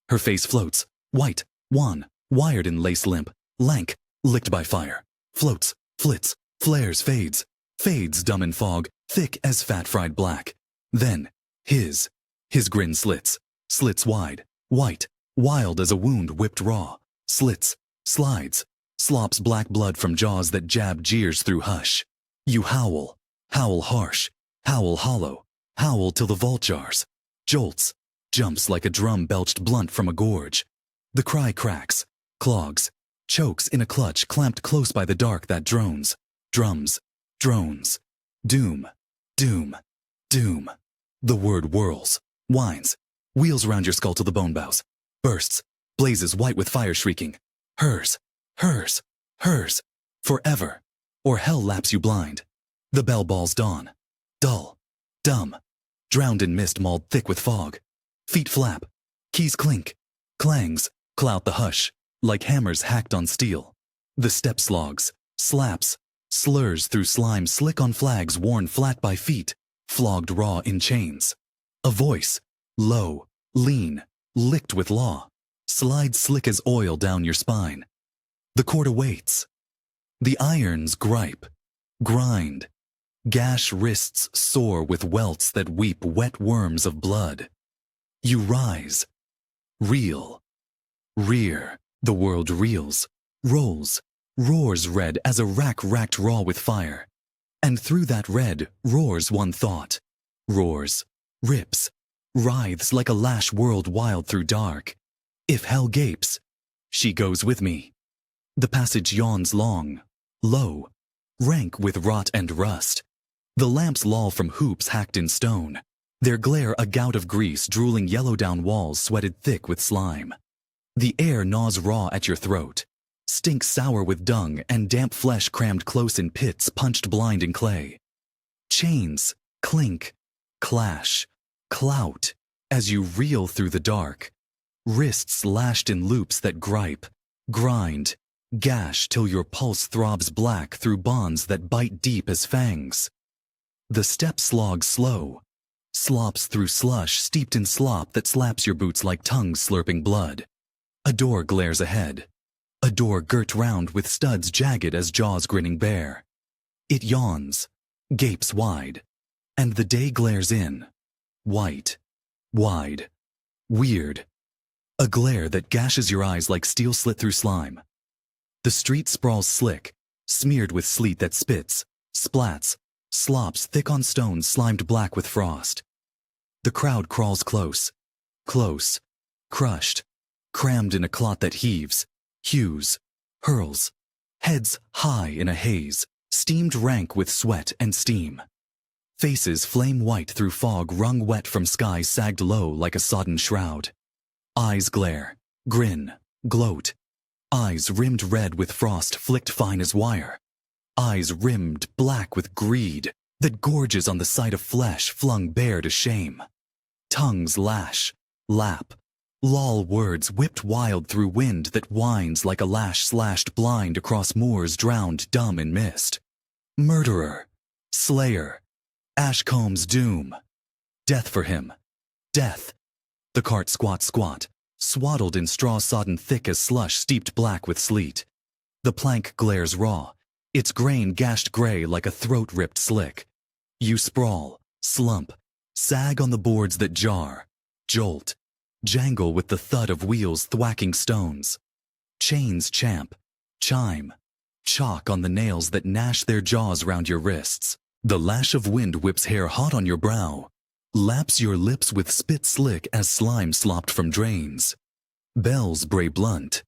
Her face floats, white, wan, wired in lace limp, lank, licked by fire, floats, flits, flares, fades dumb in fog, thick as fat fried black. Then, his grin slits wide, white, wild as a wound whipped raw, slits, slides, slops black blood from jaws that jab jeers through hush. You howl, howl harsh, howl hollow, howl till the vault jars, jolts, jumps like a drum belched blunt from a gorge. The cry cracks, clogs, chokes in a clutch clamped close by the dark that drones, drums, drones, doom, doom, doom. The word whirls, whines, wheels round your skull till the bone bows, bursts, blazes white with fire shrieking. Hers, hers, hers, forever, or hell laps you blind. The bell balls dawn, dull, dumb, drowned in mist mauled thick with fog. Feet flap, keys clink, clangs, clout the hush, like hammers hacked on steel. The step slogs, slaps, slurs through slime slick on flags worn flat by feet, flogged raw in chains. A voice, low, lean, licked with law, slides slick as oil down your spine. The court awaits. The irons gripe, grind, gash wrists sore with welts that weep wet worms of blood. You rise, reel, rear. The world reels, rolls, roars red as a rack racked raw with fire. And through that red roars one thought, roars, rips, writhes like a lash whirled wild through dark. If hell gapes, she goes with me. The passage yawns long, low, rank with rot and rust. The lamps loll from hoops hacked in stone, their glare a gout of grease drooling yellow down walls sweated thick with slime. The air gnaws raw at your throat, stinks sour with dung and damp flesh crammed close in pits punched blind in clay. Chains clink, clash, clout as you reel through the dark, wrists lashed in loops that gripe, grind, gash till your pulse throbs black through bonds that bite deep as fangs. The step slogs slow, slops through slush steeped in slop that slaps your boots like tongues slurping blood. A door glares ahead, a door girt round with studs jagged as jaws grinning bare. It yawns, gapes wide, and the day glares in, white, wide, weird, a glare that gashes your eyes like steel slit through slime. The street sprawls slick, smeared with sleet that spits, splats, slops thick on stones slimed black with frost. The crowd crawls close, close, crushed, crammed in a clot that heaves, hews, hurls, heads high in a haze, steamed rank with sweat and steam. Faces flame white through fog wrung wet from skies sagged low like a sodden shroud. Eyes glare, grin, gloat. Eyes rimmed red with frost flicked fine as wire. Eyes rimmed black with greed that gorges on the sight of flesh flung bare to shame. Tongues lash, lap, loll words whipped wild through wind that winds like a lash slashed blind across moors drowned dumb in mist. Murderer, slayer, Ashcomb's doom. Death for him. Death. The cart squat, swaddled in straw sodden thick as slush steeped black with sleet. The plank glares raw, its grain gashed gray like a throat ripped slick. You sprawl, slump, sag on the boards that jar, jolt, jangle with the thud of wheels thwacking stones. Chains champ, chime, chalk on the nails that gnash their jaws round your wrists. The lash of wind whips hair hot on your brow, laps your lips with spit slick as slime slopped from drains. Bells bray blunt,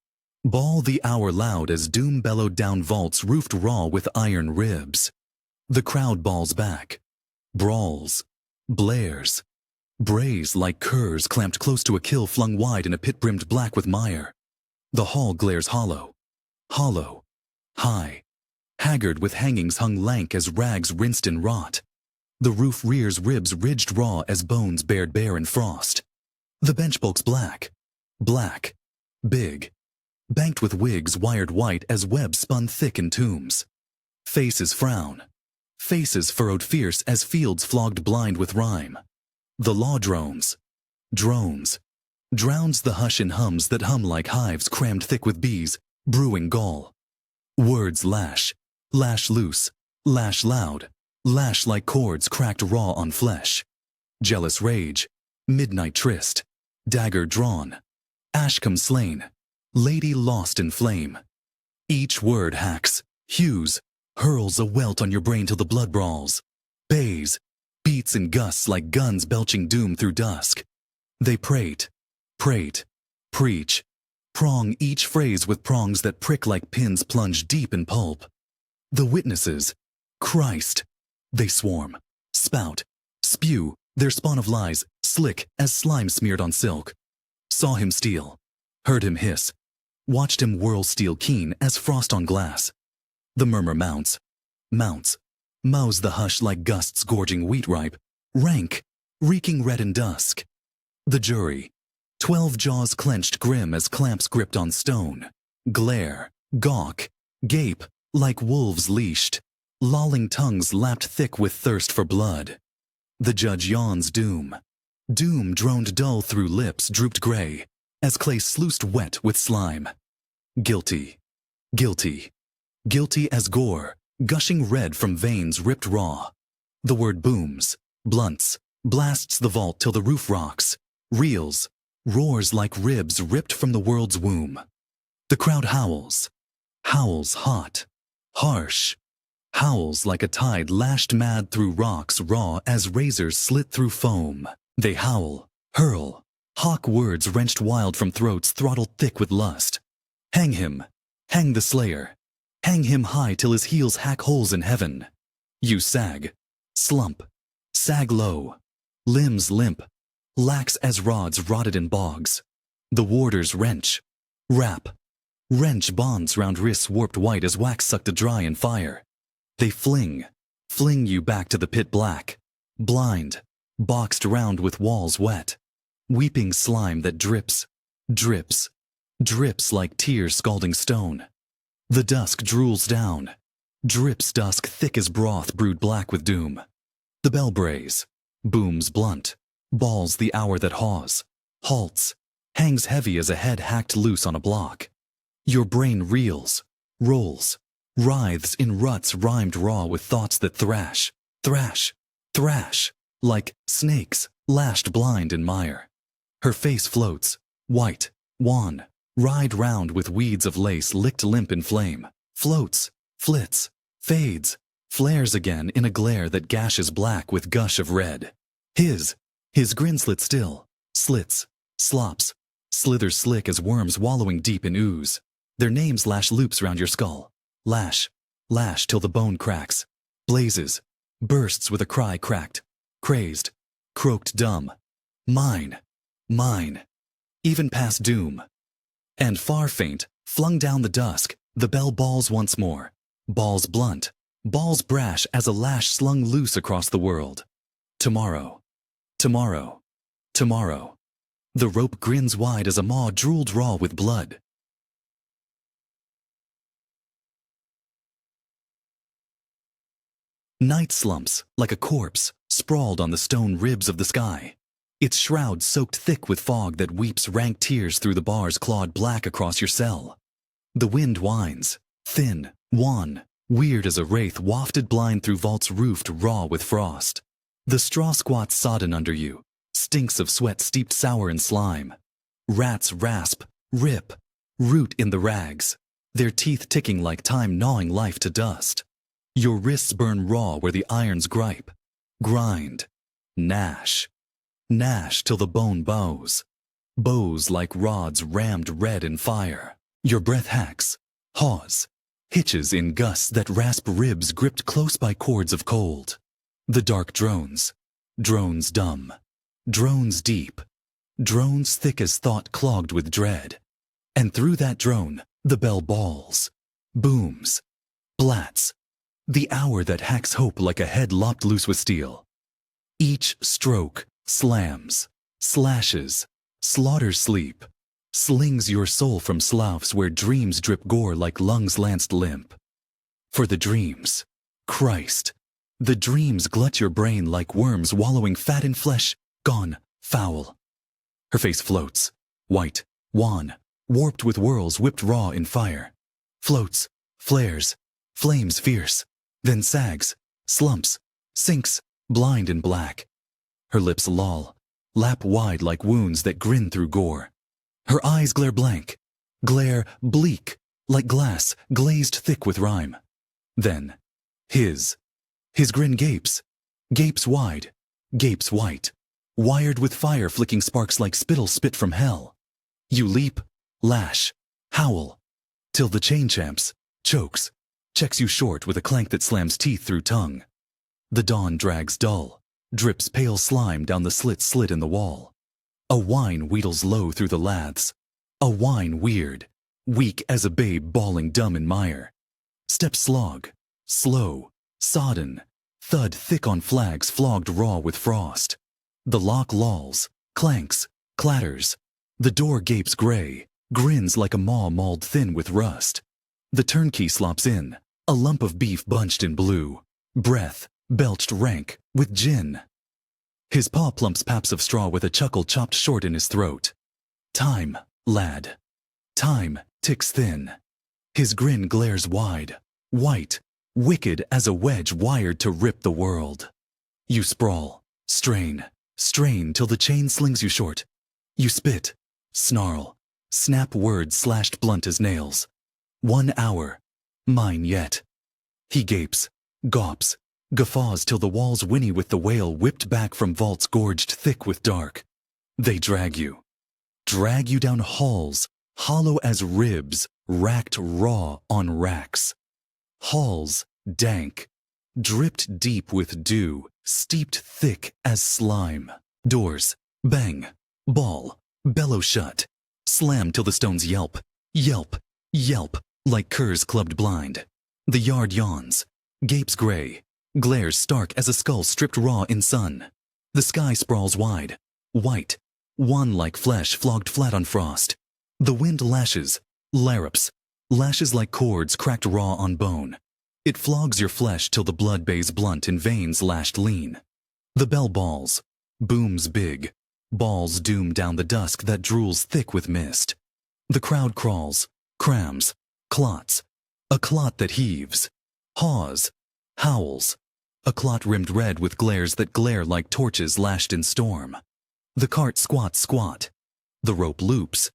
bawl the hour loud as doom bellowed down vaults roofed raw with iron ribs. The crowd bawls back, brawls, blares, brays like curs clamped close to a kill flung wide in a pit brimmed black with mire. The hall glares hollow, hollow, high, haggard with hangings hung lank as rags rinsed in rot. The roof rears ribs ridged raw as bones bared bare in frost. The bench bulks black, black, big, banked with wigs wired white as webs spun thick in tombs. Faces frown, faces furrowed fierce as fields flogged blind with rime. The law drones, drowns the hush in hums that hum like hives crammed thick with bees, brewing gall. Words lash, lash loose, lash loud, lash like cords cracked raw on flesh. Jealous rage, midnight tryst, dagger drawn, Ashcombe slain, lady lost in flame. Each word hacks, hews, hurls a welt on your brain till the blood brawls. Bays, beats in gusts like guns belching doom through dusk. They prate, preach, prong each phrase with prongs that prick like pins plunged deep in pulp. The witnesses, Christ, they swarm, spout, spew, their spawn of lies, slick as slime smeared on silk. Saw him steal, heard him hiss, watched him whirl steel keen as frost on glass. The murmur mounts, mows the hush like gusts gorging wheat ripe, rank, reeking red in dusk. The jury, 12 jaws clenched grim as clamps gripped on stone, glare, gawk, gape, like wolves leashed, lolling tongues lapped thick with thirst for blood. The judge yawns doom. Doom droned dull through lips drooped gray, as clay sluiced wet with slime. Guilty, guilty, guilty as gore, gushing red from veins ripped raw. The word booms, blunts, blasts the vault till the roof rocks, reels, roars like ribs ripped from the world's womb. The crowd howls, howls hot, harsh, howls like a tide lashed mad through rocks raw as razors slit through foam. They howl, hurl, hawk words wrenched wild from throats throttled thick with lust. Hang him, hang the slayer, Hang him high till his heels hack holes in heaven. You sag, slump, sag low, limbs limp, lax as rods rotted in bogs. The warders wrench, wrap, wrench bonds round wrists warped white as wax sucked dry in fire. They fling you back to the pit black, blind, boxed round with walls wet, weeping slime that drips, drips, drips like tears scalding stone. The dusk drools down, drips dusk thick as broth brewed black with doom. The bell brays, booms blunt, balls the hour that haws, halts, hangs heavy as a head hacked loose on a block. Your brain reels, rolls, writhes in ruts rhymed raw with thoughts that thrash, thrash, thrash, like snakes lashed blind in mire. Her face floats, white, wan, ride round with weeds of lace licked limp in flame, floats, flits, fades, flares again in a glare that gashes black with gush of red. His grin slits still, slits, slops, slithers slick as worms wallowing deep in ooze. Their names lash loops round your skull, lash, lash till the bone cracks, blazes, bursts with a cry cracked, crazed, croaked dumb. Mine, mine, even past doom. And far faint, flung down the dusk, the bell balls once more, balls blunt, balls brash as a lash slung loose across the world. Tomorrow, tomorrow, tomorrow. The rope grins wide as a maw drooled raw with blood. Night slumps like a corpse, sprawled on the stone ribs of the sky. Its shroud soaked thick with fog that weeps rank tears through the bars clawed black across your cell. The wind whines, thin, wan, weird as a wraith wafted blind through vaults roofed raw with frost. The straw squats sodden under you, stinks of sweat steeped sour in slime. Rats rasp, rip, root in the rags, their teeth ticking like time gnawing life to dust. Your wrists burn raw where the irons gripe, grind, gnash, gnash till the bone bows, bows like rods rammed red in fire. Your breath hacks, haws, hitches in gusts that rasp ribs gripped close by cords of cold. The dark drones, drones dumb, drones deep, drones thick as thought clogged with dread. And through that drone, the bell balls, booms, blats, the hour that hacks hope like a head lopped loose with steel. Each stroke slams, slashes, slaughters sleep, slings your soul from sloughs where dreams drip gore like lungs lanced limp. For the dreams, Christ, the dreams glut your brain like worms wallowing fat in flesh, gone, foul. Her face floats, white, wan, warped with whirls whipped raw in fire. Floats, flares, flames fierce, then sags, slumps, sinks, blind in black. Her lips loll, lap wide like wounds that grin through gore. Her eyes glare blank, glare bleak, like glass glazed thick with rime. Then, his grin gapes, gapes wide, gapes white, wired with fire flicking sparks like spittle spit from hell. You leap, lash, howl, till the chain champs, chokes, checks you short with a clank that slams teeth through tongue. The dawn drags dull, drips pale slime down the slit in the wall. A whine wheedles low through the laths, a whine weird, weak as a babe bawling dumb in mire. Steps slog, slow, sodden, thud thick on flags flogged raw with frost. The lock lolls, clanks, clatters. The door gapes gray, grins like a maw mauled thin with rust. The turnkey slops in, a lump of beef bunched in blue, breath belched rank with gin. His paw plumps paps of straw with a chuckle chopped short in his throat. Time, lad. Time ticks thin. His grin glares wide, white, wicked as a wedge wired to rip the world. You sprawl, strain, strain till the chain slings you short. You spit, snarl, snap words slashed blunt as nails. 1 hour, mine yet. He gapes, gawps, guffaws till the walls whinny with the wail whipped back from vaults gorged thick with dark. They drag you down halls, hollow as ribs, racked raw on racks. Halls, dank, dripped deep with dew, steeped thick as slime. Doors, bang, ball, bellow shut, slam till the stones yelp, yelp, yelp, like curs clubbed blind. The yard yawns, gapes gray, glares stark as a skull stripped raw in sun. The sky sprawls wide, white, one like flesh flogged flat on frost. The wind lashes, larrups, lashes like cords cracked raw on bone. It flogs your flesh till the blood bays blunt in veins lashed lean. The bell balls, booms big, balls doom down the dusk that drools thick with mist. The crowd crawls, crams, clots, a clot that heaves, haws, howls, a clot rimmed red with glares that glare like torches lashed in storm. The cart squats squat. The rope loops,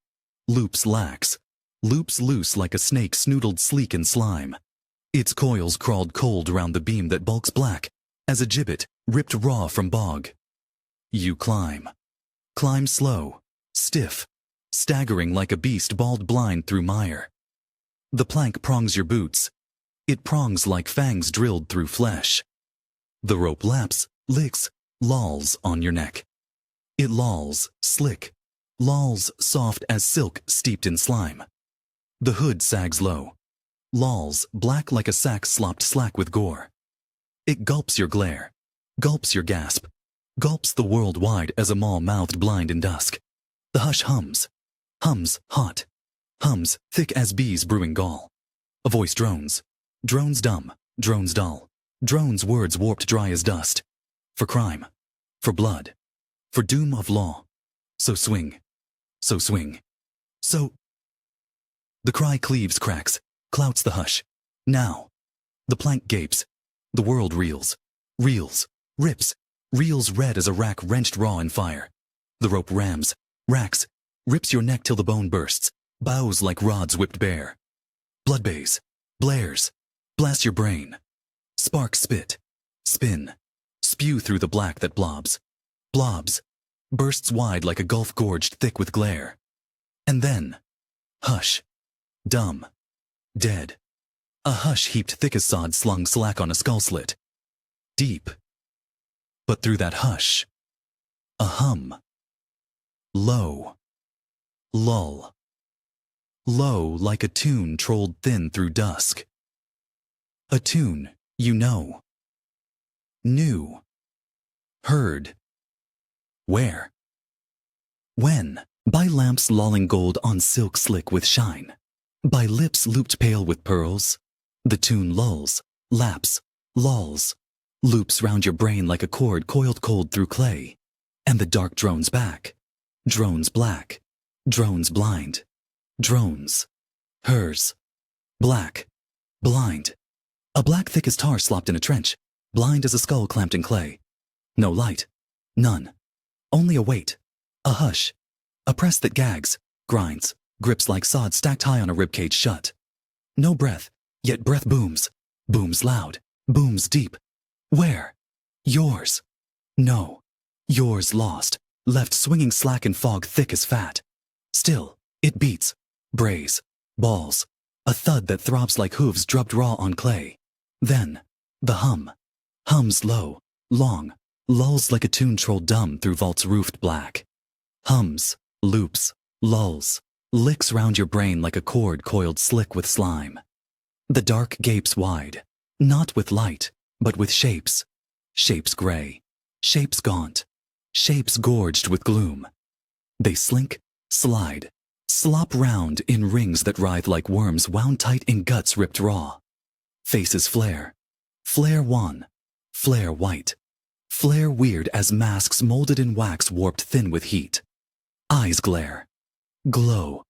loops lax, loops loose like a snake snoodled sleek in slime. Its coils crawled cold round the beam that bulks black as a gibbet ripped raw from bog. You climb. Climb slow, stiff, staggering like a beast balled blind through mire. The plank prongs your boots. It prongs like fangs drilled through flesh. The rope laps, licks, lolls on your neck. It lolls, slick, lolls soft as silk steeped in slime. The hood sags low, lolls black like a sack slopped slack with gore. It gulps your glare, gulps your gasp, gulps the world wide as a maw mouthed blind in dusk. The hush hums, hums hot, hums thick as bees brewing gall. A voice drones, drones dumb, drones dull, drones words warped dry as dust. For crime, for blood, for doom of law. So swing, so swing, so... The cry cleaves cracks, clouts the hush. Now. The plank gapes. The world reels, reels, rips, reels red as a rack wrenched raw in fire. The rope rams, racks, rips your neck till the bone bursts, bows like rods whipped bare. Blood bays, blares, blast your brain. Sparks spit, spin, spew through the black that blobs, blobs, bursts wide like a gulf gorged thick with glare. And then, hush, dumb, dead. A hush heaped thick as sod slung slack on a skull slit. Deep. But through that hush, a hum. Low. Lull. Low like a tune trolled thin through dusk. A tune you know. Knew. Heard. Where? When? By lamps lolling gold on silk slick with shine. By lips looped pale with pearls. The tune lulls, laps, lulls, loops round your brain like a cord coiled cold through clay. And the dark drones back. Drones black. Drones blind. Drones. Hers. Black. Blind. A black thick as tar slopped in a trench. Blind as a skull clamped in clay. No light. None. Only a weight. A hush. A press that gags, grinds, grips like sod stacked high on a ribcage shut. No breath, yet breath booms. Booms loud. Booms deep. Where? Yours. No. Yours lost. Left swinging slack in fog thick as fat. Still, it beats. Brays. Balls. A thud that throbs like hooves drubbed raw on clay. Then, the hum. Hums low, long, lulls like a tune trolled dumb through vaults roofed black. Hums, loops, lulls, licks round your brain like a cord coiled slick with slime. The dark gapes wide, not with light, but with shapes. Shapes gray, shapes gaunt, shapes gorged with gloom. They slink, slide, slop round in rings that writhe like worms wound tight in guts ripped raw. Faces flare, flare wan, flare white, flare weird as masks molded in wax warped thin with heat. Eyes glare, glow,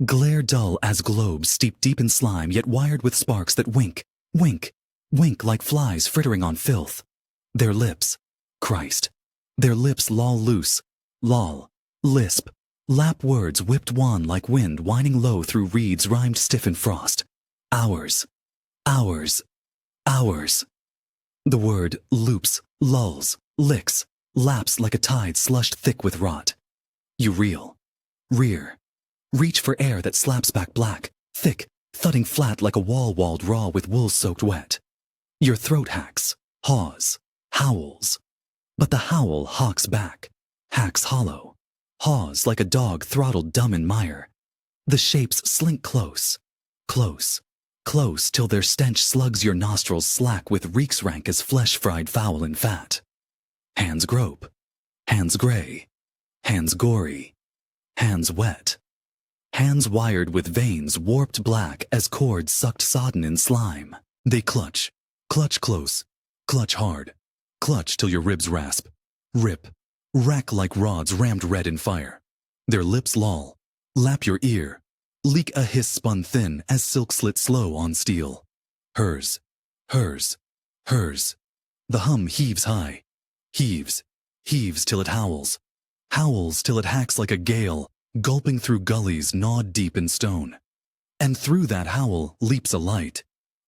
glare dull as globes steeped deep in slime yet wired with sparks that wink, wink, wink like flies frittering on filth. Their lips, Christ, their lips loll loose, loll, lisp, lap words whipped wan like wind whining low through reeds rhymed stiff in frost. Hours, hours, hours. The word loops, lulls, licks, laps like a tide slushed thick with rot. You reel, rear, reach for air that slaps back black, thick, thudding flat like a wall walled raw with wool soaked wet. Your throat hacks, haws, howls. But the howl hawks back, hacks hollow, haws like a dog throttled dumb in mire. The shapes slink close, close, close till their stench slugs your nostrils slack with reeks rank as flesh fried foul in fat. Hands grope, hands gray, hands gory, hands wet. Hands wired with veins warped black as cords sucked sodden in slime. They clutch, clutch close, clutch hard, clutch till your ribs rasp, rip, rack like rods rammed red in fire. Their lips loll, lap your ear, leak a hiss spun thin as silk slit slow on steel. Hers, hers, hers. The hum heaves high, heaves, heaves till it howls, howls till it hacks like a gale, gulping through gullies gnawed deep in stone. And through that howl leaps a light,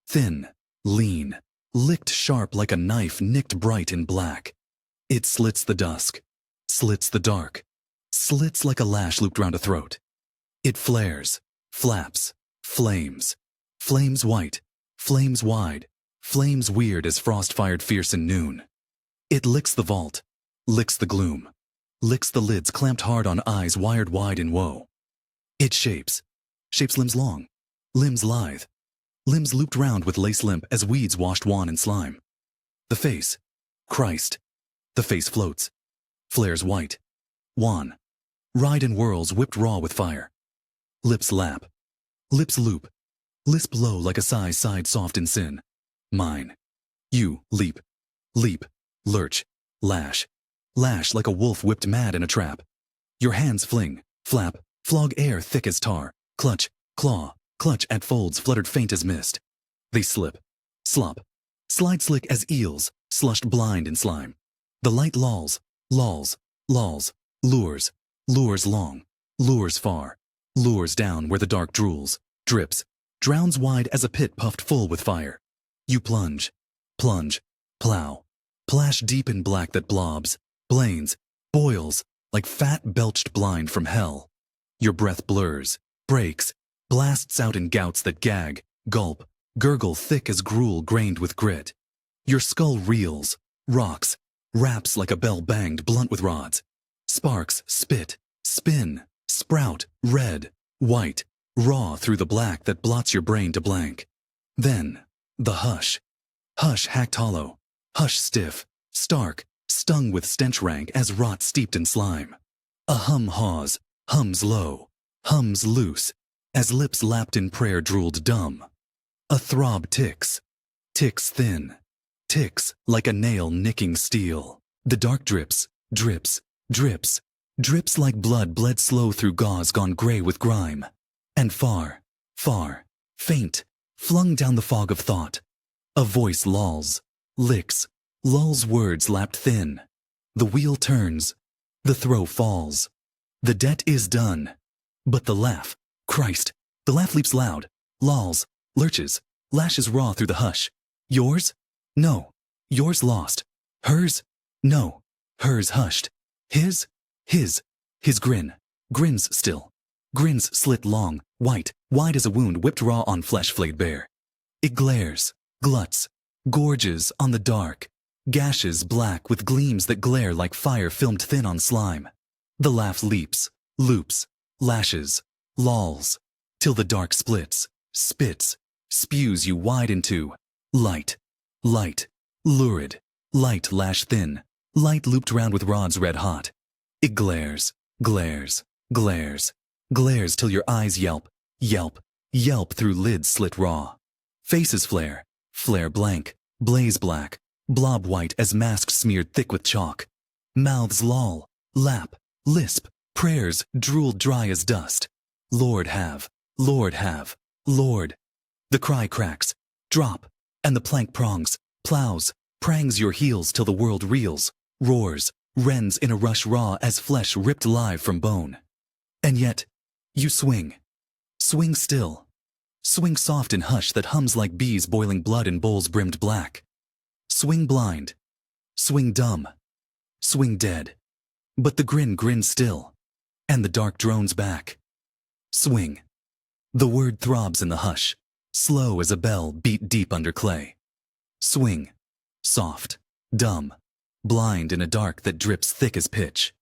thin, lean, licked sharp like a knife nicked bright in black. It slits the dusk, slits the dark, slits like a lash looped round a throat. It flares, flaps, flames, flames white, flames wide, flames weird as frost fired fierce in noon. It licks the vault, licks the gloom, licks the lids clamped hard on eyes wired wide in woe. It shapes, shapes limbs long, limbs lithe, limbs looped round with lace limp as weeds washed wan in slime. The face, Christ, the face floats, flares white, wan, ride in whirls whipped raw with fire. Lips lap, lips loop, lisp low like a sigh sighed soft in sin. Mine. You leap, leap, lurch, lash, lash like a wolf whipped mad in a trap. Your hands fling, flap, flog air thick as tar, clutch, claw, clutch at folds fluttered faint as mist. They slip, slop, slide slick as eels, slushed blind in slime. The light lolls, lolls, lolls, lures, lures long, lures far, lures down where the dark drools, drips, drowns wide as a pit puffed full with fire. You plunge, plunge, plow, plash deep in black that blobs, blains, boils, like fat belched blind from hell. Your breath blurs, breaks, blasts out in gouts that gag, gulp, gurgle thick as gruel grained with grit. Your skull reels, rocks, raps like a bell banged blunt with rods. Sparks spit, spin, sprout, red, white, raw through the black that blots your brain to blank. Then, the hush. Hush hacked hollow, hush stiff, stark, stung with stench rank as rot steeped in slime. A hum haws, hums low, hums loose, as lips lapped in prayer drooled dumb. A throb ticks, ticks thin, ticks like a nail nicking steel. The dark drips, drips, drips, drips like blood bled slow through gauze gone gray with grime. And far, far, faint, flung down the fog of thought. A voice lolls, licks, lulls words lapped thin. The wheel turns, the throw falls. The debt is done. But the laugh, Christ, the laugh leaps loud, lolls, lurches, lashes raw through the hush. Yours? No. Yours lost. Hers? No. Hers hushed. His? His grin. Grins still. Grins slit long, white, wide as a wound whipped raw on flesh flayed bare. It glares, gluts, gorges on the dark, gashes black with gleams that glare like fire filmed thin on slime. The laugh leaps, loops, lashes, lolls, till the dark splits, spits, spews you wide into light, light, lurid, light lash thin, light looped round with rods red hot. It glares, glares, glares, glares till your eyes yelp, yelp, yelp through lids slit raw. Faces flare, flare blank, blaze black, blob white as masks smeared thick with chalk. Mouths loll, lap, lisp, prayers drooled dry as dust. Lord have, Lord have, Lord. The cry cracks, drop, and the plank prongs, plows, prangs your heels till the world reels, roars, rends in a rush raw as flesh ripped live from bone. And yet, you swing. Swing still. Swing soft in hush that hums like bees boiling blood in bowls brimmed black. Swing blind. Swing dumb. Swing dead. But the grin grins still, and the dark drones back. Swing. The word throbs in the hush, slow as a bell beat deep under clay. Swing, soft, dumb, blind in a dark that drips thick as pitch.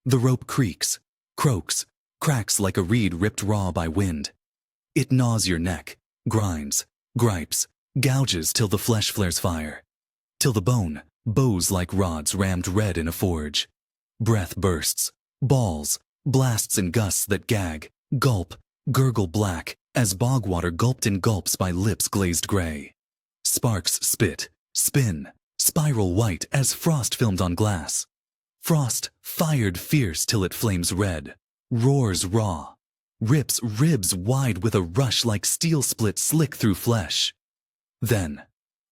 The rope creaks, croaks, cracks like a reed ripped raw by wind. It gnaws your neck, grinds, gripes, gouges till the flesh flares fire, till the bone bows like rods rammed red in a forge. Breath bursts, balls, blasts in gusts that gag, gulp, gurgle black as bog water gulped in gulps by lips glazed gray. Sparks spit, spin, spiral white as frost filmed on glass. Frost fired fierce till it flames red, roars raw, rips ribs wide with a rush like steel split slick through flesh. Then,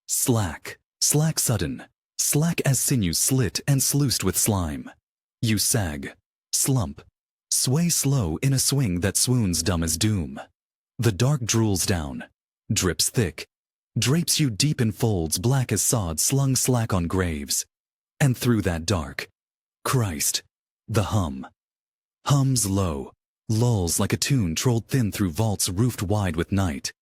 slack, slack sudden, slack as sinews slit and sluiced with slime. You sag, slump, sway slow in a swing that swoons dumb as doom. The dark drools down, drips thick, drapes you deep in folds black as sod slung slack on graves. And through that dark, Christ, the hum. Hums low, lulls like a tune trolled thin through vaults roofed wide with night.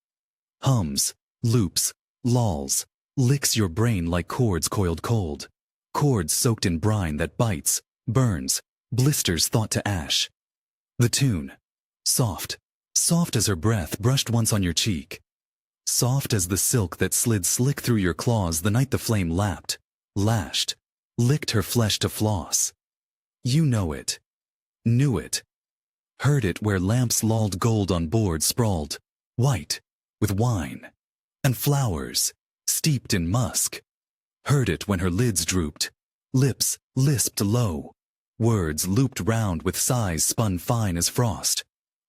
Hums, loops, lulls, licks your brain like cords coiled cold. Cords soaked in brine that bites, burns, blisters thought to ash. The tune, soft, soft as her breath brushed once on your cheek. Soft as the silk that slid slick through your claws the night the flame lapped, lashed, licked her flesh to floss. You know it, knew it, heard it where lamps lolled gold on boards sprawled, white, with wine, and flowers, steeped in musk. Heard it when her lids drooped, lips lisped low, words looped round with sighs spun fine as frost.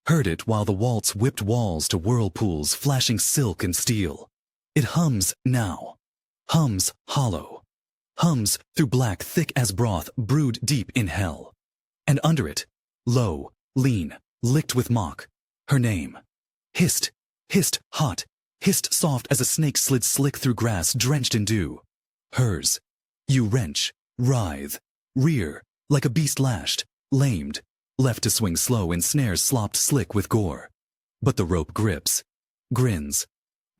Heard it while the waltz whipped walls to whirlpools flashing silk and steel. It hums now, hums hollow, hums through black thick as broth brewed deep in hell. And under it, low, lean, licked with mock, her name. Hissed, hissed hot, hissed soft as a snake slid slick through grass drenched in dew. Hers. You wrench, writhe, rear, like a beast lashed, lamed, left to swing slow in snares slopped slick with gore. But the rope grips, grins,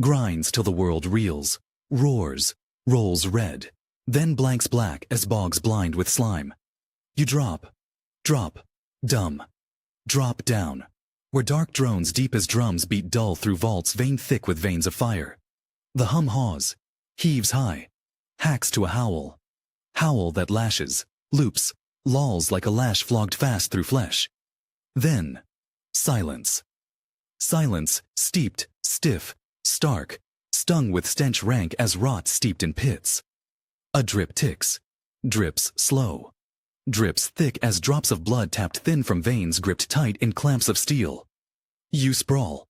grinds till the world reels, roars, rolls red, then blanks black as bogs blind with slime. You drop, dumb, drop down, where dark drones deep as drums beat dull through vaults veined thick with veins of fire. The hum haws, heaves high, hacks to a howl, howl that lashes, loops, lolls like a lash flogged fast through flesh. Then, silence. Silence steeped, stiff, stark, stung with stench rank as rot steeped in pits. A drip ticks, drips slow, drips thick as drops of blood tapped thin from veins gripped tight in clamps of steel. You sprawl,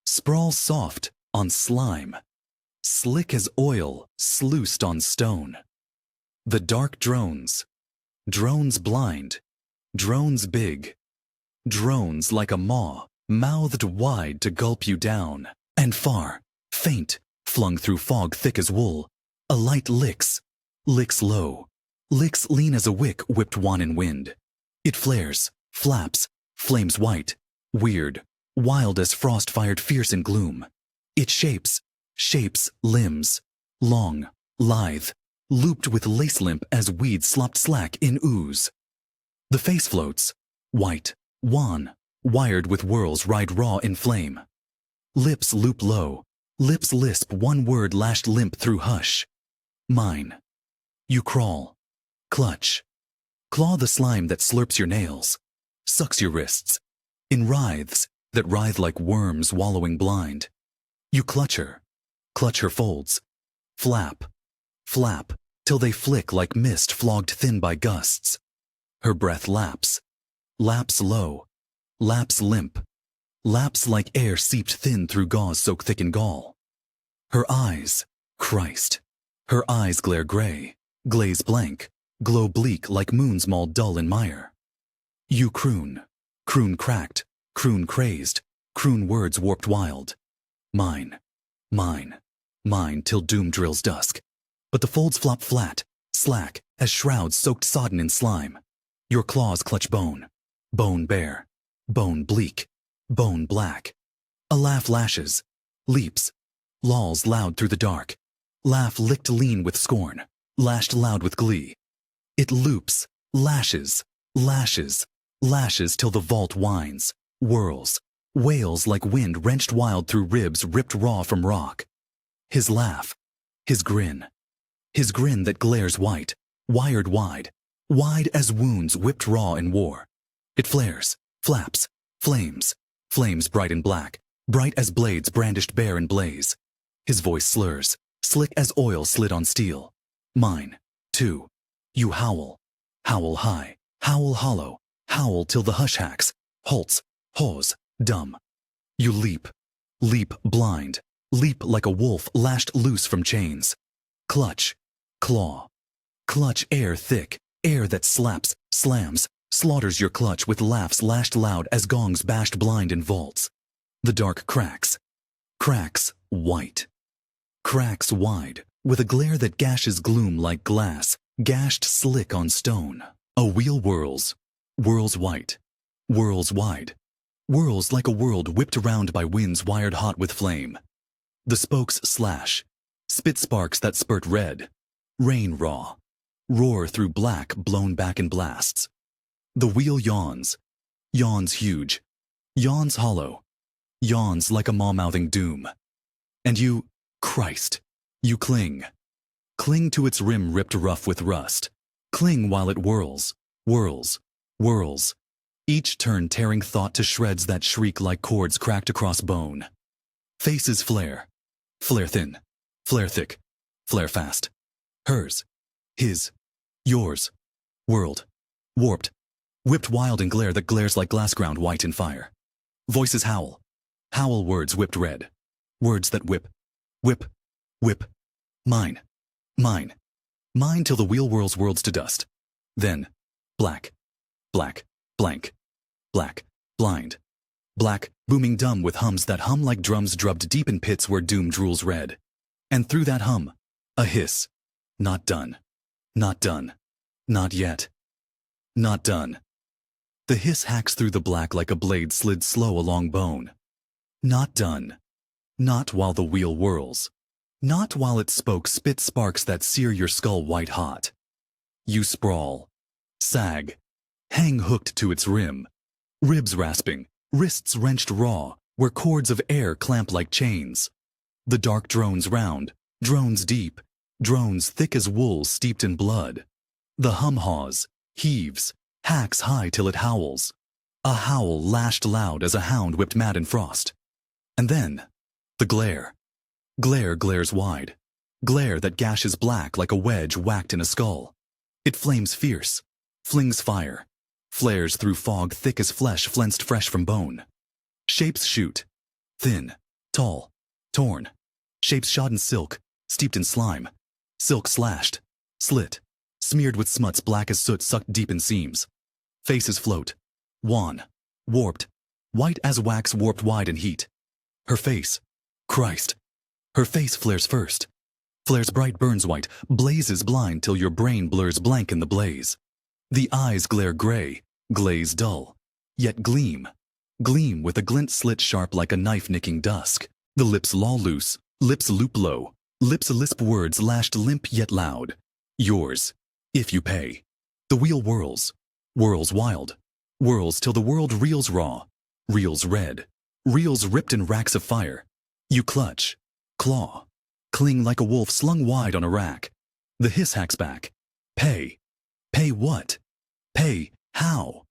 sprawl soft on slime, slick as oil sluiced on stone. The dark drones, drones blind, drones big, drones like a maw, mouthed wide to gulp you down, and far, faint, flung through fog thick as wool, a light licks, licks low, licks lean as a wick whipped wan in wind. It flares, flaps, flames white, weird, wild as frost fired fierce in gloom. It shapes, shapes limbs, long, lithe, looped with lace limp as weeds slopped slack in ooze. The face floats, white, wan, wired with whirls ride raw in flame. Lips loop low, lips lisp one word lashed limp through hush. Mine. You crawl, clutch, claw the slime that slurps your nails, sucks your wrists, in writhes that writhe like worms wallowing blind. You clutch her folds, flap, flap, till they flick like mist flogged thin by gusts. Her breath laps, laps low, laps limp, laps like air seeped thin through gauze soaked thick in gall. Her eyes, Christ, her eyes glare gray, glaze blank, glow bleak like moons mauled dull in mire. You croon, croon cracked, croon crazed, croon words warped wild. Mine, mine, mine till doom drills dusk. But the folds flop flat, slack, as shrouds soaked sodden in slime. Your claws clutch bone, bone bare, bone bleak, bone black. A laugh lashes, leaps, lolls loud through the dark. Laugh licked lean with scorn, lashed loud with glee. It loops, lashes, lashes, lashes till the vault whines, whirls, wails like wind wrenched wild through ribs ripped raw from rock. His laugh, his grin that glares white, wired wide, wide as wounds whipped raw in war. It flares, flaps, flames, flames bright and black, bright as blades brandished bare in blaze. His voice slurs, slick as oil slid on steel. Mine, too. You howl, howl high, howl hollow, howl till the hush hacks, halts, haws, dumb. You leap, leap blind, leap like a wolf lashed loose from chains. Clutch, claw, clutch air thick, air that slaps, slams, slaughters your clutch with laughs lashed loud as gongs bashed blind in vaults. The dark cracks, cracks white, cracks wide, with a glare that gashes gloom like glass, gashed slick on stone. A wheel whirls, whirls white, whirls wide, whirls like a world whipped around by winds wired hot with flame. The spokes slash, spit sparks that spurt red, rain raw, roar through black blown back in blasts. The wheel yawns, yawns huge, yawns hollow, yawns like a maw-mouthing doom. And you, Christ, you cling. Cling to its rim ripped rough with rust. Cling while it whirls, whirls, whirls. Each turn tearing thought to shreds that shriek like cords cracked across bone. Faces flare. Flare thin. Flare thick. Flare fast. Hers. His. Yours. World. Warped. Whipped wild in glare that glares like glass ground white in fire. Voices howl. Howl words whipped red. Words that whip. Whip. Whip. Mine. Mine. Mine till the wheel whirls worlds to dust. Then, black. Black. Blank. Black. Blind. Black, booming dumb with hums that hum like drums drubbed deep in pits where doom drools red. And through that hum, a hiss. Not done. Not done. Not yet. Not done. The hiss hacks through the black like a blade slid slow along bone. Not done. Not while the wheel whirls. Not while its spokes spit sparks that sear your skull white hot. You sprawl. Sag. Hang hooked to its rim. Ribs rasping, wrists wrenched raw, where cords of air clamp like chains. The dark drones round, drones deep, drones thick as wool steeped in blood. The hum haws, heaves, hacks high till it howls. A howl lashed loud as a hound whipped mad in frost. And then, the glare. Glare glares wide. Glare that gashes black like a wedge whacked in a skull. It flames fierce, flings fire, flares through fog thick as flesh flensed fresh from bone. Shapes shoot, thin, tall, torn. Shapes shod in silk, steeped in slime. Silk slashed, slit, smeared with smuts black as soot sucked deep in seams. Faces float, wan, warped, white as wax warped wide in heat. Her face, Christ. Her face flares first. Flares bright, burns white, blazes blind till your brain blurs blank in the blaze. The eyes glare gray, glaze dull, yet gleam. Gleam with a glint slit sharp like a knife nicking dusk. The lips loll loose, lips loop low, lips lisp words lashed limp yet loud. Yours, if you pay. The wheel whirls, whirls wild, whirls till the world reels raw, reels red, reels ripped in racks of fire. You clutch, claw, cling like a wolf slung wide on a rack. The hiss hacks back. Pay. Pay what? Pay how?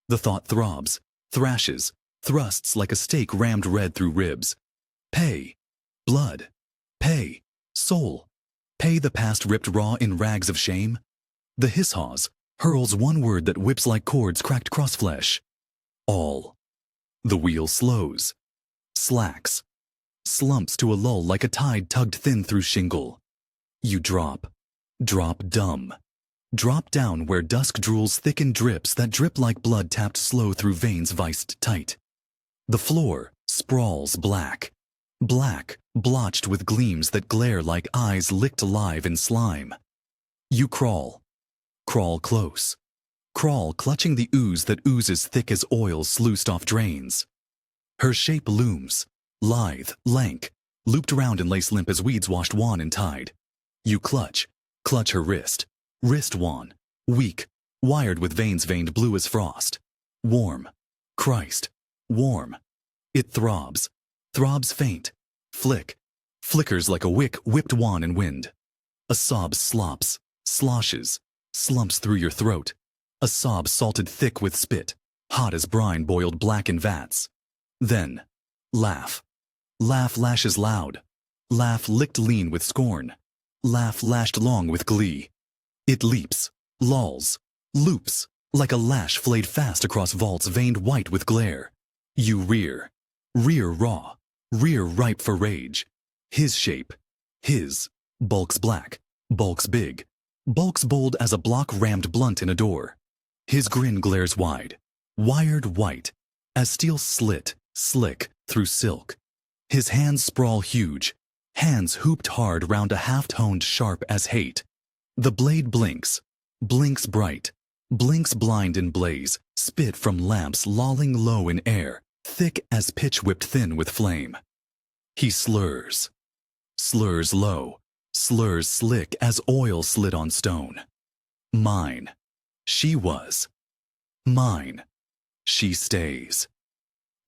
The thought throbs, thrashes, thrusts like a stake rammed red through ribs. Pay. Blood. Pay. Soul. Pay the past ripped raw in rags of shame. The hiss haws, hurls one word that whips like cords cracked cross flesh. All. The wheel slows, slacks, slumps to a lull like a tide tugged thin through shingle. You drop dumb. Drop down where dusk drools thick in drips that drip like blood tapped slow through veins viced tight. The floor sprawls black, black, blotched with gleams that glare like eyes licked alive in slime. You crawl close, crawl clutching the ooze that oozes thick as oil sluiced off drains. Her shape looms, lithe, lank, looped around and lace limp as weeds washed wan in tide. You clutch her wrist wan, weak, wired with veins veined blue as frost. Warm, Christ, warm. It throbs faint, flickers like a wick whipped wan in wind. A sob sloshes, slumps through your throat. A sob salted thick with spit, hot as brine boiled black in vats. Then, laugh lashes loud, laugh licked lean with scorn, laugh lashed long with glee. It leaps, lolls, loops, like a lash flayed fast across vaults veined white with glare. You rear raw, rear ripe for rage. His shape, bulks black, bulks big, bulks bold as a block rammed blunt in a door. His grin glares wide, wired white, as steel slick through silk. His hands sprawl huge, hands hooped hard round a half-toned sharp as hate. The blade blinks bright, blinks blind in blaze, spit from lamps lolling low in air, thick as pitch whipped thin with flame. He slurs low, slurs slick as oil slid on stone. Mine, she was. Mine, she stays.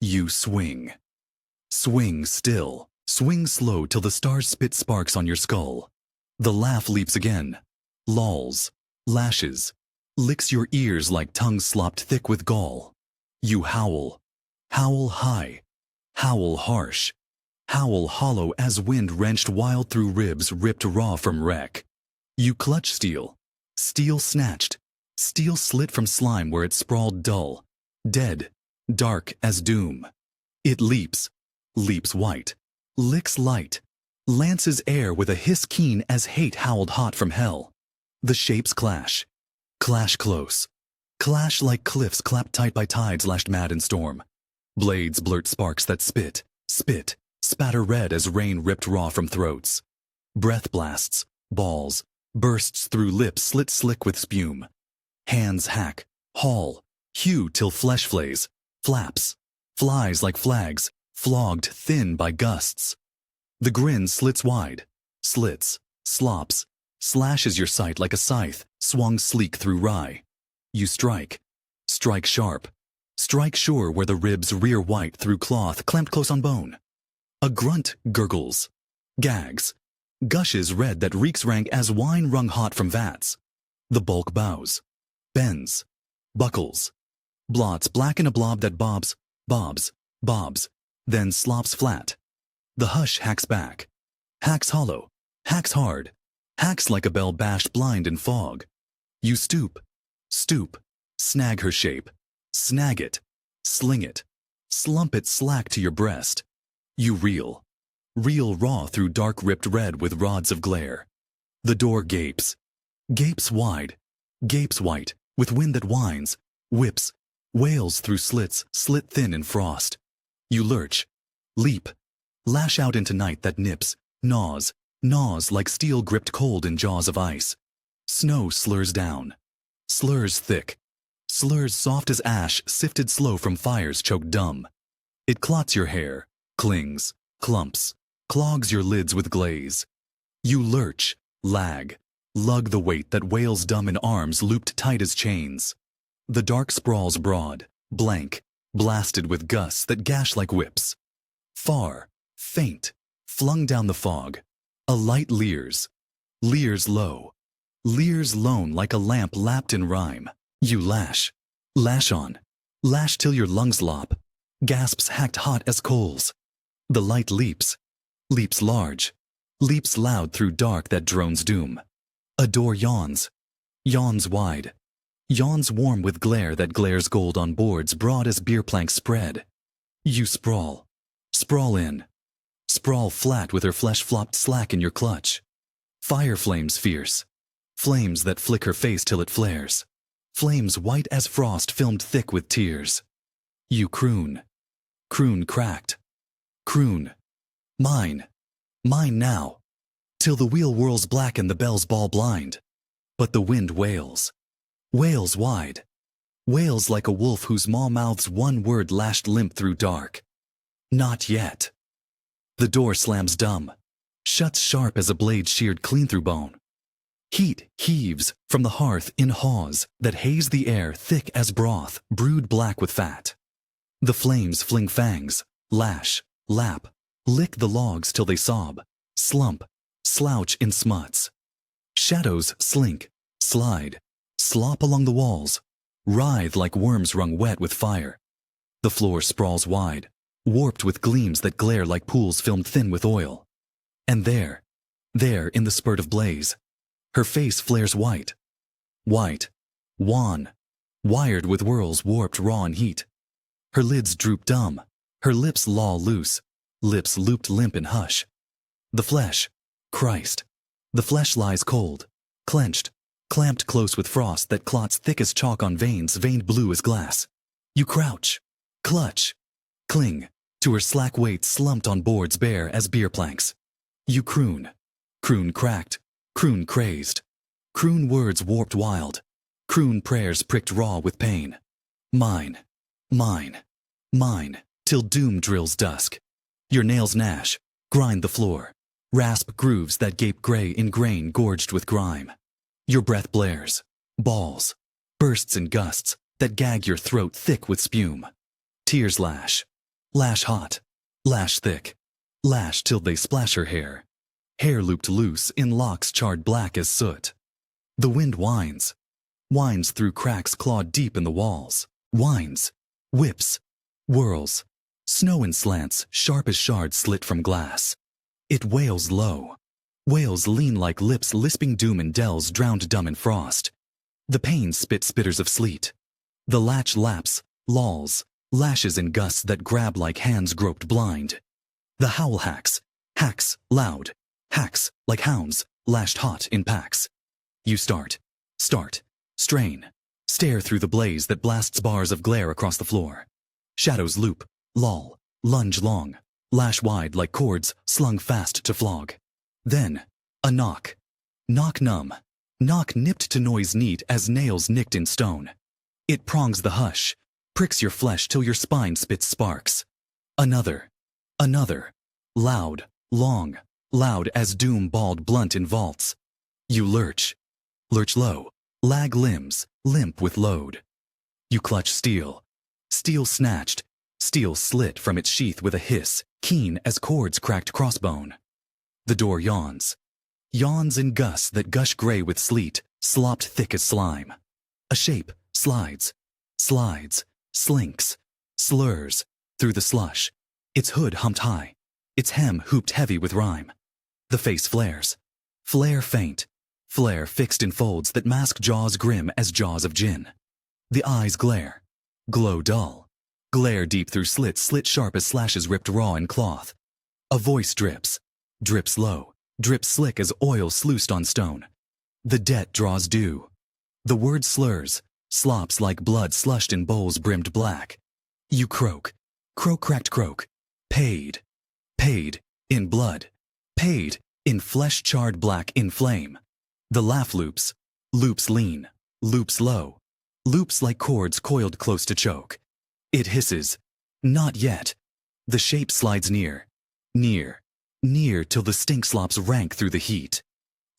You swing still, swing slow till the stars spit sparks on your skull. The laugh leaps again, lolls, lashes, licks your ears like tongue slopped thick with gall. You howl high, howl harsh, howl hollow as wind wrenched wild through ribs ripped raw from wreck. You clutch steel snatched, steel slit from slime where it sprawled dull, dead, dark as doom. It leaps white, licks light, lances air with a hiss keen as hate howled hot from hell. The shapes clash close, clash like cliffs clapped tight by tides lashed mad in storm. Blades blurt sparks that spit, spatter red as rain ripped raw from throats. Breath blasts, balls, bursts through lips slit slick with spume. Hands hack, haul, hew till flesh flays, flaps, flies like flags, flogged thin by gusts. The grin slits wide, slops, slashes your sight like a scythe swung sleek through rye. You strike sharp, strike sure where the ribs rear white through cloth clamped close on bone. A grunt gurgles, gags, gushes red that reeks rank as wine wrung hot from vats. The bulk bows, bends, buckles, blots black in a blob that bobs, then slops flat. The hush hacks back, hacks hollow, hacks hard, hacks like a bell bashed blind in fog. You stoop, snag her shape, snag it, sling it, slump it slack to your breast. You reel raw through dark ripped red with rods of glare. The door gapes wide, gapes white, with wind that whines, whips, wails through slits slit thin in frost. You lurch, leap, lash out into night that nips, gnaws like steel gripped cold in jaws of ice. Snow slurs down, slurs thick, slurs soft as ash sifted slow from fires choked dumb. It clots your hair, clings, clumps, clogs your lids with glaze. You lurch, lag, lug the weight that wails dumb in arms looped tight as chains. The dark sprawls broad, blank, blasted with gusts that gash like whips. Far, faint, flung down the fog, a light leers low, leers lone like a lamp lapped in rhyme. You lash on, lash till your lungs lop, gasps hacked hot as coals. The light leaps large, leaps loud through dark that drones doom. A door yawns wide, yawns warm with glare that glares gold on boards broad as beer planks spread. You sprawl in, sprawl flat with her flesh flopped slack in your clutch. Fire flames fierce, flames that flick her face till it flares, flames white as frost filmed thick with tears. You croon cracked, croon, mine now, till the wheel whirls black and the bells ball blind. But the wind wails wide, wails like a wolf whose maw mouths one word lashed limp through dark. Not yet. The door slams dumb, shuts sharp as a blade sheared clean through bone. Heat heaves from the hearth in haws that haze the air thick as broth brewed black with fat. The flames fling fangs, lash, lap, lick the logs till they sob, slump, slouch in smuts. Shadows slink, slide, slop along the walls, writhe like worms wrung wet with fire. The floor sprawls wide, warped with gleams that glare like pools filmed thin with oil. And there in the spurt of blaze, her face flares white, wan, wired with whirls warped raw in heat. Her lids droop dumb, her lips loll loose, lips looped limp in hush. The flesh, Christ, the flesh lies cold, clenched, clamped close with frost that clots thick as chalk on veins veined blue as glass. You crouch, clutch, cling to her slack weight slumped on boards bare as beer planks. You croon cracked, croon crazed, croon words warped wild, croon prayers pricked raw with pain. Mine, mine, mine, till doom drills dusk. Your nails gnash, grind the floor, rasp grooves that gape gray in grain gorged with grime. Your breath blares, balls, bursts in gusts that gag your throat thick with spume. Tears lash hot, lash thick, lash till they splash her hair looped loose in locks charred black as soot. The wind whines through cracks clawed deep in the walls, whines, whips, whirls, snow in slants sharp as shards slit from glass. It wails low, wails lean like lips lisping doom in dells drowned dumb in frost. The panes spit spitters of sleet. The latch laps, lolls, lashes in gusts that grab like hands groped blind. The howl hacks loud, hacks like hounds lashed hot in packs. You start, strain, stare through the blaze that blasts bars of glare across the floor. Shadows loop, loll, lunge long, lash wide like cords slung fast to flog. Then, a knock numb, knock nipped to noise neat as nails nicked in stone. It prongs the hush, pricks your flesh till your spine spits sparks. Another, loud, long, loud as doom balled blunt in vaults. You lurch low, lag limbs, limp with load. You clutch steel snatched, steel slit from its sheath with a hiss, keen as cords cracked crossbone. The door yawns in gusts that gush gray with sleet, slopped thick as slime. A shape slides, slinks, slurs through the slush, its hood humped high, its hem hooped heavy with rime. The face flares, flare faint, flare fixed in folds that mask jaws grim as jaws of gin. The eyes glare, glow dull, glare deep through slits slit sharp as slashes ripped raw in cloth. A voice drips low, drips slick as oil sluiced on stone. The debt draws due. The word slurs, slops like blood slushed in bowls brimmed black. You croak, cracked croak, paid, in blood, paid, in flesh charred black in flame. The laugh loops lean, loops low, loops like cords coiled close to choke. It hisses, not yet. The shape slides near till the stink slops rank through the heat.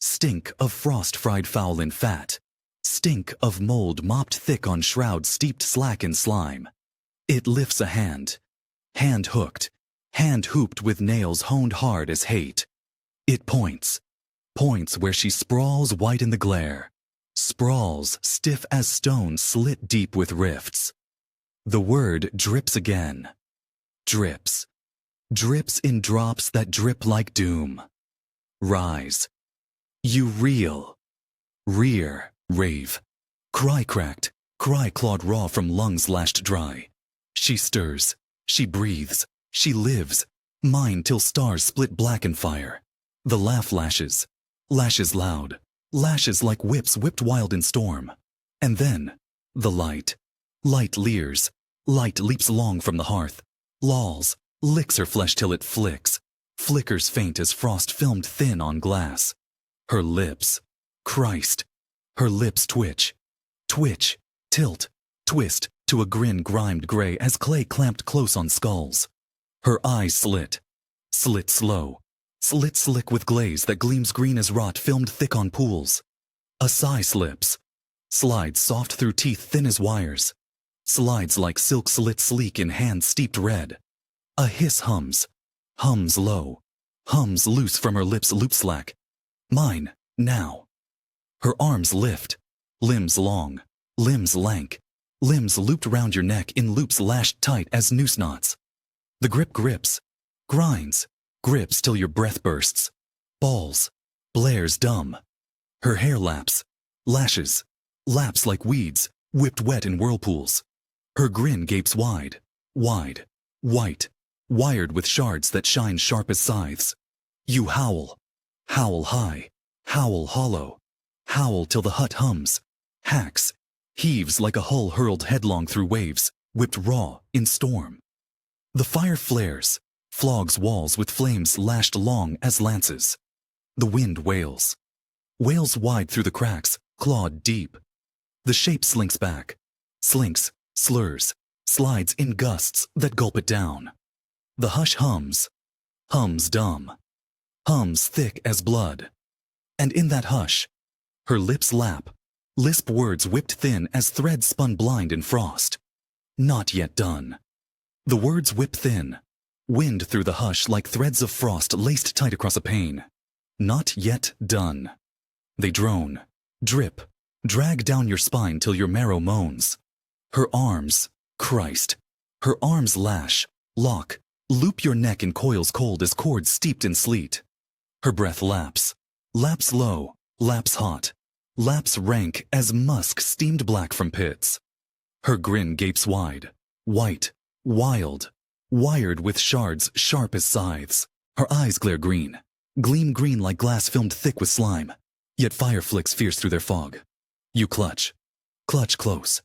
Stink of frost fried fowl in fat. Stink of mold mopped thick on shrouds steeped slack in slime. It lifts a hand hooked, hand hooped with nails honed hard as hate. It points where she sprawls white in the glare, sprawls stiff as stone slit deep with rifts. The word drips again, drips in drops that drip like doom. Rise. You reel, rear, rave, cry cracked, cry clawed raw from lungs lashed dry. She stirs, she breathes, she lives, mine till stars split black in fire. The laugh lashes loud, lashes like whips whipped wild in storm. And then, the light leers, light leaps long from the hearth, lolls, licks her flesh till it flickers faint as frost filmed thin on glass. Her lips, Christ, her lips twitch, tilt, twist to a grin grimed gray as clay clamped close on skulls. Her eyes slit, Slit slow. Slit slick with glaze that gleams green as rot filmed thick on pools. A sigh slips. Slides soft through teeth thin as wires. Slides like silk slit sleek in hand steeped red. A hiss hums. Hums low. Hums loose from her lips loop slack. Mine, now. Her arms lift. Limbs long. Limbs lank. Limbs looped round your neck in loops lashed tight as noose knots. The grip grips. Grinds. Grips till your breath bursts. Balls. Blares dumb. Her hair laps. Lashes. Laps like weeds, whipped wet in whirlpools. Her grin gapes wide. Wide. White. Wired with shards that shine sharp as scythes. You howl. Howl high. Howl hollow. Howl till the hut hums. Hacks. Heaves like a hull hurled headlong through waves, whipped raw in storm. The fire flares. Flogs walls with flames lashed long as lances. The wind wails. Wails wide through the cracks, clawed deep. The shape slinks back. Slinks, slurs, slides in gusts that gulp it down. The hush hums. Hums dumb. Hums thick as blood. And in that hush, her lips lap, lisp words whipped thin as threads spun blind in frost. Not yet done. The words whip thin. Wind through the hush like threads of frost laced tight across a pane. Not yet done. They drone, drip, drag down your spine till your marrow moans. Her arms, Christ, her arms lash, lock, loop your neck in coils cold as cords steeped in sleet. Her breath laps, laps low, laps hot, laps rank as musk steamed black from pits. Her grin gapes wide, white, wild, wired with shards sharp as scythes. Her eyes glare green, gleam green like glass filmed thick with slime, yet fire flicks fierce through their fog. You clutch, clutch close,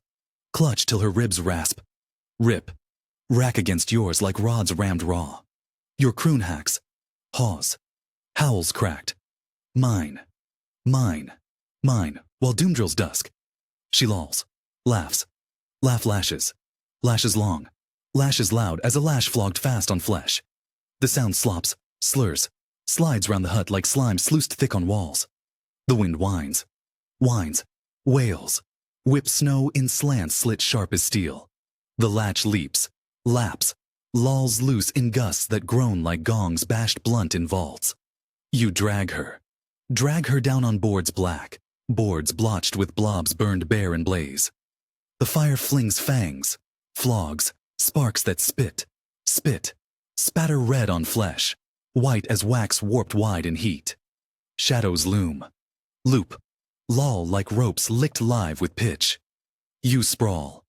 clutch till her ribs rasp, rip, rack against yours like rods rammed raw. Your croon hacks, haws, howls cracked. Mine, mine, mine, while doom drills dusk. She lolls, laughs, laugh lashes, lashes long, lashes loud as a lash flogged fast on flesh. The sound slops, slurs, slides round the hut like slime sluiced thick on walls. The wind whines, whines, wails, whips snow in slants slit sharp as steel. The latch leaps, laps, lolls loose in gusts that groan like gongs bashed blunt in vaults. You drag her down on boards black, boards blotched with blobs burned bare in blaze. The fire flings fangs, flogs, sparks that spit, spatter red on flesh, white as wax warped wide in heat. Shadows loom, loop, loll like ropes licked live with pitch. You sprawl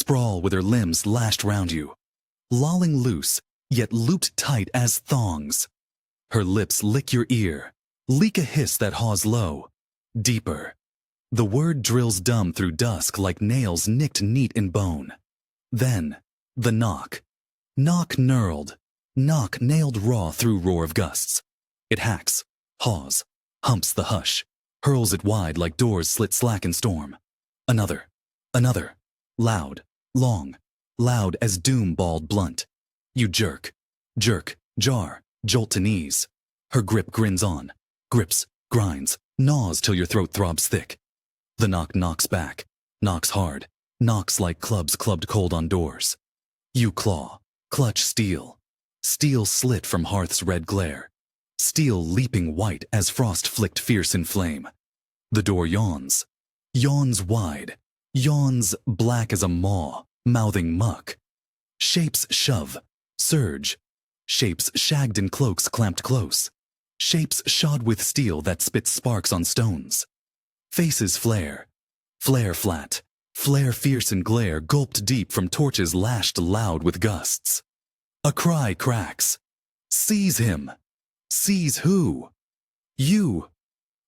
with her limbs lashed round you, lolling loose, yet looped tight as thongs. Her lips lick your ear, leak a hiss that haws low, deeper. The word drills dumb through dusk like nails nicked neat in bone. Then, the knock. Knock knurled, knock nailed raw through roar of gusts. It hacks, haws, humps the hush, hurls it wide like doors slit slack in storm. Another, loud, long, loud as doom balled blunt. You jerk, jar, jolt to knees. Her grip grins on, grips, grinds, gnaws till your throat throbs thick. The knock knocks back, knocks hard, knocks like clubs clubbed cold on doors. You claw, clutch steel, steel slit from hearth's red glare, steel leaping white as frost flicked fierce in flame. The door yawns, yawns wide, yawns black as a maw, mouthing muck. Shapes shove, surge, shapes shagged in cloaks clamped close, shapes shod with steel that spits sparks on stones. Faces flare, flare flat, flare fierce in glare gulped deep from torches lashed loud with gusts. A cry cracks. Seize him. Seize who? You.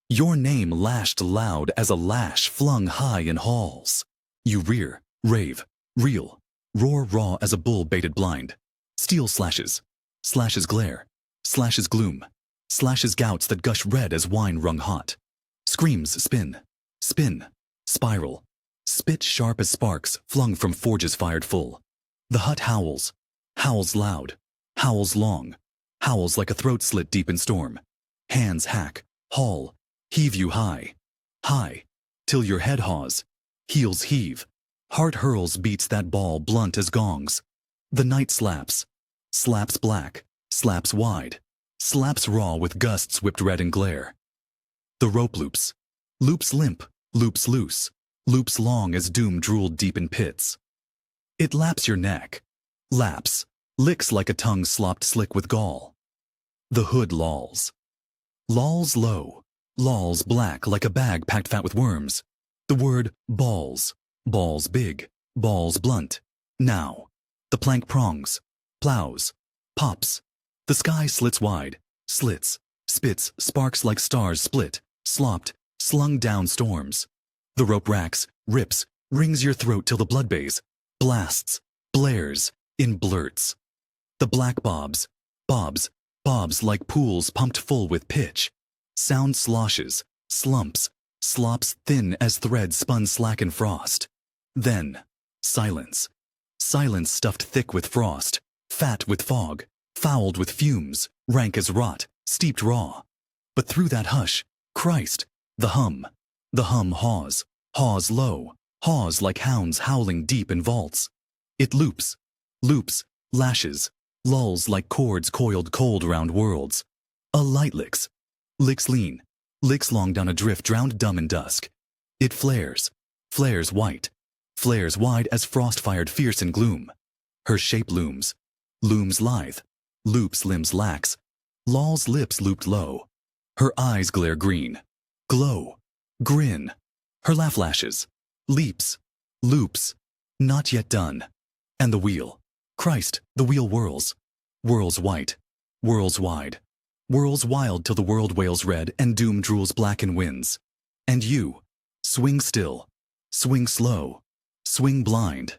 Your name lashed loud as a lash flung high in halls. You rear, rave, reel, roar raw as a bull baited blind. Steel slashes, slashes glare, slashes gloom, slashes gouts that gush red as wine wrung hot. Screams spin, spiral, spit sharp as sparks flung from forges fired full. The hut howls, howls loud, howls long, howls like a throat slit deep in storm. Hands hack, haul, heave you high, high, till your head haws, heels heave. Heart hurls beats that ball blunt as gongs. The night slaps, slaps black, slaps wide, slaps raw with gusts whipped red and glare. The rope loops, loops limp, loops loose, loops long as doom drooled deep in pits. It laps your neck, laps, licks like a tongue slopped slick with gall. The hood lolls. Lolls low, lolls black like a bag packed fat with worms. The word balls, balls big, balls blunt. Now, the plank prongs, plows, pops. The sky slits wide, slits, spits, sparks like stars split, slopped, slung down storms. The rope racks, rips, wrings your throat till the blood bays, blasts, blares, in blurts. The black bobs, bobs, bobs like pools pumped full with pitch. Sound sloshes, slumps, slops thin as threads spun slack in frost. Then, silence. Silence stuffed thick with frost, fat with fog, fouled with fumes, rank as rot, steeped raw. But through that hush, Christ, the hum haws, haws low, haws like hounds howling deep in vaults. It loops, loops, lashes, lulls like cords coiled cold round worlds. A light licks, licks lean, licks long down a drift drowned dumb in dusk. It flares, flares white, flares wide as frost fired fierce in gloom. Her shape looms, looms lithe, loops limbs lax, lolls lips looped low. Her eyes glare green, glow, grin. Her laugh lashes, leaps, loops, not yet done. And the wheel, Christ, the wheel whirls, whirls white, whirls wide, whirls wild till the world wails red and doom drools black in winds. And you, swing still, swing slow, swing blind,